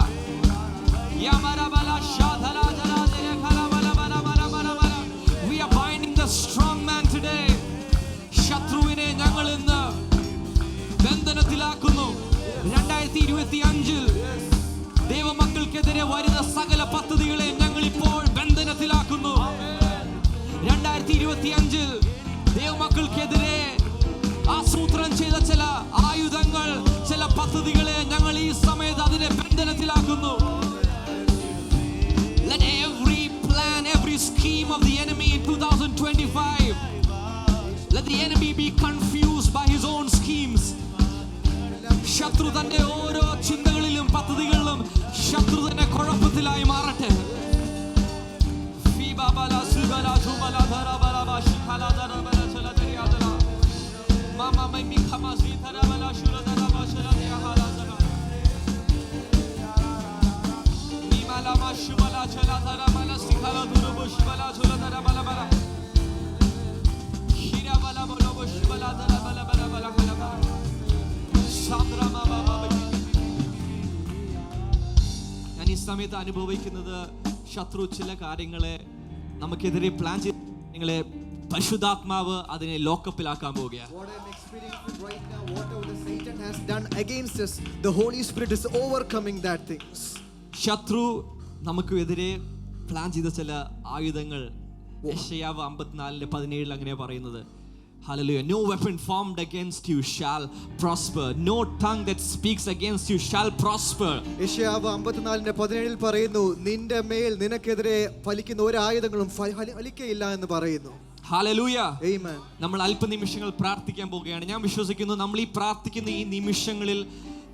yamara bala shadhala jala dire khala bala bala bala bala bala. We are binding the strong man today. ശത്രുവിനെ ഞങ്ങൾ ഇന്ന് ബന്ധനത്തിലാക്കുന്നു. 2025 ദൈവമക്കൾക്കെതിരെ വരുന്ന സകല പദ്ധതികളെ ഞങ്ങൾ ഇപ്പോൾ ബന്ധനത്തിലാക്കുന്നു. 2025 ദൈവമക്കൾക്കെതിരെ ആസൂത്രണം ചെയ്ത ചില ആയുധങ്ങൾ, ചില പദ്ധതികളെ ഞങ്ങൾ ഈ സമയത്ത് അതിനെ ബന്ധനത്തിലാക്കുന്നു. Let every plan, every scheme of the enemy in 2025, let the enemy be confused by his own schemes. ശത്രു തന്റെ ഓരോ ചിന്തകളിലും പദ്ധതികളിലും ശത്രു തന്നെ കുഴപ്പത്തിലായി മാറട്ടെ. ഞാൻ ഈ സമയത്ത് അനുഭവിക്കുന്നത് ശത്രു ചില കാര്യങ്ങളെ നമുക്കെതിരെ പ്ലാൻ ചെയ്ത കാര്യങ്ങളെ പരിശുദ്ധാത്മാവ് അതിനെ ലോക്കപ്പിലാക്കാൻ പോവുകയാണ്. What I'm experiencing right now, whatever the Satan has done against us, the Holy Spirit is overcoming that things. ശത്രു നമുക്ക് എതിരെ പ്ലാൻ ചെയ്ത ചില ആയുധങ്ങൾ യെശയ്യാവ് 54:17 അങ്ങനെ പറയുന്നത്. Hallelujah. No weapon formed against you shall prosper. No tongue that speaks against you shall prosper. യെശയ്യാവ് 54:17 പറയുന്നു, നിന്റെ മേൽ നിനക്കെതിരെ ഫലിക്കുന്ന ഒരു ആയുധങ്ങളും ഫലിക്കയില്ല എന്ന് പറയുന്നു. Hallelujah. Amen. നമ്മൾ അല്പനിമിഷങ്ങൾ പ്രാർത്ഥിക്കാൻ പോവുകയാണ്. ഞാൻ വിശ്വസിക്കുന്നു നമ്മൾ ഈ പ്രാർത്ഥിക്കുന്ന ഈ നിമിഷങ്ങളിൽ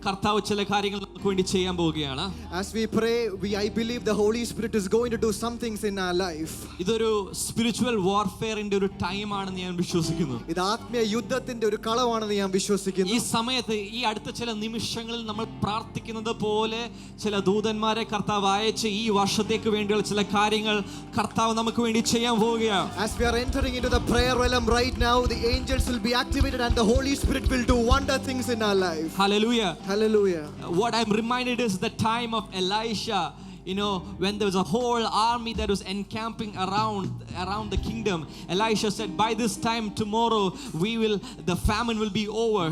കർത്താവ് ചില കാര്യങ്ങൾ നമുക്ക് വേണ്ടി ചെയ്യാൻ പോവുകയാണ്. As we pray, I believe the Holy Spirit is going to do some things in our life. ഇതൊരു സ്പിരിച്വൽ വാർഫെയറിന്റെ ഒരു ടൈം ആണെന്ന് ഞാൻ വിശ്വസിക്കുന്നു. ഇത് ആത്മീയ യുദ്ധത്തിന്റെ ഒരു കളമാണെന്ന് ഞാൻ വിശ്വസിക്കുന്നു. ഈ സമയത്ത് ഈ അടുത്ത ചില നിമിഷങ്ങളിൽ നമ്മൾ പ്രാർത്ഥിക്കുന്നത് പോലെ ചില ദൂതന്മാരെ കർത്താവ് അയച്ച് ഈ വർഷത്തേക്ക് വേണ്ടിയുള്ള ചില കാര്യങ്ങൾ കർത്താവ് നമുക്ക് വേണ്ടി ചെയ്യാൻ പോവുകയാണ്. As we are entering into the prayer realm right now, the angels will be activated and the Holy Spirit will do wonder things in our life. Hallelujah. Hallelujah. What I'm reminded is the time of Elisha, you know, when there was a whole army that was encamping around the kingdom. Elisha said, by this time tomorrow the famine will be over.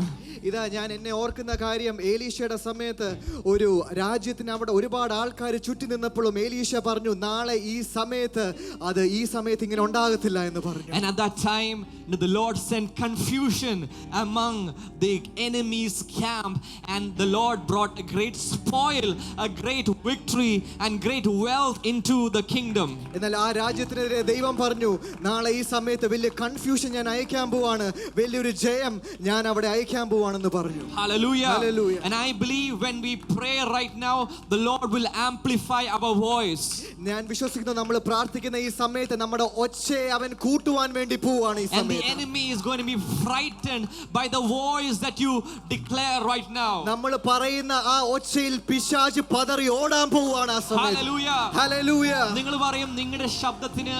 ഇതാ ഞാൻ എന്നെ ഓർക്കുന്ന കാര്യം, ഏലീശയുടെ സമയത്ത് ഒരു രാജ്യത്തിന് അവിടെ ഒരുപാട് ആൾക്കാർ ചുറ്റി നിന്നപ്പോഴും ഏലീശ പറഞ്ഞു, നാളെ ഈ സമയത്ത് ഇങ്ങനെ ഉണ്ടാകത്തില്ല എന്ന് പറഞ്ഞു. And at that time the Lord sent confusion among the enemy's camp, and the Lord brought a great spoil, a great victory and great wealth into the kingdom. എന്നാൽ ആ രാജ്യത്തിനെതിരെ ദൈവം പറഞ്ഞു, നാളെ ഈ സമയത്ത് വലിയ കൺഫ്യൂഷൻ ഞാൻ അയക്കാൻ പോവാണ്, വലിയൊരു ജയം ഞാൻ അവിടെ അയക്കാൻ പോവാണെന്ന് പറഞ്ഞു. Hallelujah. Hallelujah. And I believe when we pray right now, the Lord will amplify our voice. ഞാൻ വിശ്വസിക്കുന്നു നമ്മൾ പ്രാർത്ഥിക്കുന്ന ഈ സമയത്ത് നമ്മുടെ ഒച്ചയെ അവൻ കൂട്ടുവാൻ വേണ്ടി പോവാണ് ഈ And the സമയത്ത്. enemy is going to be frightened by the voice that you declare right now. നമ്മൾ പറയുന്ന ആ ഒച്ചയിൽ പിശാച് പതറി ഓടാൻ പോവാണ് ആ സമയത്ത്. Hallelujah. Hallelujah. നിങ്ങൾ പറയും നിങ്ങളുടെ ശബ്ദത്തിന്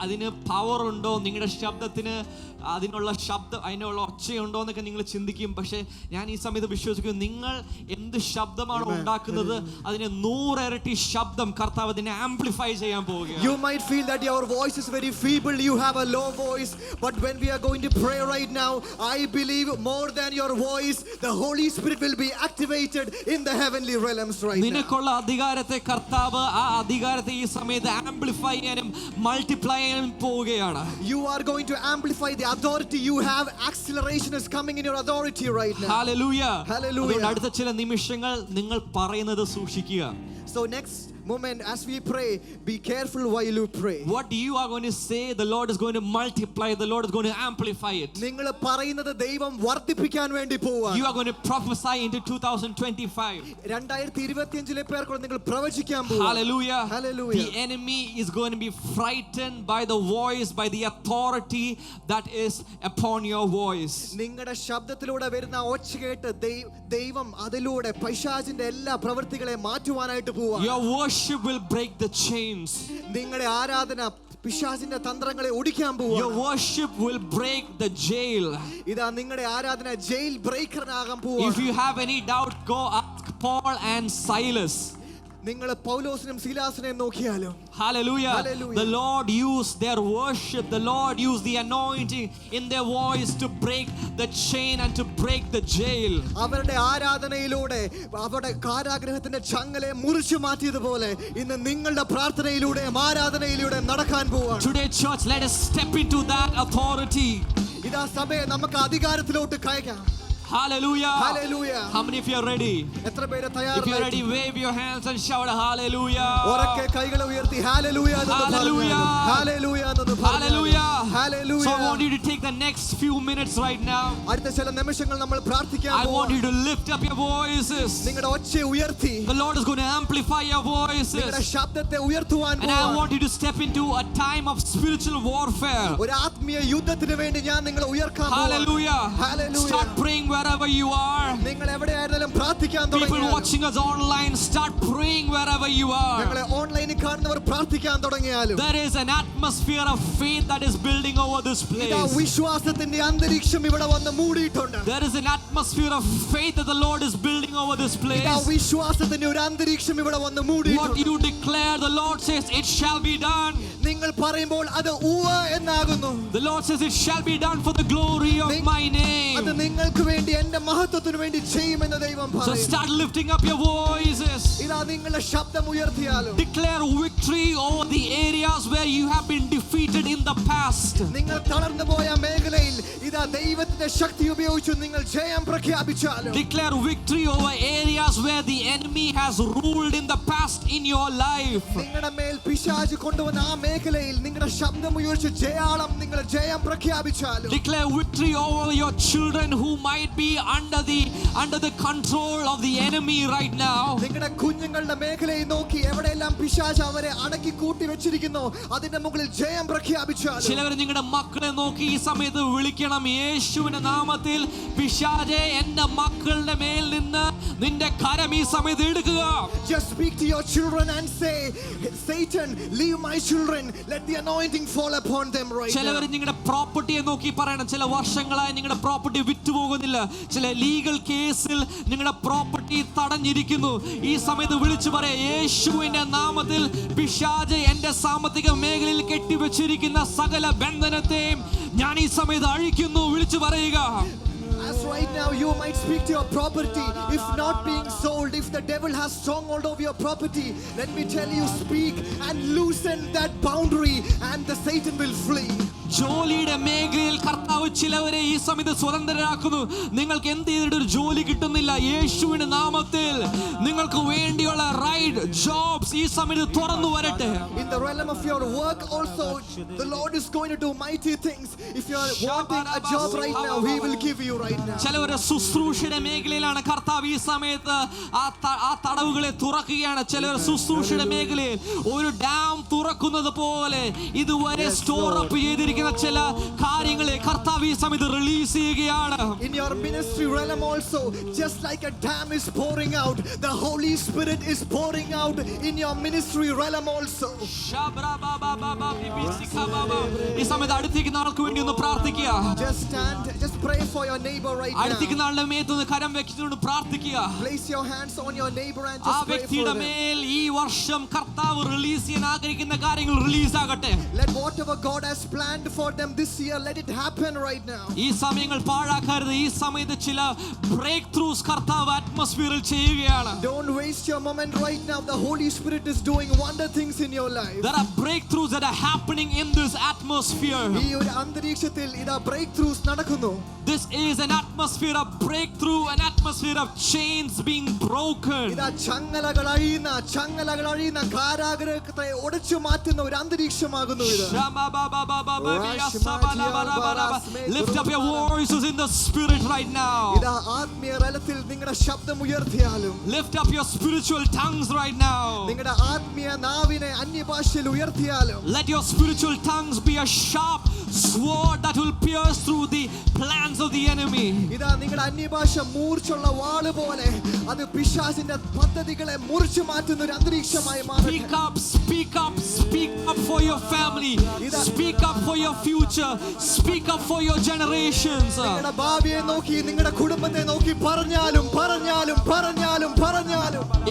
അതിന് പവർ ഉണ്ടോ, നിങ്ങളുടെ ശബ്ദത്തിന് അതിനുള്ള ഒച്ചയുണ്ടോ എന്നൊക്കെ നിങ്ങൾ ചിന്തിക്കും. പക്ഷേ ഞാൻ ഈ സമയത്ത് വിശ്വസിക്കുന്നു, നിങ്ങൾ എന്ത് ശബ്ദമാണോ ഉണ്ടാക്കുന്നത് അതിനെ 100 ഇരട്ടി ശബ്ദം കർത്താവ് അതിനെ ആംപ്ലിഫൈ ചെയ്യാൻ പോവുകയാണ്. You might feel that your voice is very feeble, you have a low voice, but when we are going to pray right now, I believe more than your voice, the Holy Spirit will be activated in the heavenly realms right now. നിനക്കുള്ള അധികാരത്തെ കർത്താവ് ആ അധികാരത്തെ ഈ സമയത്ത് amplify ചെയ്യാനും multiply ചെയ്യാനും പോവുകയാണ്. You are going to amplify the authority you have. Acceleration is coming in your authority right now. Hallelujah. Hallelujah. അടുത്ത ചില നിമിഷങ്ങൾ നിങ്ങൾ പറയുന്നത് സൂക്ഷിക്കുക. So next moment as we pray, be careful while you pray. What you are going to say, the Lord is going to multiply, the Lord is going to amplify it. നിങ്ങൾ പറയുന്നത് ദൈവം വർദ്ധിപ്പിക്കാൻ വേണ്ടി പോവാ. You are going to prophesy into 2025. 2025 പേർക്കുള്ള നിങ്ങൾ പ്രവചിക്കാൻ പോവാ. Hallelujah. Hallelujah. The enemy is going to be frightened by the voice, by the authority that is upon your voice. നിങ്ങളുടെ ശബ്ദത്തിലൂടെ വരുന്ന ഒച്ച കേട്ട് ദൈവം അതിലൂടെ പൈശാചിന്റെ എല്ലാ പ്രവൃത്തികളെ മാറ്റുവാനായിട്ട് പോവാ. Your worship will break the chains. നിങ്ങളുടെ ആരാധന പിശാചിന്റെ തന്ത്രങ്ങളെ ഒടിക്കാൻ പോവാ. Your worship will break the jail. ഇതാ നിങ്ങളുടെ ആരാധന ജയിൽ ബ്രേക്കറിനാകാൻ പോവാ. If you have any doubt, go ask Paul and Silas. നിങ്ങൾ പൗലോസിനും ശീലാസിനെയും നോക്കിയാലോ. Hallelujah. Hallelujah. The Lord used their worship, the Lord used the anointing in their voice to break the chain and to break the jail. അവരുടെ ആരാധനയിലൂടെ അവരുടെ കാരാഗ്രഹത്തിന്റെ ചങ്ങലെ മുറിച്ചു മാറ്റിയതുപോലെ ഇന്ന് നിങ്ങളുടെ പ്രാർത്ഥനയിലൂടെയും ആരാധനയിലൂടെ നടക്കാൻ പോവാണ്. Today, church, let us step into that authority. ഇതാ സഭയെ നമുക്ക് അധികാരത്തിലോട്ട് കയറ്റാം. Hallelujah. Hallelujah. How many of you are ready? എത്ര പേര് If you are ready, തയ്യാറാണ്? wave your hands and shout hallelujah. ഉറക്കെ കൈകളെ ഉയർത്തി ഹല്ലേലൂയ എന്ന് Hallelujah. പറഞ്ഞാലും ഹല്ലേലൂയ എന്ന് Hallelujah. Hallelujah. So I want you to take the next few minutes right now. അടുത്ത ചില നിമിഷങ്ങൾ നമ്മൾ പ്രാർത്ഥിക്കാൻ I want you പോവാണ്. to lift up your voices. നിങ്ങളുടെ ഒച്ച ഉയർത്തി The Lord is going to amplify your നിങ്ങളുടെ voices. ശബ്ദത്തെ ഉയർത്തുവാൻ And I പോവാണ്. want you to step into a time of spiritual warfare. ഒരു ആത്മീയ യുദ്ധത്തിന് വേണ്ടി ഞാൻ നിങ്ങളെ ഉയർക്കാൻ പോവാണ്. Hallelujah. Hallelujah. Start praying wherever you are. നിങ്ങൾ എവിടെയായിരുന്നാലും പ്രാർത്ഥിക്കാൻ People തുടങ്ങിയാലും watching us online, start praying wherever you are. ഞങ്ങളെ ഓൺലൈനിൽ കാണുന്നവർ പ്രാർത്ഥിക്കാൻ തുടങ്ങിയാലും There is an atmosphere of faith that is building over this ഇതാ place. വിശ്വാസത്തിന്റെ അന്തരീക്ഷം ഇവിടെ വന്ന് മൂടിയിട്ടുണ്ട്. There is an atmosphere of faith that the Lord is building over this ഇതാ place. വിശ്വാസത്തിന്റെ ഒരു അന്തരീക്ഷം ഇവിടെ വന്ന് What മൂടിയിട്ടുണ്ട്. you declare, the Lord says, it shall be done. നിങ്ങൾ പറയുമ്പോൾ അത് ഉവ്വ എന്നാകുന്നു. The Lord says, it shall be done for the glory of my അത് name. നിങ്ങൾക്ക് വേണ്ടി എന്റെ മഹത്വത്തിന് വേണ്ടി ചെയ്യുമെന്ന് ദൈവം So പറയുന്നു. start lifting up your voices. ഇതാ നിങ്ങളുടെ ശബ്ദം ഉയർത്തിയാലും Declare victory over the areas where you have been defeated in the past. നിങ്ങൾ തളർന്നു പോയ മേഖലയിൽ ഇതാ ദൈവത്തിന്റെ ശക്തി ഉപയോഗിച്ച് നിങ്ങൾ ജയം പ്രഖ്യാപിച്ചാലും Declare victory over areas where the enemy has ruled in the past in your life. നിങ്ങളുടെ മേൽ പിശാച് കൊണ്ടുവന്ന ആ മേഖലയിൽ നിങ്ങളുടെ ശബ്ദം ഉയർച്ച് ജയാളം നിങ്ങൾ ജയം പ്രഖ്യാപിച്ചാലും Declare victory over your children who might be under the control of the enemy right now. നിങ്ങളുടെ കുഞ്ഞുങ്ങളുടെ മേഖലയെ നോക്കി എവിടെയെല്ലാം പിശാച് അവരെ അടക്കി കൂട്ടി വെച്ചിരിക്കുന്നു അതിന്റെ മുകളിൽ ജയം പ്രഖ്യാപിച്ചാലും ചിലവർ നിങ്ങളുടെ മക്കളെ നോക്കി ഈ സമയത്ത് വിളിക്കണം, യേശുവിന്റെ നാമത്തിൽ പിശാചേ എന്റെ മക്കളുടെ മേൽ നിന്ന് നിന്റെ കരം ഈ സമയത്ത് എടുക്കുക. Just speak to your children and say, Satan, leave my children. Let the anointing fall upon them right ചിലവർ now. നിങ്ങളുടെ പ്രോപ്പർട്ടിയെ നോക്കി പറയണം, ചില വർഷങ്ങളായി നിങ്ങളുടെ പ്രോപ്പർട്ടി വിറ്റുപോകുന്നില്ല, ചില ലീഗൽ കേസിൽ നിങ്ങളുടെ പ്രോപ്പർട്ടി തടഞ്ഞിരിക്കുന്നു. ഈ സമയത്ത് വിളിച്ചു പറയാം, യേശുവിന്റെ നാമത്തിൽ പിശാച് എന്റെ സാമ്പത്തിക മേഖലയിൽ കെട്ടിവെച്ചിരിക്കുന്ന സകല ബന്ധനത്തെയും ഞാൻ ഈ സമയത്ത് അഴിക്കുന്നു. വിളിച്ചു പറയുക. As right now you might speak to your property, if not being sold, if the devil has stronghold over your property, let me tell you, speak and loosen that boundary and the Satan will flee. ജോലിയുടെ മേഖലയിൽ കർത്താവ് ചിലവരെ ഈ സമയത്ത് സ്വതന്ത്രരാക്കുന്നു. നിങ്ങൾക്ക് എന്ത് ചെയ്തിട്ട് ഒരു ജോലി കിട്ടുന്നില്ല, യേശുവിന്റെ നാമത്തിൽ നിങ്ങൾക്ക് വേണ്ടിയുള്ള റൈറ്റ് ജോബ്സ് ഈ സമയത്ത് തുറന്നു വരട്ടെ. In the realm of your work also, the Lord is going to do mighty things. If you are wanting a job right now, He will give you right now. ചിലവരെ ശുശ്രൂഷയുടെ മേഖലയിലാണ് കർത്താവ് ഈ സമയത്ത് ആ തടവുകളെ തുറക്കുകയാണ്. ചിലവർ ശുശ്രൂഷയുടെ മേഖലയിൽ ഒരു ഡാം തുറക്കുന്നത് പോലെ ഇതുവരെ സ്റ്റോർ അപ്പ് ചെയ്തിരിക്കുന്ന ചില കാര്യങ്ങളെ കർത്താവ് ഈ സമയത്ത് റിലീസ് ചെയ്യുകയാണ്. In your ministry realm also, just like a dam is pouring out, the Holy Spirit is pouring out in your ministry realm also. ഈ സമയത്ത് അടുത്തേക്ക് ആൾക്ക് വേണ്ടി ഒന്ന് പ്രാർത്ഥിക്കുക. Just stand, just pray for your neighbor right അടുത്തേക്ക് now. ആളുടെ മേത്തൊന്ന് കരം വെച്ചുകൊണ്ട് പ്രാർത്ഥിക്കുക. Place your hands on your neighbor and ആ just pray for വ്യക്തിയുടെ them. മേൽ ഈ വർഷം കർത്താവ് റിലീസ് ചെയ്യാൻ ആഗ്രഹിക്കുന്ന കാര്യങ്ങൾ റിലീസ് ആകട്ടെ. Let whatever God has planned for them this year, let it happen right now. ഈ സമയങ്ങൾ പാഴാക്കരുത്. ഈ സമയത്ത് ചില ബ്രേക്ക് ത്രൂസ് കർത്താവ് അറ്റ്മോസ്ഫിയറിൽ ചെയ്യുകയാണ്. Don't waste your moment right now. The Holy Spirit Spirit is doing wonder things in your life. There are breakthroughs that are happening in this atmosphere. ഈ ഒരു അന്തരീക്ഷത്തിൽ ഇതാ breakthroughs നടക്കുന്നു. This is an atmosphere of breakthrough, an atmosphere of chains being broken. ഇതാ ചങ്ങലകൾ അഴിയുന്ന കാരാഗ്രഹത്തെ ഒടിച്ചു മാറ്റുന്ന ഒരു അന്തരീക്ഷമാകുന്നു ഇത്. Lift up your voices in the spirit right now. ഇതാ ആത്മീയ തലത്തിൽ നിങ്ങളുടെ ശബ്ദം ഉയർത്തിയാലും, Lift up your spiritual tongues right now. നിങ്ങളുടെ ആത്മീയ നാവിനെ അന്യഭാഷയിൽ ഉയർത്തിയാലും, Let your spiritual tongues be a sharp sword that will pierce through the plans of the enemy. ഇതാ നിങ്ങളുടെ അന്യഭാഷ മൂർച്ചുള്ള വാള് പോലെ അത് പിശാചിന്റെ പദ്ധതികളെ മുറിച്ചു മാറ്റുന്ന ഒരു അന്തരീക്ഷമായി മാറട്ടെ. Speak up, speak up, speak up for your family. Speak up for your future. Speak up for your generations. നിങ്ങളുടെ ഭാവിയെ നോക്കി, നിങ്ങളുടെ കുടുംബത്തെ നോക്കി പറഞ്ഞാലും.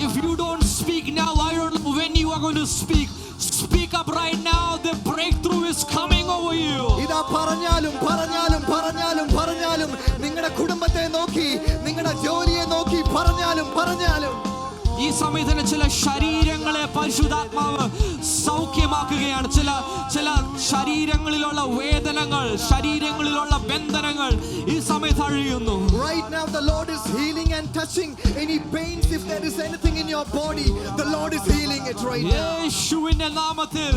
If you don't speak now, I don't know when you are going to speak. Speak up right now. The breakthrough is coming over you. ഇതാ പറഞ്ഞാലും നിങ്ങളുടെ കുടുംബത്തെ നോക്കി, നിങ്ങളുടെ ജോലിയെ നോക്കി പറഞ്ഞാലും. ഈ സമയത്ത് ചില ശരീരങ്ങളെ പരിശുദ്ധാത്മാവ് സൗഖ്യമാക്കുകയാണ്. ചില ശരീരങ്ങളിലുള്ള വേദനകൾ, ശരീരങ്ങളിലുള്ള ബന്ധനങ്ങൾ ഈ സമയത്ത് അഴിയുന്നു. Right now the Lord is healing and touching any pains. If there is anything in your body, the Lord is healing it right now. യേശുവിന്റെ നാമത്തിൽ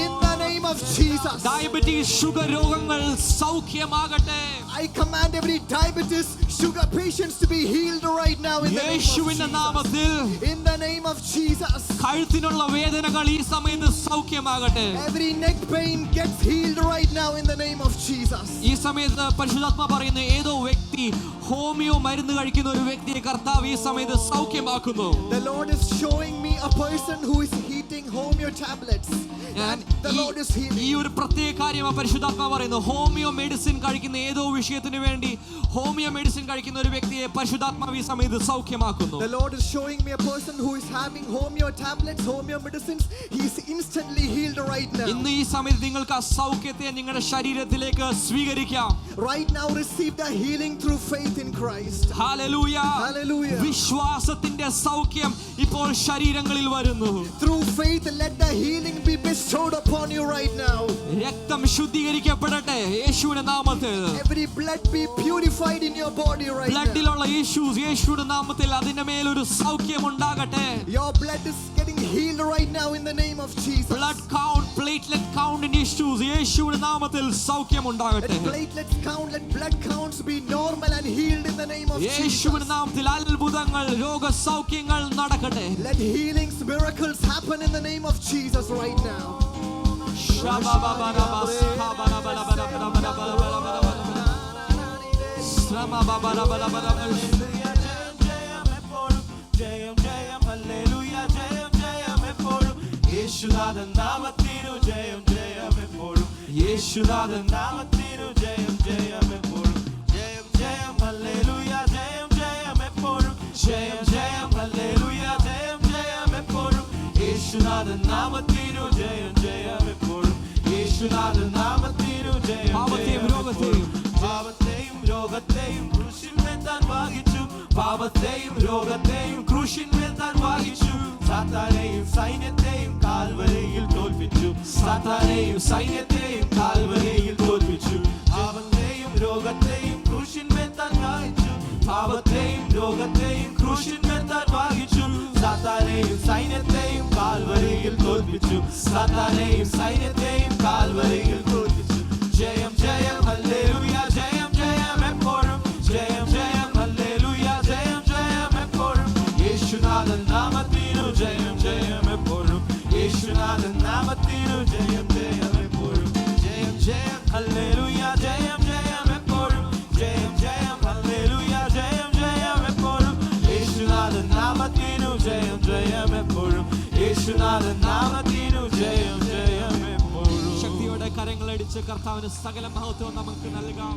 In the name of Jesus. Diabetes, sugar രോഗങ്ങൾ സൗഖ്യമാകട്ടെ. I command every diabetes, sugar patients to be healed right now in the name of യേശുവിന്റെ നാമത്തിൽ In the name of Jesus. കഴുത്തിനുള്ള വേദനകൾ ഈ സമയത്ത് സൗഖ്യമാകട്ടെ. Every neck pain gets healed right now in the name of Jesus. ഈ സമയത്ത് പരിശുദ്ധാത്മാ പറയുന്നു, ഏതോ വ്യക്തി ഹോമിയോ മരുന്ന് കഴിക്കുന്ന ഒരു വ്യക്തിയെ കർത്താവ് ഈ സമയത്ത് സൗഖ്യമാക്കുന്നു. The Lord is showing me a person who is eating homeo tablets. And the Lord is healing. ഈ ഒരു പ്രത്യേക കാര്യം പരിശുദ്ധാത്മാ പറയുന്നു. ഹോമിയോ മെഡിസിൻ കഴിക്കുന്ന ഏതോ വിഷയത്തിന് വേണ്ടി ഹോമിയോ മെഡിസിൻ കഴിക്കുന്ന ഒരു വ്യക്തിയെ പരിശുദ്ധാത്മാവ് ഈ സമയത്ത് സൗഖ്യമാക്കുന്നു. The Lord is showing me a person who is having homeo tablets, homeo medicines. He is instantly healed right now. ഇന്ന് ഈ സമയത്ത് നിങ്ങൾക്ക് ആ സൗഖ്യത്തെ നിങ്ങളുടെ ശരീരത്തിലേക്ക് സ്വീകരിക്കാം. Right now receive the healing through faith in Christ. Hallelujah. Hallelujah. വിശ്വാസത്തിന്റെ സൗഖ്യം ഇപ്പോൾ ശരീരങ്ങളിൽ വരുന്നു. Through faith let the healing be bestowed upon you right now. രക്തം ശുദ്ധീകരിക്കപ്പെടട്ടെ യേശുവിന്റെ നാമത്തിൽ. Every blood be purified in your body right now. ബ്ലഡിലുള്ള യേശുവിന്റെ നാമത്തിൽ അതിന്റെ മേൽ ഒരു സൗഖ്യം ഉണ്ടാകട്ടെ. Your blood is getting healed right now in the name of Jesus. Blood count, platelet count in യേശുവിന്റെ നാമത്തിൽ സൗഖ്യം ഉണ്ടാകട്ടെ. Let platelets count, let blood counts be normal and healed in the name of Jesus. യേശുവിന്റെ നാമത്തിൽ അത്ഭുതങ്ങൾ, രോഗസൗഖ്യങ്ങൾ നടക്കട്ടെ. Let healings, miracles happen in the name of Jesus right now. യേശുനാഥൻ നാമത്തിനു ജയം ജയം എപ്പോഴും. യേശുനാഥൻ നാമത്തിനു ജയം ജയം എപ്പോഴും. ജയം ജയം ഹല്ലേലൂയ ജയം ജയം എപ്പോഴും. ജയം ജയം ഹല്ലേലൂയ ജയം ജയം എപ്പോഴും. യേശുനാഥൻ നാമത്തിനു ജയം ജയം എപ്പോഴും. യേശുനാഥൻ നാമത്തിനു ജയം പാപത്തെയും രോഗത്തെയും പാപത്തെയും രോഗത്തെയും ക്രൂശിന്മേൽ താൻ വഹിച്ചു. പാപത്തെയും രോഗത്തെയും ക്രൂശിന്മേൽ താൻ വഹിച്ചു. സാത്താനെയും സൈന്യത്തെയും കാൽവരിയിൽ തോൽപ്പിച്ചു. സാത്താനെയും സൈന്യത്തെയും കാൽവരിയിൽ തോൽപ്പിച്ചു. പാപത്തെയും രോഗത്തെയും ക്രൂശിന്മേൽ താൻ വഹിച്ചു. പാപത്തെയും രോഗത്തെയും ക്രൂശിന്മേൽ താൻ വഹിച്ചു. സാത്താനെയും സൈന്യത്തെയും കാൽവരിയിൽ തോൽപ്പിച്ചു. സാത്താനെയും സൈന്യത്തെയും കാൽവരിയിൽ തോൽപ്പിച്ചു. ജയം ജയം ഹല്ലേലൂയ ജയം ജയം എപ്പോഴും. ജയം ജയം ഹല്ലേലൂയ ജയം ജയം എപ്പോഴും. യേശുനാഥൻ നാമത്തിനു ജയം ജയം എപ്പോഴും. യേശുനാഥൻ നാമത്തിനു ജയം ജയം എപ്പോഴും. ജയം ജയം ഹല്ലേലൂയ ജയം ജയം എപ്പോഴും. ജയം ജയം ഹല്ലേലൂയ ജയം ജയം എപ്പോഴും. യേശുനാഥൻ നാമത്തിനു ജയം ജയം എപ്പോഴും. യേശുനാഥൻ നാമത്തിനു ജയം ജയം എപ്പോഴും. ശക്തിയോടെ കരങ്ങളടിച്ച് കർത്താവിന് സകല മഹത്വം നമുക്ക് നൽകാം.